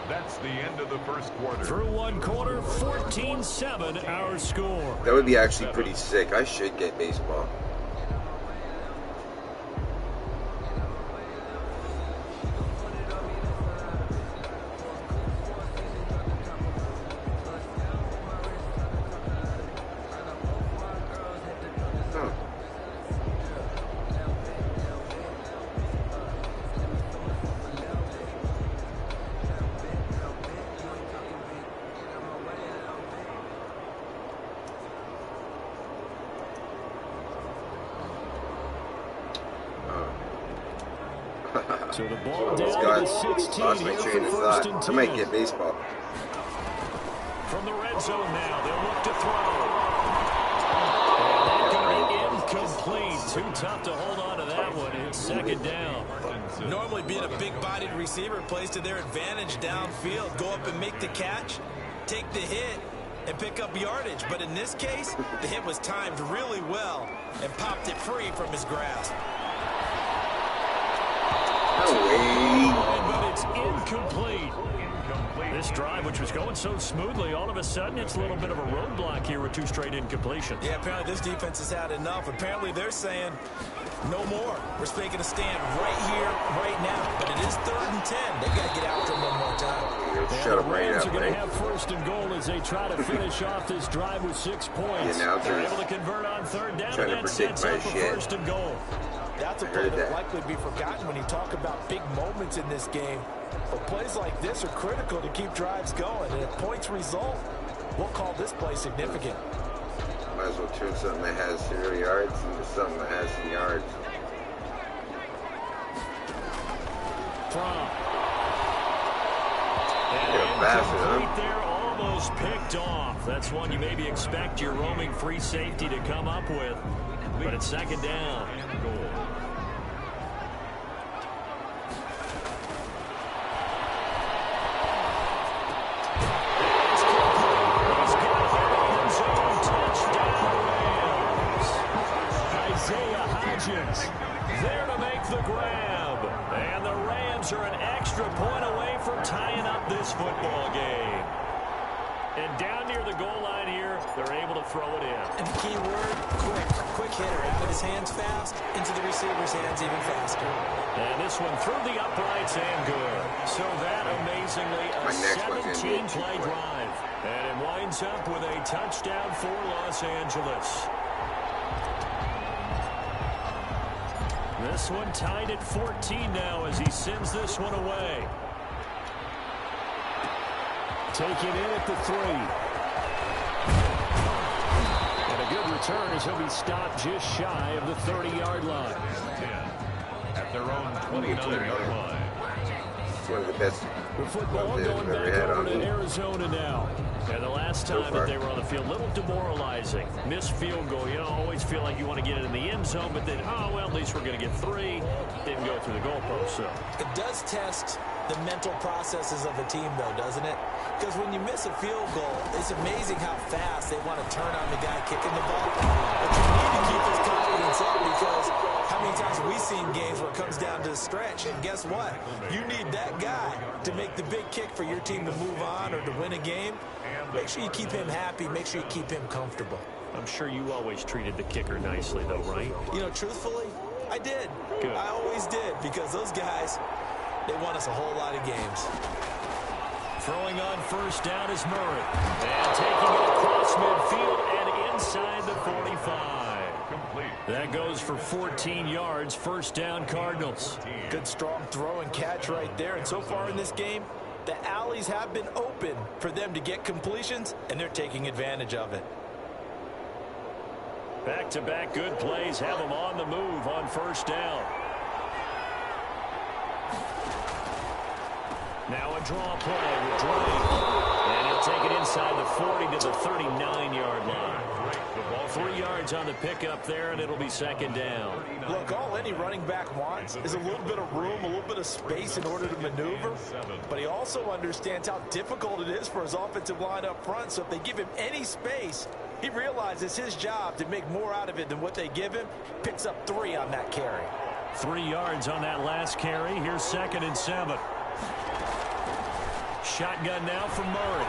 S7: That's the end of the 1st quarter.
S8: Through 1 quarter, 14-7 our score.
S1: That would be actually pretty sick. I should get baseball.
S8: So the ball
S1: This
S8: down
S1: guy
S8: to 16
S1: lost my
S8: here
S1: train of
S8: for
S1: thought.
S8: 1st and 10.
S1: I might get baseball.
S8: From the red zone now, they'll look to throw. And going to be incomplete. Too tough to hold on to that one. It's 2nd down.
S6: Normally being a big-bodied receiver plays to their advantage downfield. Go up and make the catch, take the hit, and pick up yardage. But in this case, the hit was timed really well and popped it free from his grasp.
S1: No way.
S8: But it's incomplete. This drive, which was going so smoothly, all of a sudden it's a little bit of a roadblock here with 2 straight incompletions.
S6: Yeah, apparently this defense has had enough. Apparently they're saying no more. We're taking a stand right here, right now. But it is 3rd and 10. They've got to get after them one more time.
S1: Shut up right
S8: Rams
S1: now,
S8: are going to
S1: right?
S8: have 1st and goal as they try to finish off this drive with 6 points.
S1: Yeah, now
S8: they're
S1: they're
S8: able to convert on 3rd down,
S1: trying
S8: and
S1: to
S8: that
S1: predict
S8: sets
S1: my
S8: up a
S1: shit.
S8: 1st and goal.
S6: That's a play that will likely be forgotten when you talk about big moments in this game. But plays like this are critical to keep drives going. And if points result, we'll call this play significant.
S1: Might as well turn something that has 0 yards into something that has some yards.
S5: And there, almost picked off. That's one you maybe expect your roaming free safety to come up with. But it's second down. There to make the grab. And the Rams are an extra point away from tying up this football game. And down near the goal line here, they're able to throw it in.
S6: And the key word, quick. Quick hitter. Out of his hands fast, into the receiver's hands even faster.
S5: And this one through the uprights and good. So that amazingly a 17-play drive. And it winds up with a touchdown for Los Angeles. This one tied at 14 now as he sends this one away. Take it in at the 3. And a good return as he'll be stopped just shy of the 30-yard line.
S7: At their own 29-yard line.
S1: It's one of the best
S5: the football going back over to Arizona now. And the last time that they were on the field, a little demoralizing. Missed field goal. You know, always feel like you want to get it in the end zone, but then, oh, well, at least we're going to get 3. Didn't go through the goalpost, so.
S6: It does test the mental processes of a team, though, doesn't it? Because when you miss a field goal, it's amazing how fast they want to turn on the guy kicking the ball. But you need to keep his confidence up because how many times have we seen games where it comes down to a stretch? And guess what? You need that guy to make the big kick for your team to move on or to win a game. Make sure you keep him happy. Make sure you keep him comfortable.
S5: I'm sure you always treated the kicker nicely, though, right?
S6: You know, truthfully, I did.
S5: Good.
S6: I always did because those guys, they won us a whole lot of games.
S5: Throwing on first down is Murray. And taking it across midfield and inside the 45.
S7: Complete.
S5: That goes for 14 yards. First down, Cardinals.
S6: Good strong throw and catch right there. And so far in this game, the alleys have been open for them to get completions, and they're taking advantage of it.
S5: Back-to-back good plays have them on the move on first down. Now a draw play with Drake. And he'll take it inside the 40 to the 39-yard line. 3 yards on the pickup there, and it'll be second down.
S6: Look, all any running back wants is a little bit of room, a little bit of space in order to maneuver. But he also understands how difficult it is for his offensive line up front. So if they give him any space, he realizes his job to make more out of it than what they give him. Picks up 3 on that carry.
S5: 3 yards on that last carry. Here's 2nd and 7. Shotgun now from Murray.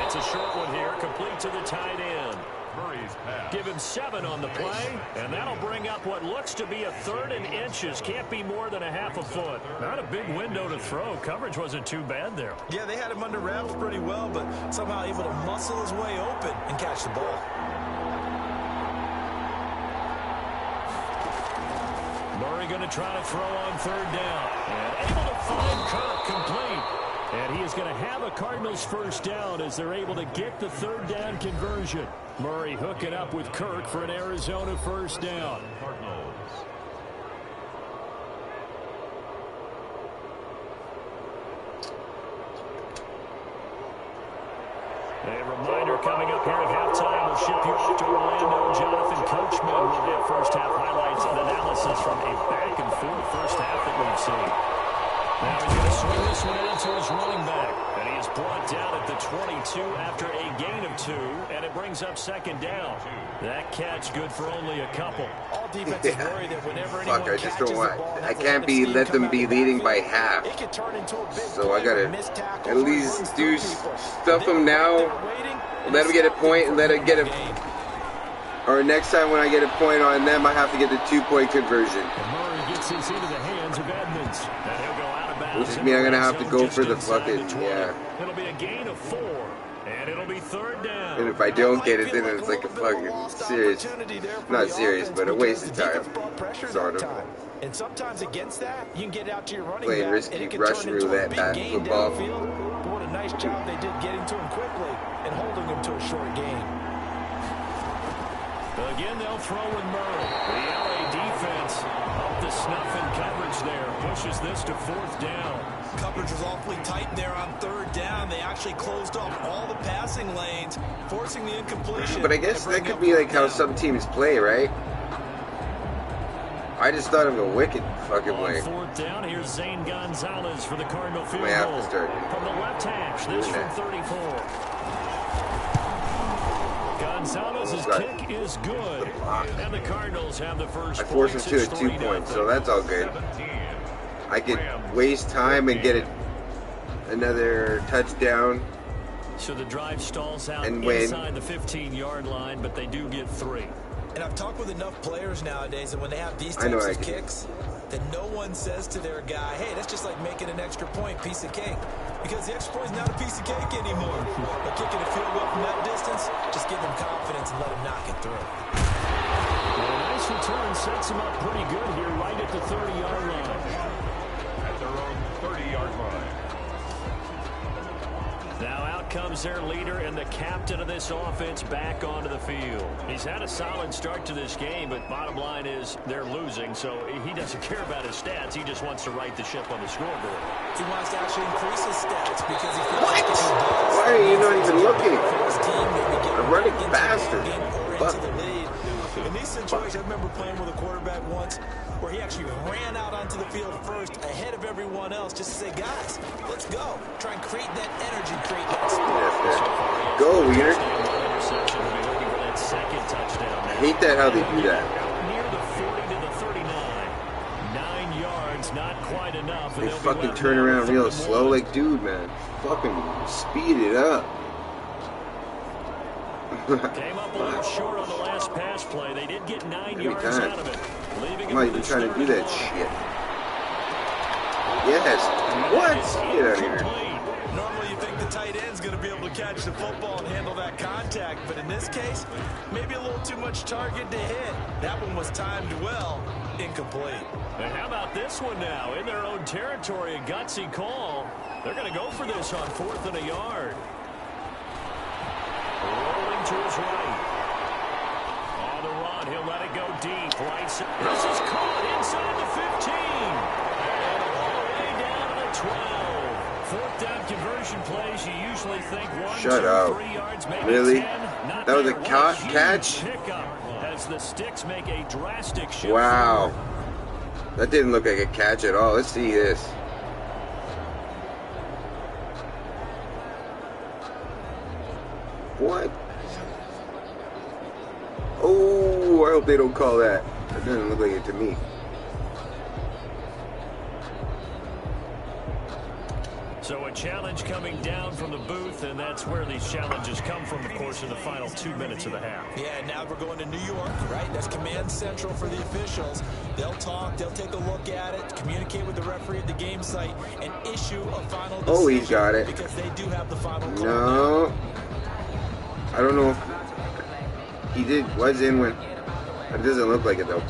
S5: It's a short one here, complete to the tight end.
S7: Murray's pass.
S5: Give him 7 on the play, and that'll bring up what looks to be a 3rd and inches. Can't be more than a half a foot. Not a big window to throw. Coverage wasn't too bad there.
S6: Yeah, they had him under wraps pretty well, but somehow able to muscle his way open and catch the ball.
S5: Murray going to try to throw on 3rd down. And able to find Kirk complete. And he is going to have a Cardinals first down as they're able to get the 3rd down conversion. Murray hooking up with Kirk for an Arizona first down. A reminder coming up here at halftime. We'll ship you off to Orlando. Jonathan Coachman will have first half highlights and analysis from a back-and-forth first half that we've seen. Now he's going to swing this one out to his running back. And he is brought down at the 22 after a gain of 2. And it brings up 2nd down. That catch good for only a couple.
S6: All defenses worry that whenever anyone
S1: I just
S6: catches
S1: don't want.
S6: the ball,
S1: I can't be let them be leading by half.
S6: it could turn into a big
S1: So I gotta at least do
S6: people.
S1: stuff them now. Let them get a point and let it get a. Or next time when I get a point on them, I have to get the 2-point conversion.
S5: And Murray gets this into the hands of Edmonds. And he'll go out of bounds.
S1: Which means I'm gonna have to go for the fucking, yeah.
S5: It'll be a gain of 4. And it'll be third down.
S1: And if I don't get it, then it's like a fucking serious, not serious, but a waste of time, sort of.
S6: And sometimes against that, you can get out to your running
S1: playing
S6: back,
S1: risky
S6: and it can
S1: rush
S6: turn into a
S1: roulette
S6: big
S1: back
S6: gain
S1: football.
S6: downfield. But what a nice job they did getting to him quickly and holding him to a short gain.
S5: Again, they'll throw with Murray. The LA defense up to snuff in coverage there. Pushes this to fourth down.
S9: Coverage was awfully tight there on third down. They actually closed off all the passing lanes, forcing the incompletion.
S1: But I guess that could be like how some teams play, right? I just thought of a wicked fucking way.
S5: On fourth down, here's Zane Gonzalez for the Cardinal field goal.
S1: have to start
S5: From the left hash, this from 34. Gonzalez's kick is good. And the Cardinals have the first
S1: I forced him to a 2 point, so that's all good. I could waste time and get another touchdown.
S5: So the drive stalls out
S1: and win.
S5: Inside the 15-yard line, but they do get 3.
S6: And I've talked with enough players nowadays that when they have these types of kicks, that no one says to their guy, hey, that's just like making an extra point, piece of cake. Because the extra point is not a piece of cake anymore. But kicking a field goal from that distance, just give him confidence and let him knock it through.
S5: Well, a nice return sets him up pretty good here right at the 30-yard line.
S7: At their own 30-yard line.
S5: Now out comes their leader and the captain of this offense back onto the field. He's had a solid start to this game, but bottom line is they're losing, so he doesn't care about his stats. He just wants to right the ship on the scoreboard.
S6: He wants to actually increase his stats because he feels like if he does,
S1: why are you not even looking?
S6: his team maybe get
S1: I'm running
S6: into
S1: faster.
S6: the game or
S1: Fuck.
S6: into the lead. In these situations, I remember playing with a quarterback once where he actually ran out onto the field first ahead of everyone else just to say, guys, let's go. Try and create that energy, create that spirit.
S1: Go, Wiener.
S5: Interception. We'll be looking for that second touchdown.
S1: I hate that how they do that.
S5: Near the 40 to the 39. 9 yards, not quite enough.
S1: They fucking turn around real slow. Like, dude, man, fucking speed it up.
S5: Came up a little short on the last pass play. They did get 9 yards out of it.
S1: I'm not even trying to do that shit. Yes. What? Get out of here.
S9: Normally you think the tight end's going to be able to catch the football and handle that contact, but in this case, maybe a little too much target to hit. That one was timed well, incomplete.
S5: And how about this one now? In their own territory, a gutsy call. They're going to go for this on 4th and a yard. Rolling to his right. On the run, he'll let it go deep. Right side. This is caught inside the 15. And all the way down to the 12. 4th down conversion plays, you usually think 1,
S1: Shut
S5: 2,
S1: up.
S5: 3 yards, maybe
S1: Really?
S5: 10. Not
S1: That was a
S5: there.
S1: catch?
S5: Pickup as the sticks make a drastic shift.
S1: Wow. That didn't look like a catch at all. Let's see this. What? Oh, I hope they don't call that. That doesn't look like it to me.
S5: So a challenge coming down from the booth, and that's where these challenges come from, of course, in the final 2 minutes of the half.
S6: Yeah, now we're going to New York, right? That's command central for the officials. They'll talk, they'll take a look at it, communicate with the referee at the game site, and issue a final decision.
S1: Oh, he's got it.
S6: Because they do have the final call.
S1: No. I don't know if he was in when. It doesn't look like it, though.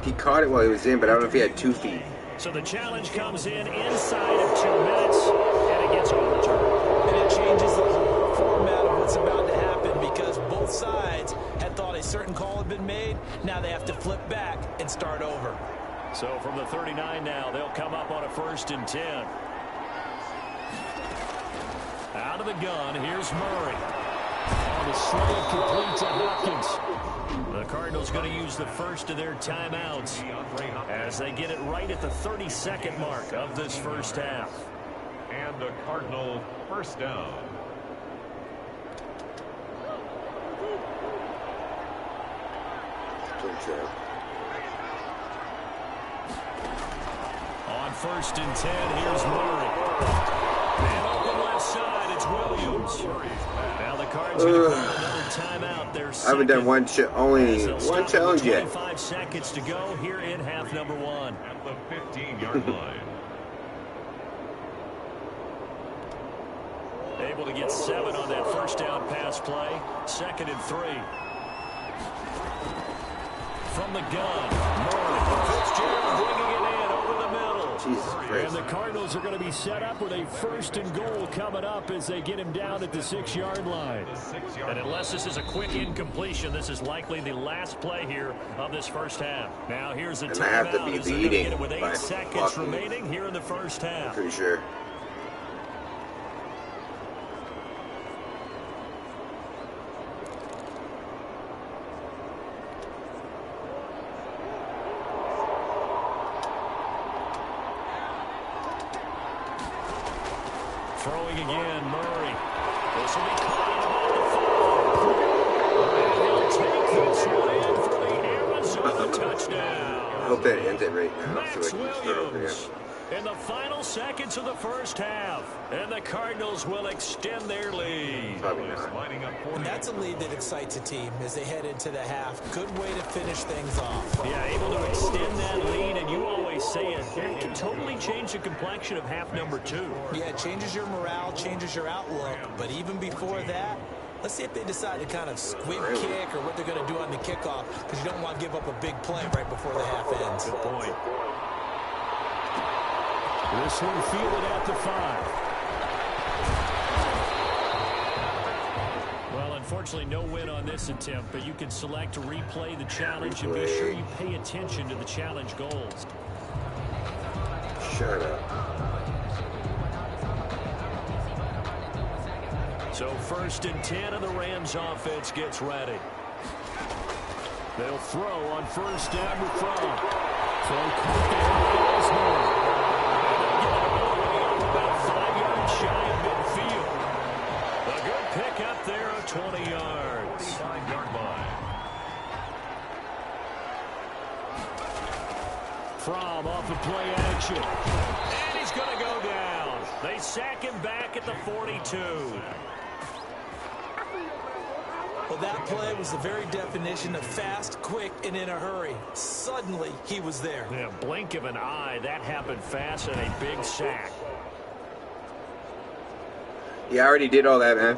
S1: He caught it while he was in, but I don't know if he had 2 feet.
S5: So the challenge comes in inside of 2 minutes, and it gets overturned.
S6: And it changes the whole format of what's about to happen because both sides had thought a certain call had been made. Now they have to flip back and start over.
S5: So from the 39 now, they'll come up on a 1st and 10. Out of the gun, here's Murray. On the slant, complete to Hopkins. The Cardinals going to use the first of their timeouts as they get it right at the 32nd mark of this first half.
S7: And a Cardinal first down.
S5: On 1st and 10, here's Murray. Man open left side, it's Williams. Now the Cards going to call another timeout.
S1: I haven't done only one challenge yet.
S5: 25 seconds to go here in half number 1.
S7: At the 15-yard line.
S5: Able to get 7 on that first down pass play. 2nd and 3. From the gun, Murray. Fitzgerald bringing it in over the middle.
S1: Jesus Christ.
S5: And the Cardinals are going to be set up with a 1st and goal coming up as they get him down at the 6-yard line. And unless this is a quick incompletion, this is likely the last play here of this first half. Now here's a
S1: And I have to
S5: timeout
S1: be
S5: as they're going to get it with
S1: leading
S5: 8
S1: by
S5: seconds
S1: fucking-
S5: remaining here in the first half.
S1: Pretty sure.
S5: Throwing again, Murray. This will be caught at about the 5. And he'll take this one in for the Arizona touchdown.
S1: I hope that ends it right now so I
S5: Max
S1: can start over again.
S5: Williams in the final seconds of the first half. And the Cardinals will extend their lead.
S1: Probably not.
S7: Lining up for
S6: And that's a lead that excites a team as they head into the half. Good way to finish things off.
S5: Yeah, able to extend that lead, and you always say it. That can totally change the complexion of half number 2.
S6: Yeah, it changes your morale, changes your outlook. But even before that, let's see if they decide to kind of squib kick or what they're going to do on the kickoff, because you don't want to give up a big play right before the half ends.
S5: Good point. This one fielded at the 5. Well, unfortunately, no win on this attempt, but you can select to replay the challenge and be sure you pay attention to the challenge goals.
S1: Shut up.
S5: So 1st and 10, and the Rams offense gets ready. They'll throw on 1st down to From. Throw caught there. About 5 yards shy of midfield. A good pick up there of 20 yards.
S7: 5-yard line.
S5: From off of play action. And he's going to go down. They sack him back at the 42.
S6: Well, that play was the very definition of fast, quick, and in a hurry. Suddenly, he was there.
S5: Yeah, blink of an eye. That happened fast and a big sack.
S1: Yeah, I already did all that, man.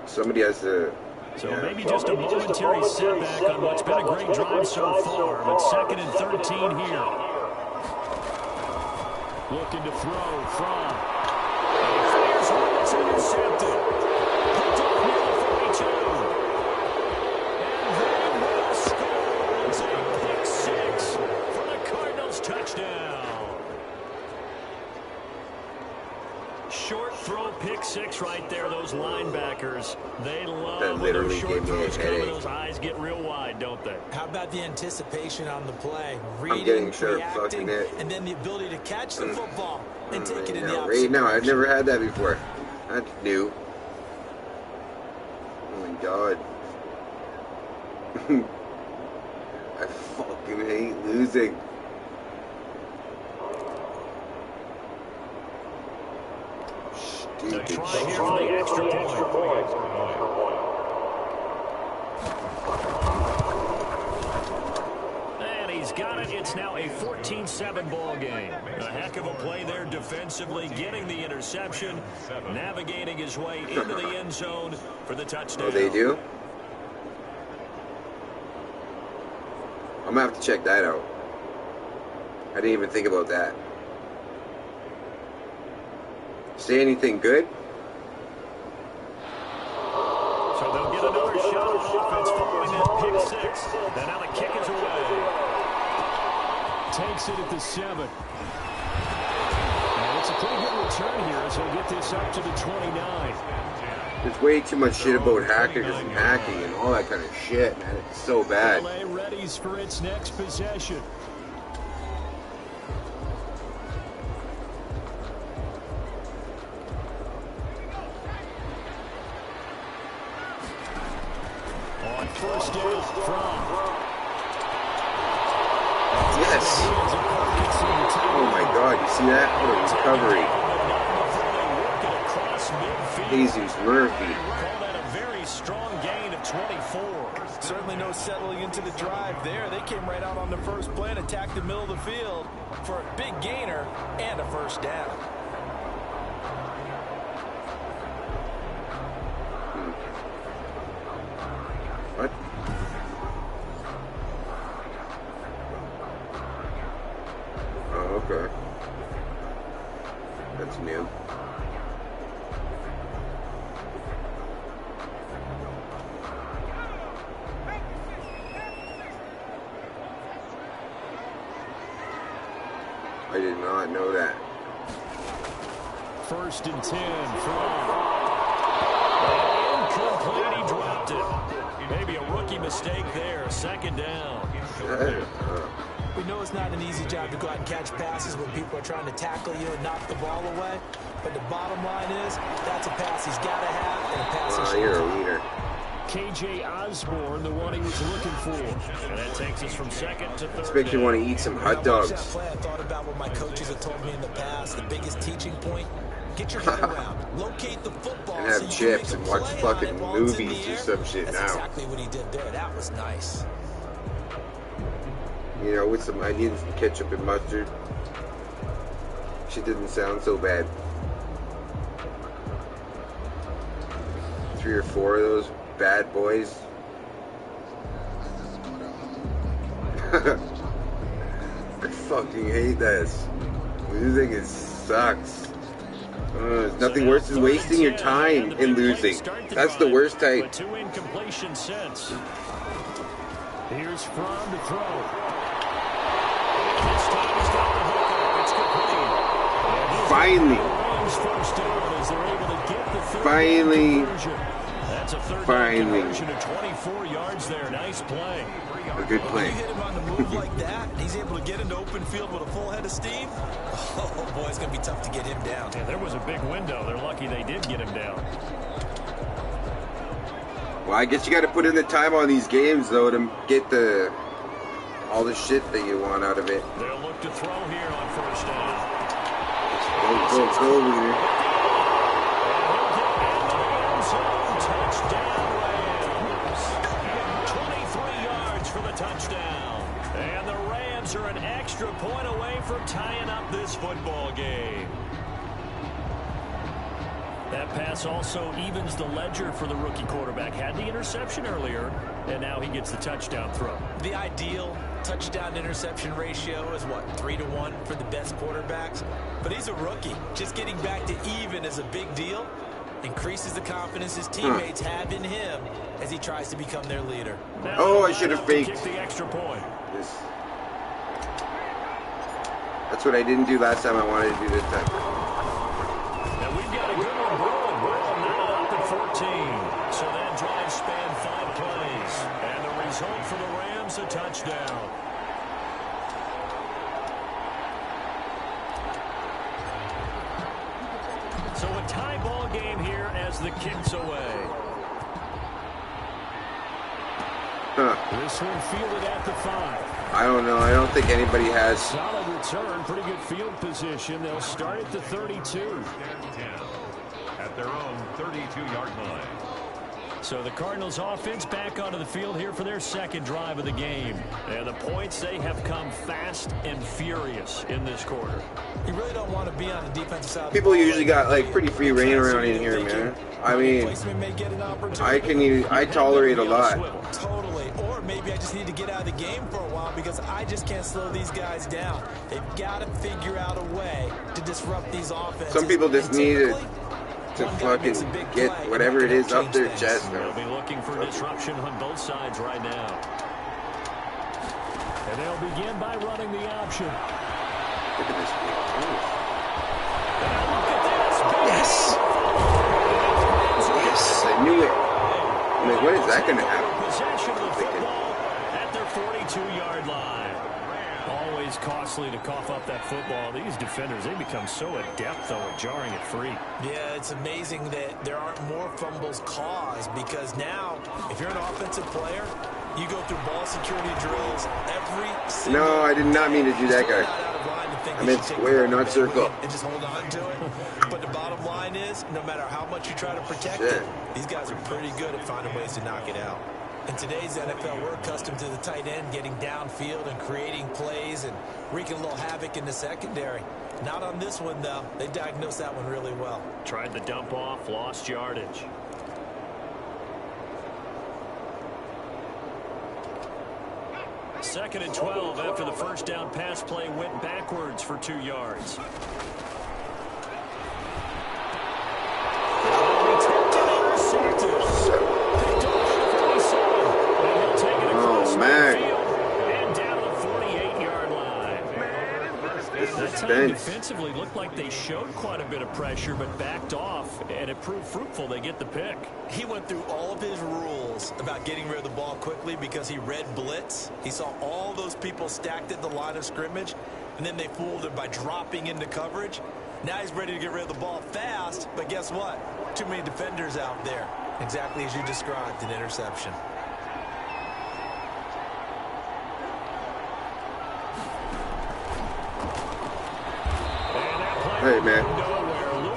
S1: Somebody has to...
S5: So maybe just a momentary setback on what's been a great drive so far. But 2nd and 13 here. Looking to throw From. Fires one, it's intercepted. Picked off near the 42. And they will score. It's a pick 6 for the Cardinals touchdown. Short throw, pick 6 right there. Those linebackers, they love
S1: That
S5: when those
S1: literally
S5: short
S1: gave me a
S5: throws come and
S1: headache.
S5: those eyes get real wide, don't they?
S6: How about the anticipation on the play?
S1: getting
S6: Reading,
S1: sure
S6: reacting,
S1: fucking it.
S6: and then the ability to catch the football and take it in the
S1: Right
S6: opposite
S1: now, I've
S6: direction.
S1: never had that before. That's new. Oh my god. I fucking hate losing.
S5: They're
S1: Stupid
S5: trying here
S1: shit.
S5: for the extra point. And he's got it. It's now a 14-7 ball game. A heck of a play there defensively, getting the interception, navigating his way into the end zone for the touchdown.
S1: Oh, they do? I'm gonna have to check that out. I didn't even think about that. Say anything good?
S5: So they'll get another shot on offense following that pick 6. And now the kick is away. Takes it at the 7. And it's a pretty good return here as he'll get this up to the 29.
S1: There's way too much shit about hackers and hacking and all that kind of shit, man. It's so bad.
S5: LA readies for its next possession. On first down from.
S1: Yes. Oh my God, you see that? What a recovery. Jesus Murphy.
S5: Call that a very strong gain of 24.
S6: Certainly no settling into the drive there. They came right out on the first play and attacked the middle of the field for a big gainer and a first down.
S1: What? Oh, okay. That's new. I did not know that.
S5: First and 10 from. Incomplete. He dropped it. Maybe a rookie mistake there. Second down.
S6: We know it's not an easy job to go out and catch passes when people are trying to tackle you and knock the ball away. But the bottom line is, that's a pass he's got to have and a pass he should
S1: You're a leader.
S5: KJ Osborne, the one he was looking for. And that takes us from second to third.
S1: This makes me want to eat some hot dogs.
S6: That play, I thought about what my coaches have told me in the past. The biggest teaching point, get your head around. Locate the football.
S1: And have chips and watch fucking movies or some shit now.
S6: That's exactly what he did there. That was nice.
S1: You know, with some onions and ketchup and mustard. Shit didn't sound so bad. 3 or 4 of those bad boys. I fucking hate this. Losing it sucks. It's nothing worse than wasting your time and losing. That's the worst type.
S5: 2 incompletions since. Here's Fromm to throw. This time he's got the hook up. It's complete.
S1: Finally. Finally.
S5: That's a third conversion of 24 yards there. Nice play.
S1: A good play.
S6: You hit him on the move like that, and he's able to get into open field with a full head of steam. Oh, boy, it's going to be tough to get him down.
S5: Yeah, there was a big window. They're lucky they did get him down.
S1: Well, I guess you got to put in the time on these games, though, to get all the shit that you want out of it.
S5: They'll look to throw here on first down.
S1: Go, leader.
S5: Touchdown, Rams. 23 yards for the touchdown. And the Rams are an extra point away from tying up this football game. That pass also evens the ledger for the rookie quarterback. Had the interception earlier, and now he gets the touchdown throw.
S6: The ideal touchdown-interception ratio is, what, 3-to-1 for the best quarterbacks? But he's a rookie. Just getting back to even is a big deal. Increases the confidence his teammates have in him as he tries to become their leader.
S1: Oh, I should have faked.
S5: Kick the extra point.
S1: That's what I didn't do last time. I wanted to do this time.
S5: And we've got a good one brewing. We're all knotted up at 14. So that drive spanned 5 plays. And the result for the Rams, a touchdown. So a tie ball game here as the kick's away. This one fielded at the 5.
S1: I don't know. I don't think anybody has.
S5: Solid return. Pretty good field position. They'll start at the 32.
S7: At their own 32-yard line.
S5: So the Cardinals offense back onto the field here for their second drive of the game. And the points, they have come fast and furious in this quarter.
S6: You really don't want to be on the defensive side.
S1: People usually got like pretty free reign around in here, man. I mean, I tolerate a lot.
S6: Totally. Or maybe I just need to get out of the game for a while because I just can't slow these guys down. They've got to figure out a way to disrupt these offenses.
S1: Some people just need it to fucking get whatever it is up their chest.
S5: They'll be looking for disruption on both sides right now. And they'll begin by running the option.
S1: Look at this.
S5: Yes!
S1: Yes, I knew it. I'm like, when is that going to happen?
S5: Possession of the football at their 42-yard line. Always costly to cough up that football. These defenders, they become so adept, though, at jarring it free.
S6: Yeah, it's amazing that there aren't more fumbles caused, because now, if you're an offensive player, you go through ball security drills every single
S1: No, I did not mean to do that, guy. I meant square, not circle.
S6: And just hold on to it. But the bottom line is, no matter how much you try to protect it, these guys are pretty good at finding ways to knock it out. In today's NFL, we're accustomed to the tight end getting downfield and creating plays and wreaking a little havoc in the secondary. Not on this one, though. They diagnosed that one really well.
S5: Tried the dump off, lost yardage. Second and 12 after the first down pass play went backwards for 2 yards.
S1: Oh, man.
S5: And down to the 48-yard line. That time defensively looked like they showed quite a bit of pressure, but backed off, and it proved fruitful. They get the pick.
S6: He went through all of his rules about getting rid of the ball quickly because he read blitz. He saw all those people stacked at the line of scrimmage, and then they fooled him by dropping into coverage. Now he's ready to get rid of the ball fast, but guess what? Too many defenders out there. Exactly as you described, an interception.
S1: Hey, man.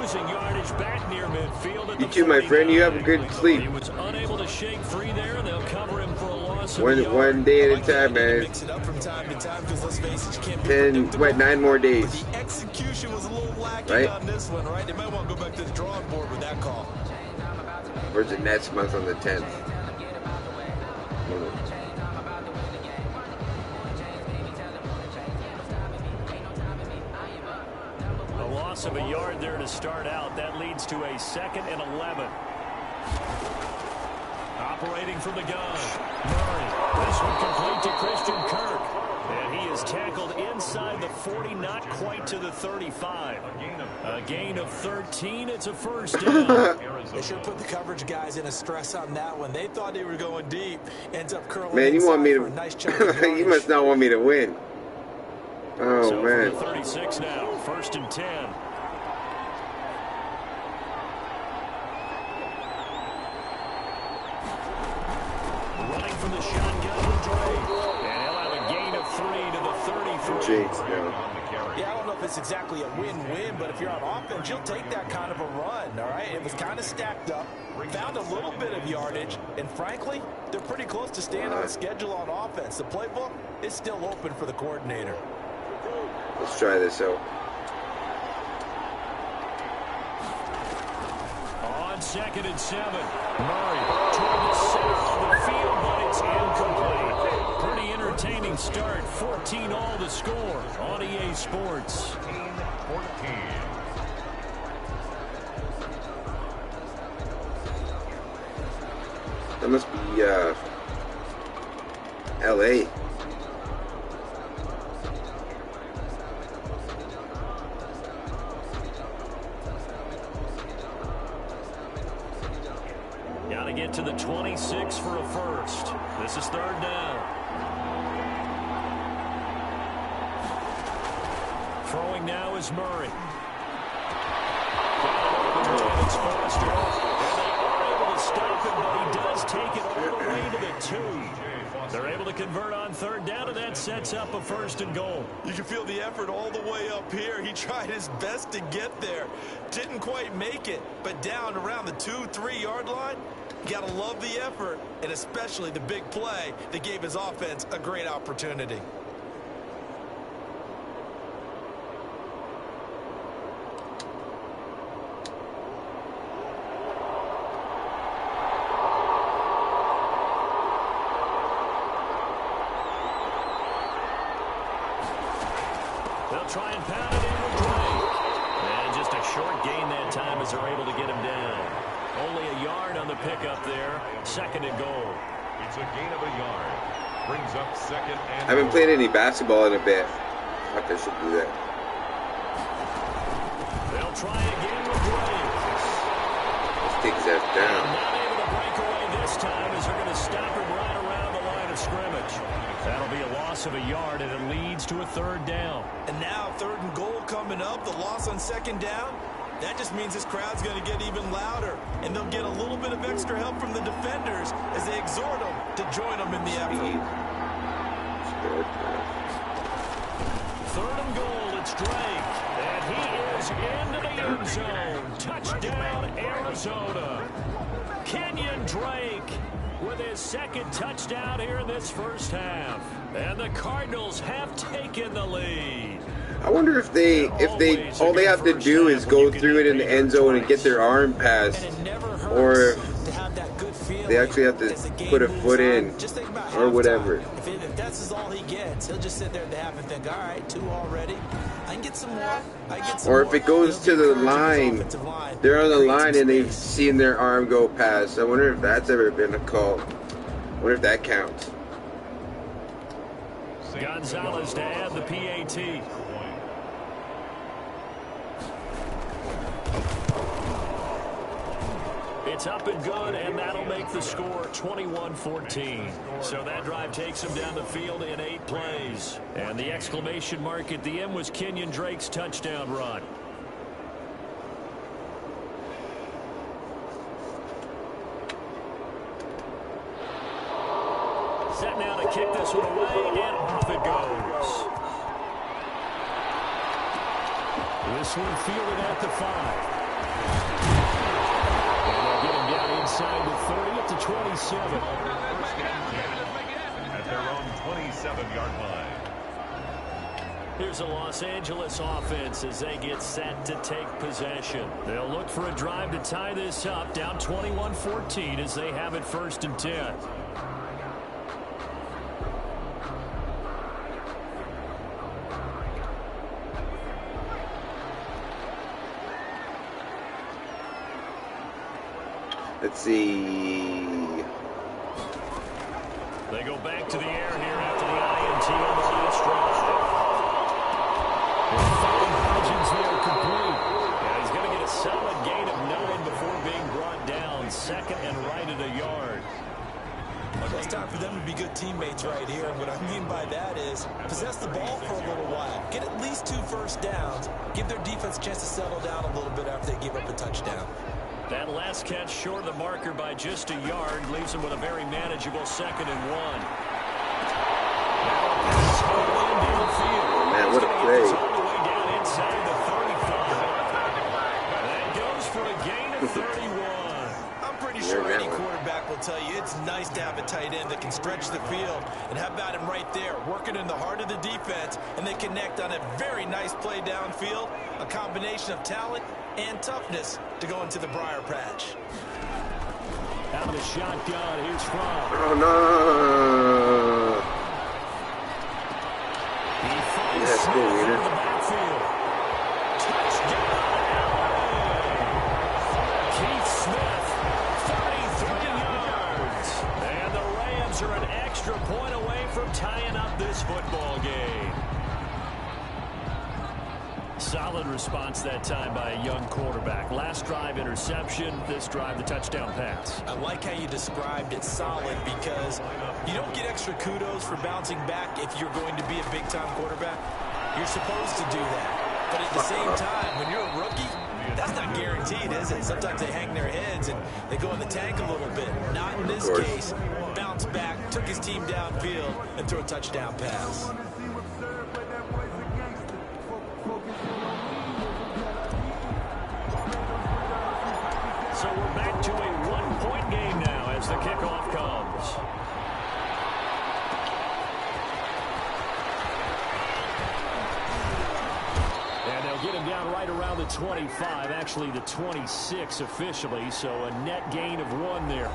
S5: Losing yardage back near midfield at
S1: You too, my friend. You have a good sleep.
S5: He was unable to shake free there. They'll cover him for a loss of
S1: One day at a time, man.
S6: Mix it up from time to time because let's face it, you can't be
S1: 9 more days.
S6: the execution was a little lacking
S1: Right?
S6: on this one, right? They might want to go back to the drawing board with that call.
S1: Where's the next month on the 10th?
S5: A loss of a yard there to start out. That leads to a 2nd and 11. Operating from the gun. Murray. This one complete to Christian Kirk. And he is tackled inside the 40, not quite to the 35. A gain of 13. It's a first down.
S6: They should put the coverage guys in a stress on that one. They thought they were going deep. Ends up curling.
S1: Man, you want me to?
S6: For a nice chunk of
S1: You must not want me to win. Oh,
S5: so
S1: man.
S5: from the 36 now. 1st and 10. Running from the shotgun with Drake. And he'll have a gain of 3 to the 33.
S1: Jeez, yeah.
S6: Yeah, I don't know if it's exactly a win-win, but if you're on offense, you'll take that kind of a run, all right? It was kind of stacked up, found a little bit of yardage, and frankly, they're pretty close to staying on schedule on offense. The playbook is still open for the coordinator.
S1: Let's try this out.
S5: On 2nd and 7. Murray toward the center of the field, but it's incomplete. Pretty entertaining start. 14 all to score on EA Sports.
S7: 14.
S1: That must be LA.
S5: Got to get to the 26 for a first. This is 3rd down. Throwing now is Murray. It's Foster. And they are able to stop him, but he does take it all the way to the 2. They're able to convert on 3rd down, and that sets up a 1st and goal.
S6: You can feel the effort all the way up here. He tried his best to get there. Didn't quite make it, but down around the 2-3 yard line, you got to love the effort, and especially the big play that gave his offense a great opportunity.
S5: They'll try and pound it in with Drake. And just a short gain that time as they're able to get him down. Only a yard on the pickup there. 2nd and goal.
S7: It's a gain of a yard. Brings up 2nd and
S1: I haven't played any basketball in a bit. Fuck, I should do that.
S5: They'll try again with Drake.
S1: Let's take his ass down.
S5: Not able to break away this time as they're going to stop him right around the line of scrimmage. That'll be a loss loss of a yard, and it leads to a 3rd down.
S9: And now 3rd and goal coming up. The loss on 2nd down. That just means this crowd's going to get even louder. And they'll get a little bit of extra help from the defenders as they exhort them to join them in the effort.
S5: 3rd and goal, it's Drake. And he is into the end zone. Touchdown, Arizona. Kenyon Drake with his 2nd touchdown here in this first half. And the Cardinals have taken the lead.
S1: I wonder if all they have to do is go through it in the end zone and get their arm passed, or if they actually have to put a foot in, or whatever.
S9: If that's all he gets, he'll just sit there at the half and think, all right, 2 already. I can get some more.
S1: Or if it goes to the line, they're on the line and they've seen their arm go past. I wonder if that's ever been a call. I wonder if that counts.
S5: Gonzalez to add the PAT. It's up and good, and that'll make the score 21-14. So that drive takes him down the field in 8 plays. And the exclamation mark at the end was Kenyon Drake's touchdown run. Set now to kick this one away, and off it goes. This one fielded at the 5. Inside the 30 up to 27.
S7: At their own 27-yard line.
S5: Here's a Los Angeles offense as they get set to take possession. They'll look for a drive to tie this up, down 21-14 as they have it 1st and 10.
S1: Let's see.
S5: They go back to the air here after the INT on the last drive. Hodgins there complete. Yeah, he's going to get a solid gain of 9 before being brought down. 2nd and right at a yard.
S9: Well, it's time for them to be good teammates right here. What I mean by that is possess the ball for a little while. Get at least 2 first downs. Give their defense a chance to settle down a little bit after they give up a touchdown.
S5: That last catch short of the marker by just a yard leaves him with a very manageable 2nd and 1.
S1: Man, what a play.
S5: All the way down inside the 35. That goes for a gain of 31.
S9: I'm pretty sure any quarterback will tell you it's nice to have a tight end that can stretch the field. And how about him right there, working in the heart of the defense, and they connect on a very nice play downfield, a combination of talent and toughness to go into the briar patch.
S5: Out of the shotgun, here's Fromm.
S1: Oh, no.
S5: He finds
S1: That's
S5: Smith
S1: cool,
S5: in
S1: Wiener.
S5: the backfield. Touchdown, LA! Keith Smith, 33 yards. And the Rams are an extra point away from tying up this football game. Solid response that time by a young quarterback. Last drive, interception. This drive, the touchdown pass.
S9: I like how you described it solid because you don't get extra kudos for bouncing back if you're going to be a big-time quarterback. You're supposed to do that. But at the same time, when you're a rookie, that's not guaranteed, is it? Sometimes they hang their heads and they go in the tank a little bit. Not in this case. Bounced back, took his team downfield, and threw a touchdown pass.
S5: So we're back to a one-point game now as the kickoff comes. And they'll get him down right around the 25, actually the 26 officially, so a net gain of 1 there.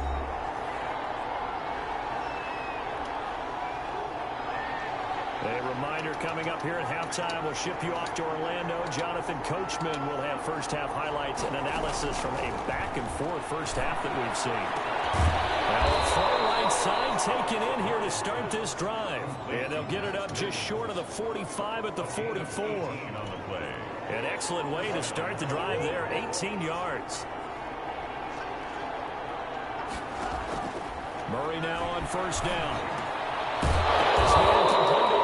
S5: A reminder coming up here at halftime. We'll ship you off to Orlando. Jonathan Coachman will have first-half highlights and analysis from a back-and-forth first half that we've seen. Now a far right side taken in here to start this drive. And they'll get it up just short of the 45 at the 44. An excellent way to start the drive there, 18 yards. Murray now on first down. That is incomplete.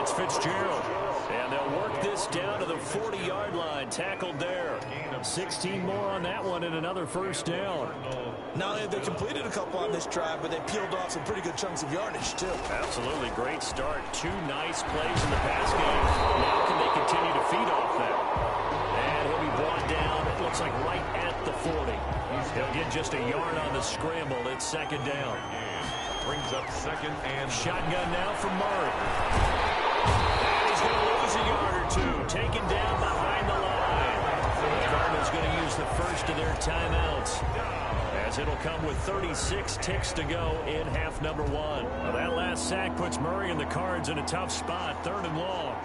S5: It's Fitzgerald. And they'll work this down to the 40-yard line. Tackled there. 16 more on that one and another first down.
S9: Not only have they completed a couple on this drive, but they peeled off some pretty good chunks of yardage, too.
S5: Absolutely great start. 2 nice plays in the pass game. Now can they continue to feed off that? And he'll be brought down, it looks like right at the 40. He'll get just a yard on the scramble. It's second down.
S7: Brings up second and
S5: shotgun now for Murray. And he's going to lose a yard or two. Taken down behind the line. The Cardinals going to use the first of their timeouts, as it'll come with 36 ticks to go in half number 1. Well, that last sack puts Murray and the Cards in a tough spot. 3rd and long.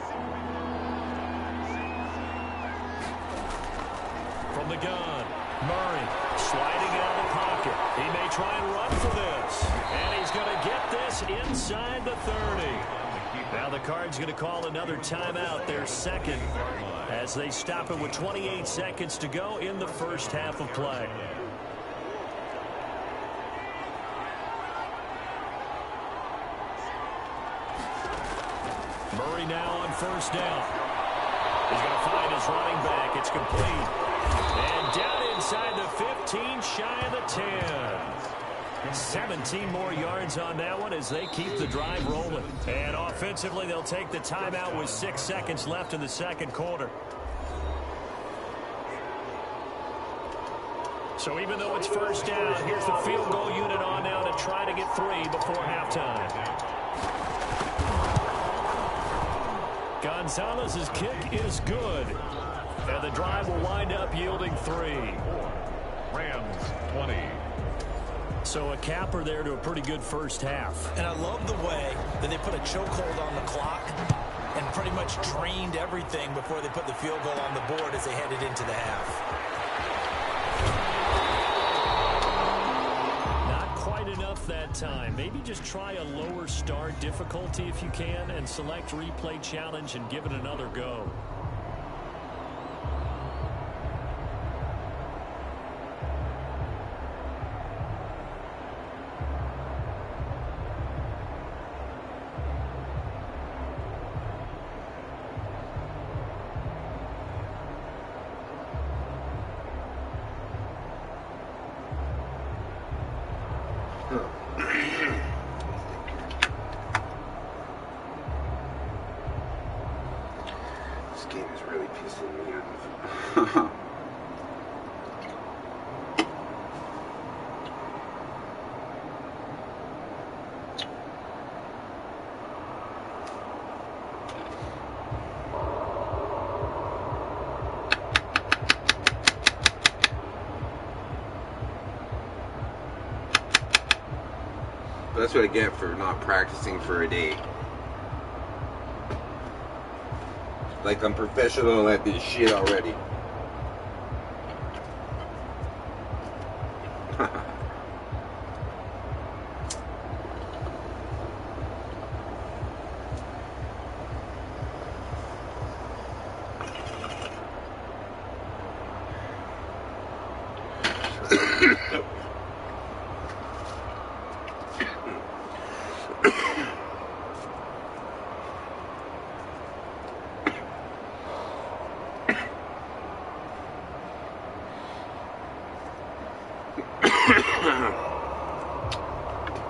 S5: From the gun, Murray sliding out of the pocket. He may try and run for this. And he's going to get this inside the 30. Now the Cards going to call another timeout, their second, as they stop it with 28 seconds to go in the first half of play. Murray now on first down. He's going to find his running back. It's complete. And down inside the 15, shy of the 10. 17 more yards on that one as they keep the drive rolling. And offensively, they'll take the timeout with 6 seconds left in the second quarter. So even though it's first down, here's the field goal unit on now to try to get 3 before halftime. Gonzalez's kick is good. And the drive will wind up yielding 3.
S7: Rams 20.
S5: So a capper there to a pretty good first half.
S9: And I love the way that they put a chokehold on the clock and pretty much drained everything before they put the field goal on the board as they headed into the half.
S5: Not quite enough that time. Maybe just try a lower start difficulty if you can and select replay challenge and give it another go.
S1: This game is really pissing me off. But that's what I get for not practicing for a day. Like I'm professional at this shit already.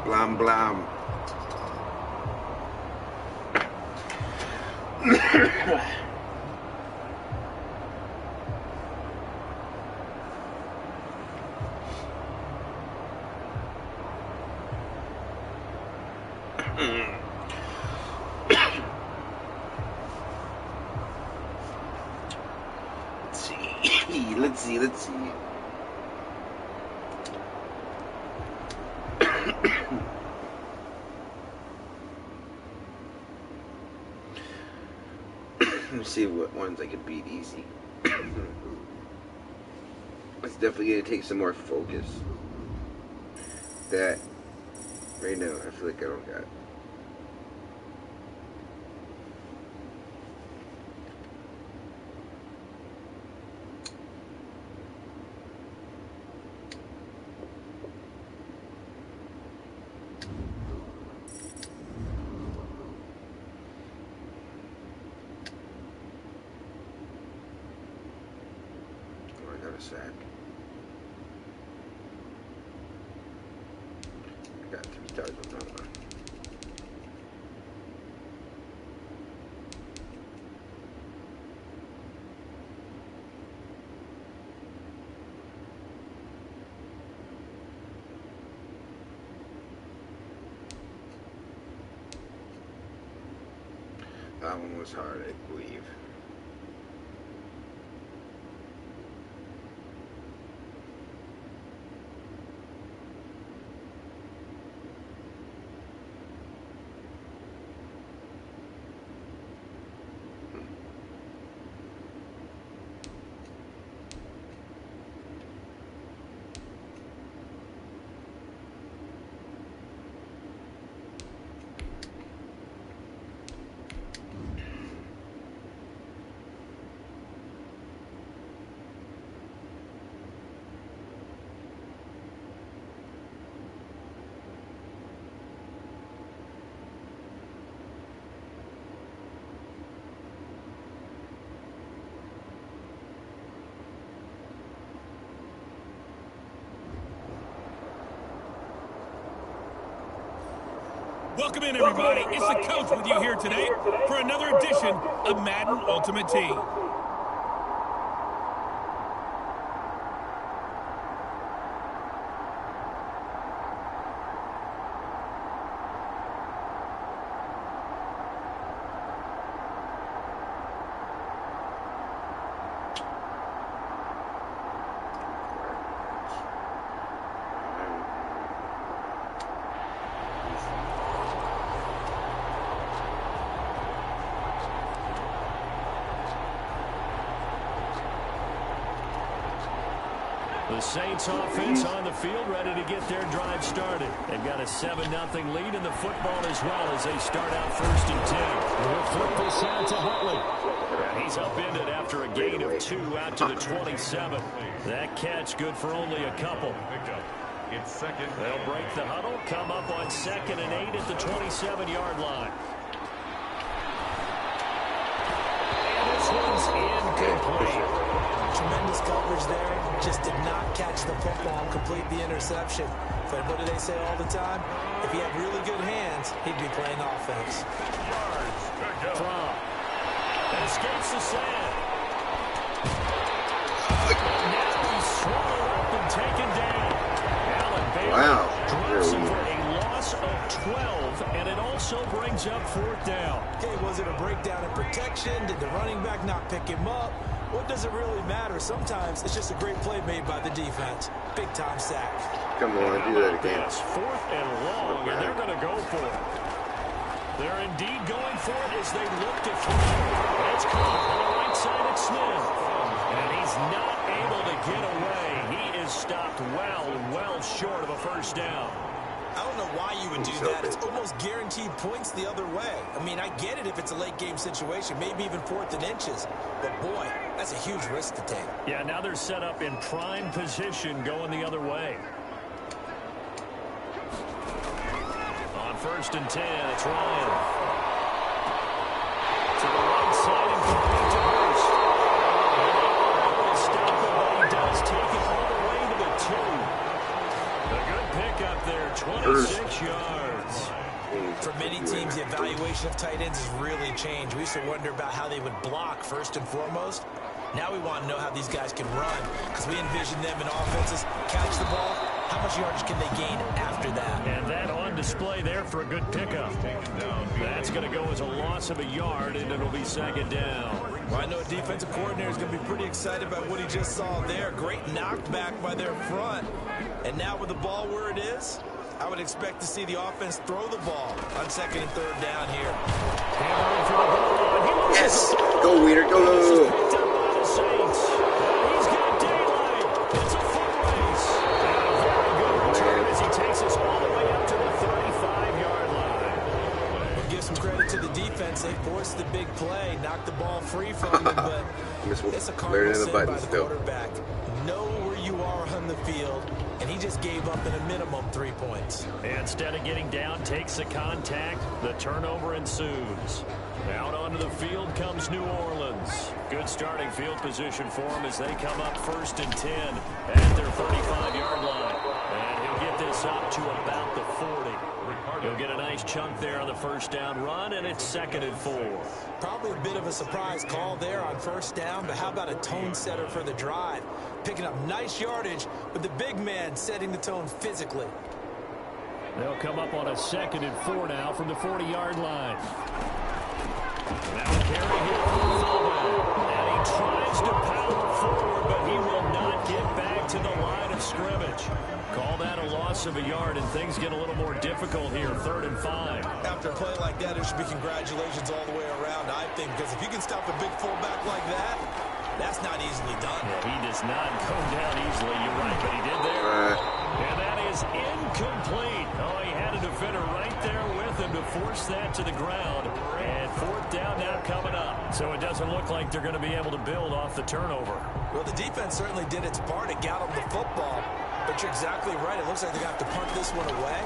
S1: Blam blam. Let's see. Let's see what ones I can beat easy. It's definitely going to take some more focus. That, right now, I feel like I don't got it. a sack. I got 3 stars on that one. That one was hard, I believe.
S4: Welcome in, everybody. It's the coach with you here today for another edition of Madden Ultimate Team.
S5: The Saints offense on the field, ready to get their drive started. They've got a 7-0 lead in the football as well as they start out 1st and 10. We'll flip this out to Huntley. He's upended after a gain of 2 out to the 27. That catch good for only a couple.
S7: It's second.
S5: They'll break the huddle, come up on 2nd and 8 at the 27-yard line. And this one's incomplete.
S6: Tremendous coverage there. Just did not catch the football and complete the interception. But what do they say all the time? If he had really good hands, he'd be playing offense.
S5: From escapes the sand. Now he's swallowed up and taken down. Allen Bailey drops him for a loss of 12, and it also brings up 4th down.
S6: Okay, was it a breakdown in protection? Did the running back not pick him up? What does it really matter? Sometimes it's just a great play made by the defense. Big-time sack.
S1: Come on, do that again.
S5: It's 4th and long, and they're going to go for it. They're indeed going for it as they look to throw. It's caught on the right side at Smith. And he's not able to get away. He is stopped well short of a 1st down.
S6: I don't know why you would do that. It's almost guaranteed points the other way. I mean, I get it if it's a late game situation, maybe even 4th and inches. But boy, that's a huge risk to take.
S5: Yeah, now they're set up in prime position going the other way. On 1st and 10, it's Ryan. To the right side and complete to Hurst. Will stop him, but he does take it all the way to the 2. A good pickup there, 26 yards.
S6: For many teams, the evaluation of tight ends has really changed. We used to wonder about how they would block first and foremost. Now we want to know how these guys can run, because we envision them in offenses catch the ball. How much yardage can they gain after that?
S5: And that on display there for a good pickup. That's going to go as a loss of a yard, and it'll be 2nd down.
S6: Well, I know a defensive coordinator is going to be pretty excited about what he just saw there. Great knockback by their front. And now with the ball where it is, I would expect to see the offense throw the ball on 2nd and 3rd down here.
S1: Yes! Go, Weeder, go!
S5: Picked up by the Saints. He's got daylight. It's a foot race. And a very good return as he takes us all the way up to the 35-yard line.
S6: We'll give some credit to the defense. They forced the big play, knocked the ball free from him, but it's a cardinal sin by the quarterback. Know where you are on the field
S9: and he just gave up at a minimum 3 points.
S5: Instead of getting down, takes the contact. The turnover ensues. Out onto the field comes New Orleans. Good starting field position for them as they come up 1st and 10 at their 35-yard line. And he'll get this up to about the 40. He'll get a nice chunk there on the 1st down run, and it's 2nd and 4.
S9: Probably a bit of a surprise call there on 1st down, but how about a tone setter for the drive? Picking up nice yardage, but the big man setting the tone physically.
S5: They'll come up on a 2nd and 4 now from the 40-yard line. Now a carry here from the fullback. And he tries to power forward, but he will not get back to the line of scrimmage. Call that a loss of a yard, and things get a little more difficult here, 3rd and 5.
S9: After a play like that, there should be congratulations all the way around, I think, because if you can stop a big fullback like that, that's not easily done.
S5: Yeah, he does not go down easily. You're right, but he did there. And that is incomplete. Oh, he had a defender right there with him to force that to the ground. And 4th down now coming up. So it doesn't look like they're going to be able to build off the turnover.
S9: Well, the defense certainly did its part. It got them the football. But you're exactly right. It looks like they're going to have to punt this one away.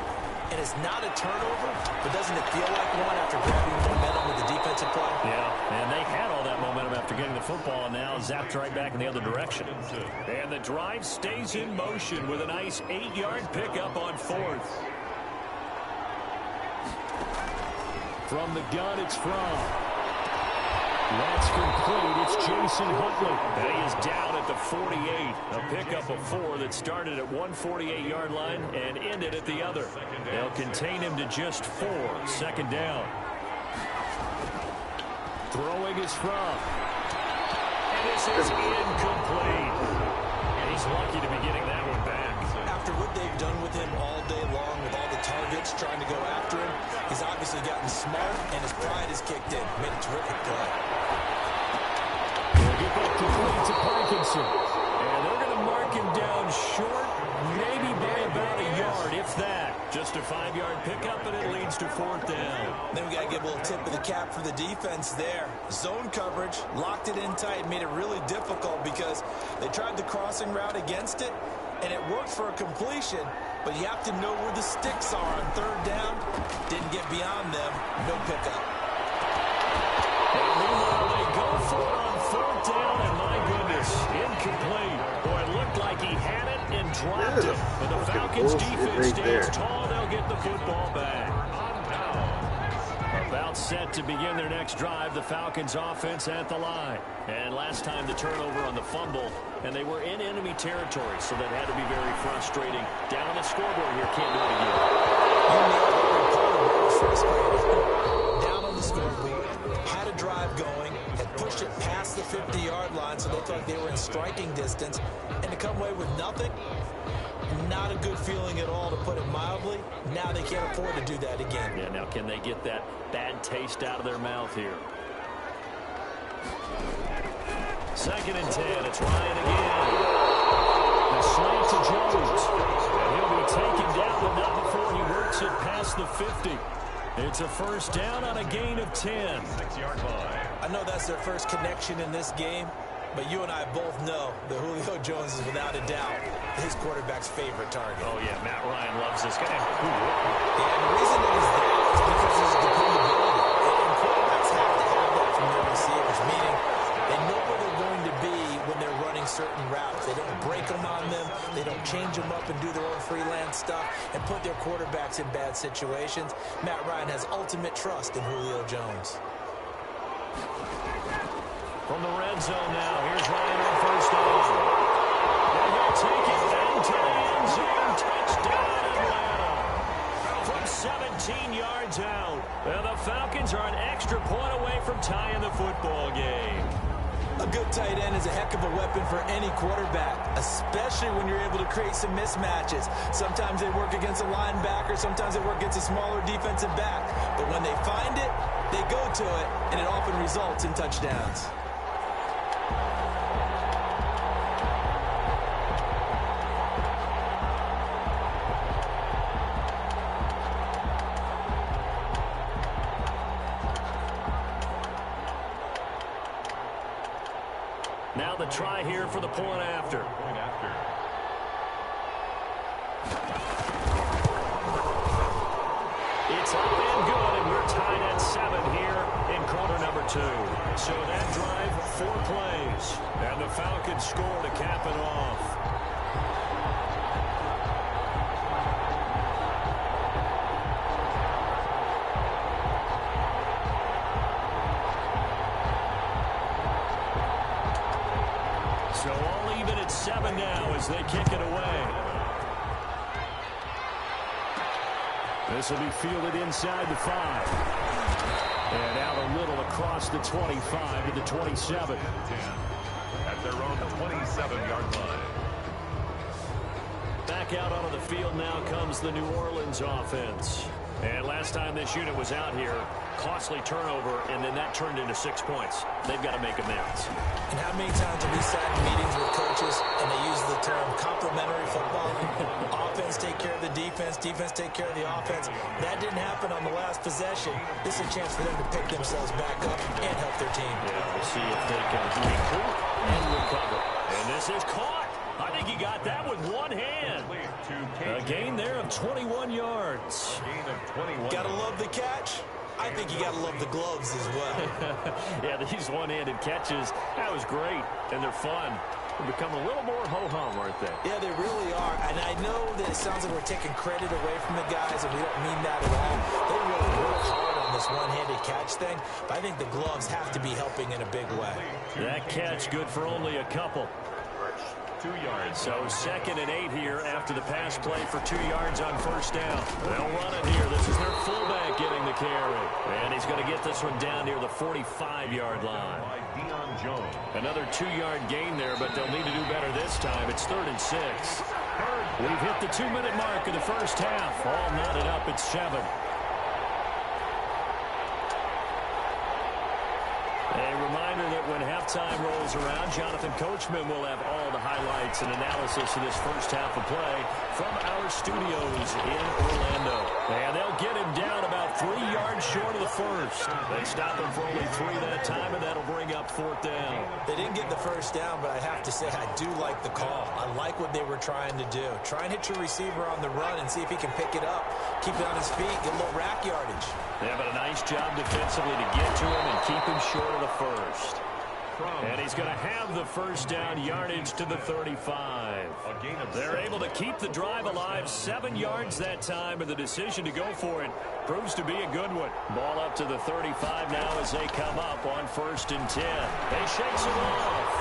S9: And it's not a turnover, but doesn't it feel like one after grabbing momentum with the defensive play?
S5: Yeah, and they had all that momentum after getting the football, and now zapped right back in the other direction. And the drive stays in motion with a nice 8-yard pickup on 4th. From the gun, it's From. That's complete. It's Jason Huntley. And he is down at the 48. A pickup of 4 that started at one 48-yard line and ended at the other. They'll contain him to just 4. 2nd down. Throwing is From. And this is incomplete. He's lucky to be getting that one back.
S9: After what they've done with him all day long, with all the targets trying to go after him, he's obviously gotten smart, and his pride has kicked in. Made a terrific play.
S5: We'll get that complete to Parkinson. And they're going to mark him down short, maybe by about a yard, if that. Just a 5-yard pickup, and it leads to 4th down.
S9: Then we got to give a little tip of the cap for the defense there. Zone coverage, locked it in tight, made it really difficult because they tried the crossing route against it, and it worked for a completion, but you have to know where the sticks are on 3rd down. Didn't get beyond them. No pickup.
S5: And meanwhile, they go for it on 4th down, and my goodness, incomplete. Boy, it looked like he had it and dropped it. But the Falcons' defense stands tall. They'll get the football back. About set to begin their next drive, the Falcons offense at the line. And last time the turnover on the fumble, and they were in enemy territory, so that had to be very frustrating. Down on the scoreboard here, can't do it again.
S9: Down on the scoreboard, had a drive going, had pushed it past the 50-yard line, so it looked like they were in striking distance, and to come away with nothing, not a good feeling at all, to put it mildly. Now they can't afford to do that again.
S5: Yeah, now can they get that bad taste out of their mouth here? 2nd and 10. It's Ryan again. The slant to Jones. And he'll be taken down, but not before he works it past the 50. It's a 1st down on a gain of 10.
S7: 6-yard line.
S9: I know that's their first connection in this game, but you and I both know that Julio Jones is without a doubt his quarterback's favorite target.
S5: Oh, yeah, Matt Ryan loves this guy.
S9: And the reason it is that is because of his dependability. And quarterbacks have to have that from their receivers, meaning they know where they're going to be when they're running certain routes. They don't break them on them. They don't change them up and do their own freelance stuff and put their quarterbacks in bad situations. Matt Ryan has ultimate trust in Julio Jones.
S5: From the red zone now, here's Ryan on 1st down. And he'll take it into the end zone. Touchdown, Atlanta. From 17 yards out. And the Falcons are an extra point away from tying the football game.
S9: A good tight end is a heck of a weapon for any quarterback, especially when you're able to create some mismatches. Sometimes they work against a linebacker, sometimes they work against a smaller defensive back. But when they find it, they go to it, and it often results in touchdowns.
S5: Now the try here for the point after. It's up and good, and we're tied at 7 here in quarter number 2. So that drive, 4 plays, and the Falcons score to cap it off. So all even at 7 now as they kick it away. This will be fielded inside the 5. And out a little across the 25 to the 27.
S7: At their own 27-yard line.
S5: Back out onto the field now comes the New Orleans offense. And last time this unit was out here, costly turnover, and then that turned into 6 points. They've got to make amends.
S9: And how many times have we sat in meetings with coaches and they use the term complementary football? Offense take care of the defense, defense take care of the offense. That didn't happen on the last possession. This is a chance for them to pick themselves back up and help their team.
S5: Yeah, we'll see if they can recoup and recover. And this is caught. I think he got that with one hand. A gain there of 21 yards.
S7: Gain of 21.
S9: Gotta love the catch. I think you gotta love the gloves as well.
S5: Yeah, these one-handed catches, that was great, and they're fun. They've become a little more ho-hum, aren't they?
S9: Yeah, they really are. And I know that it sounds like we're taking credit away from the guys, and we don't mean that at all. They really work hard on this one-handed catch thing, but I think the gloves have to be helping in a big way.
S5: That catch good for only a couple.
S7: 2 yards.
S5: So 2nd and 8 here after the pass play for 2 yards on first down. They'll run it here. This is their fullback getting the carry. And he's going to get this one down near the 45-yard line.
S7: By Deion Jones.
S5: Another 2-yard gain there, but they'll need to do better this time. It's 3rd and 6. We've hit the 2-minute mark of the first half. All knotted up at 7. A reminder that when halftime rolls around, Jonathan Coachman will have all the highlights and analysis of this first half of play from our studios in Orlando. And they'll get him down about 3 yards short of the first. They stop him for only 3 that time, and that'll bring up 4th down.
S9: They didn't get the first down, but I have to say I do like the call. I like what they were trying to do. Try and hit your receiver on the run and see if he can pick it up. Keep it on his feet, get a little rack yardage.
S5: Yeah, but a nice job defensively to get to him and keep him short of the first. And he's going to have the first down yardage to the 35. They're able to keep the drive alive, 7 yards that time, and the decision to go for it proves to be a good one. Ball up to the 35 now as they come up on 1st and 10. They shakes it off.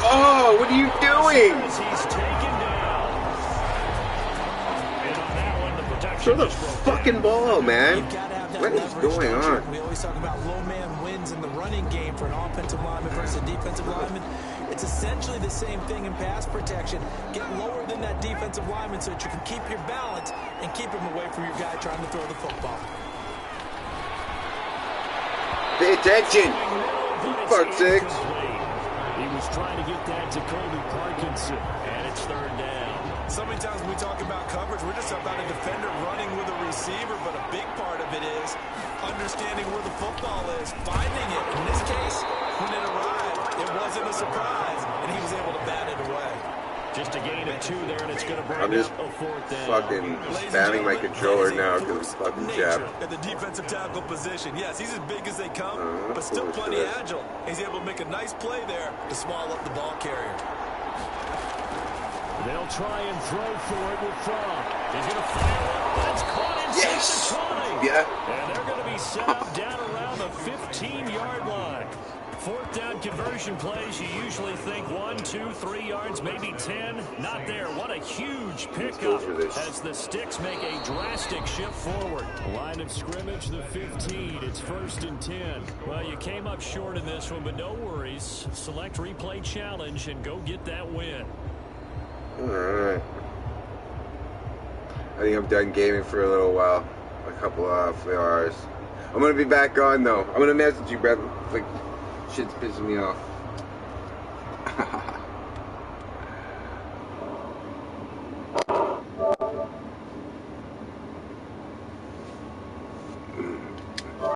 S1: Oh, what are you doing?
S5: As he's taken down. And on that one, the protection
S1: Throw the
S5: just broke
S1: fucking
S5: down.
S1: ball, man.
S9: You've got to have that
S1: What is
S9: leverage,
S1: going
S9: don't you?
S1: on?
S9: We always talk about low man wins in the running game for an offensive lineman versus a defensive lineman. It's essentially the same thing in pass protection. Get lower than that defensive lineman so that you can keep your balance and keep him away from your guy trying to throw the football.
S1: Pay attention. Fuck's sakes.
S5: He was trying to get that to Colby Parkinson, and it's 3rd down.
S9: So many times when we talk about coverage, we're just about a defender running with a receiver, but a big part of it is understanding where the football is, finding it. In this case, when it arrived, it wasn't a surprise, and he was able to bat it away.
S5: Just a gain of 2 there, and it's going to bring
S1: I'm just
S5: up a 4th down.
S1: fucking spamming my controller now because of fucking jab.
S9: At the defensive tackle position. Yes, he's as big as they come, but still plenty agile. He's able to make a nice play there to small up the ball carrier.
S5: They'll try and throw for it with Fromm. He's going to fire up, but it's caught inside the 20.
S1: Yeah.
S5: And they're going to be set up down around the 15-yard line. 4th down conversion plays, you usually think 1, 2, 3 yards, maybe 10. Not there. What a huge pickup as the Sticks make a drastic shift forward. Line of scrimmage, the 15. It's 1st and 10. Well, you came up short in this one, but no worries. Select replay challenge and go get that win.
S1: Alright. I think I'm done gaming for a little while. A couple of hours. I'm gonna be back on though. I'm gonna message you, brother. Like, shit's pissing me off.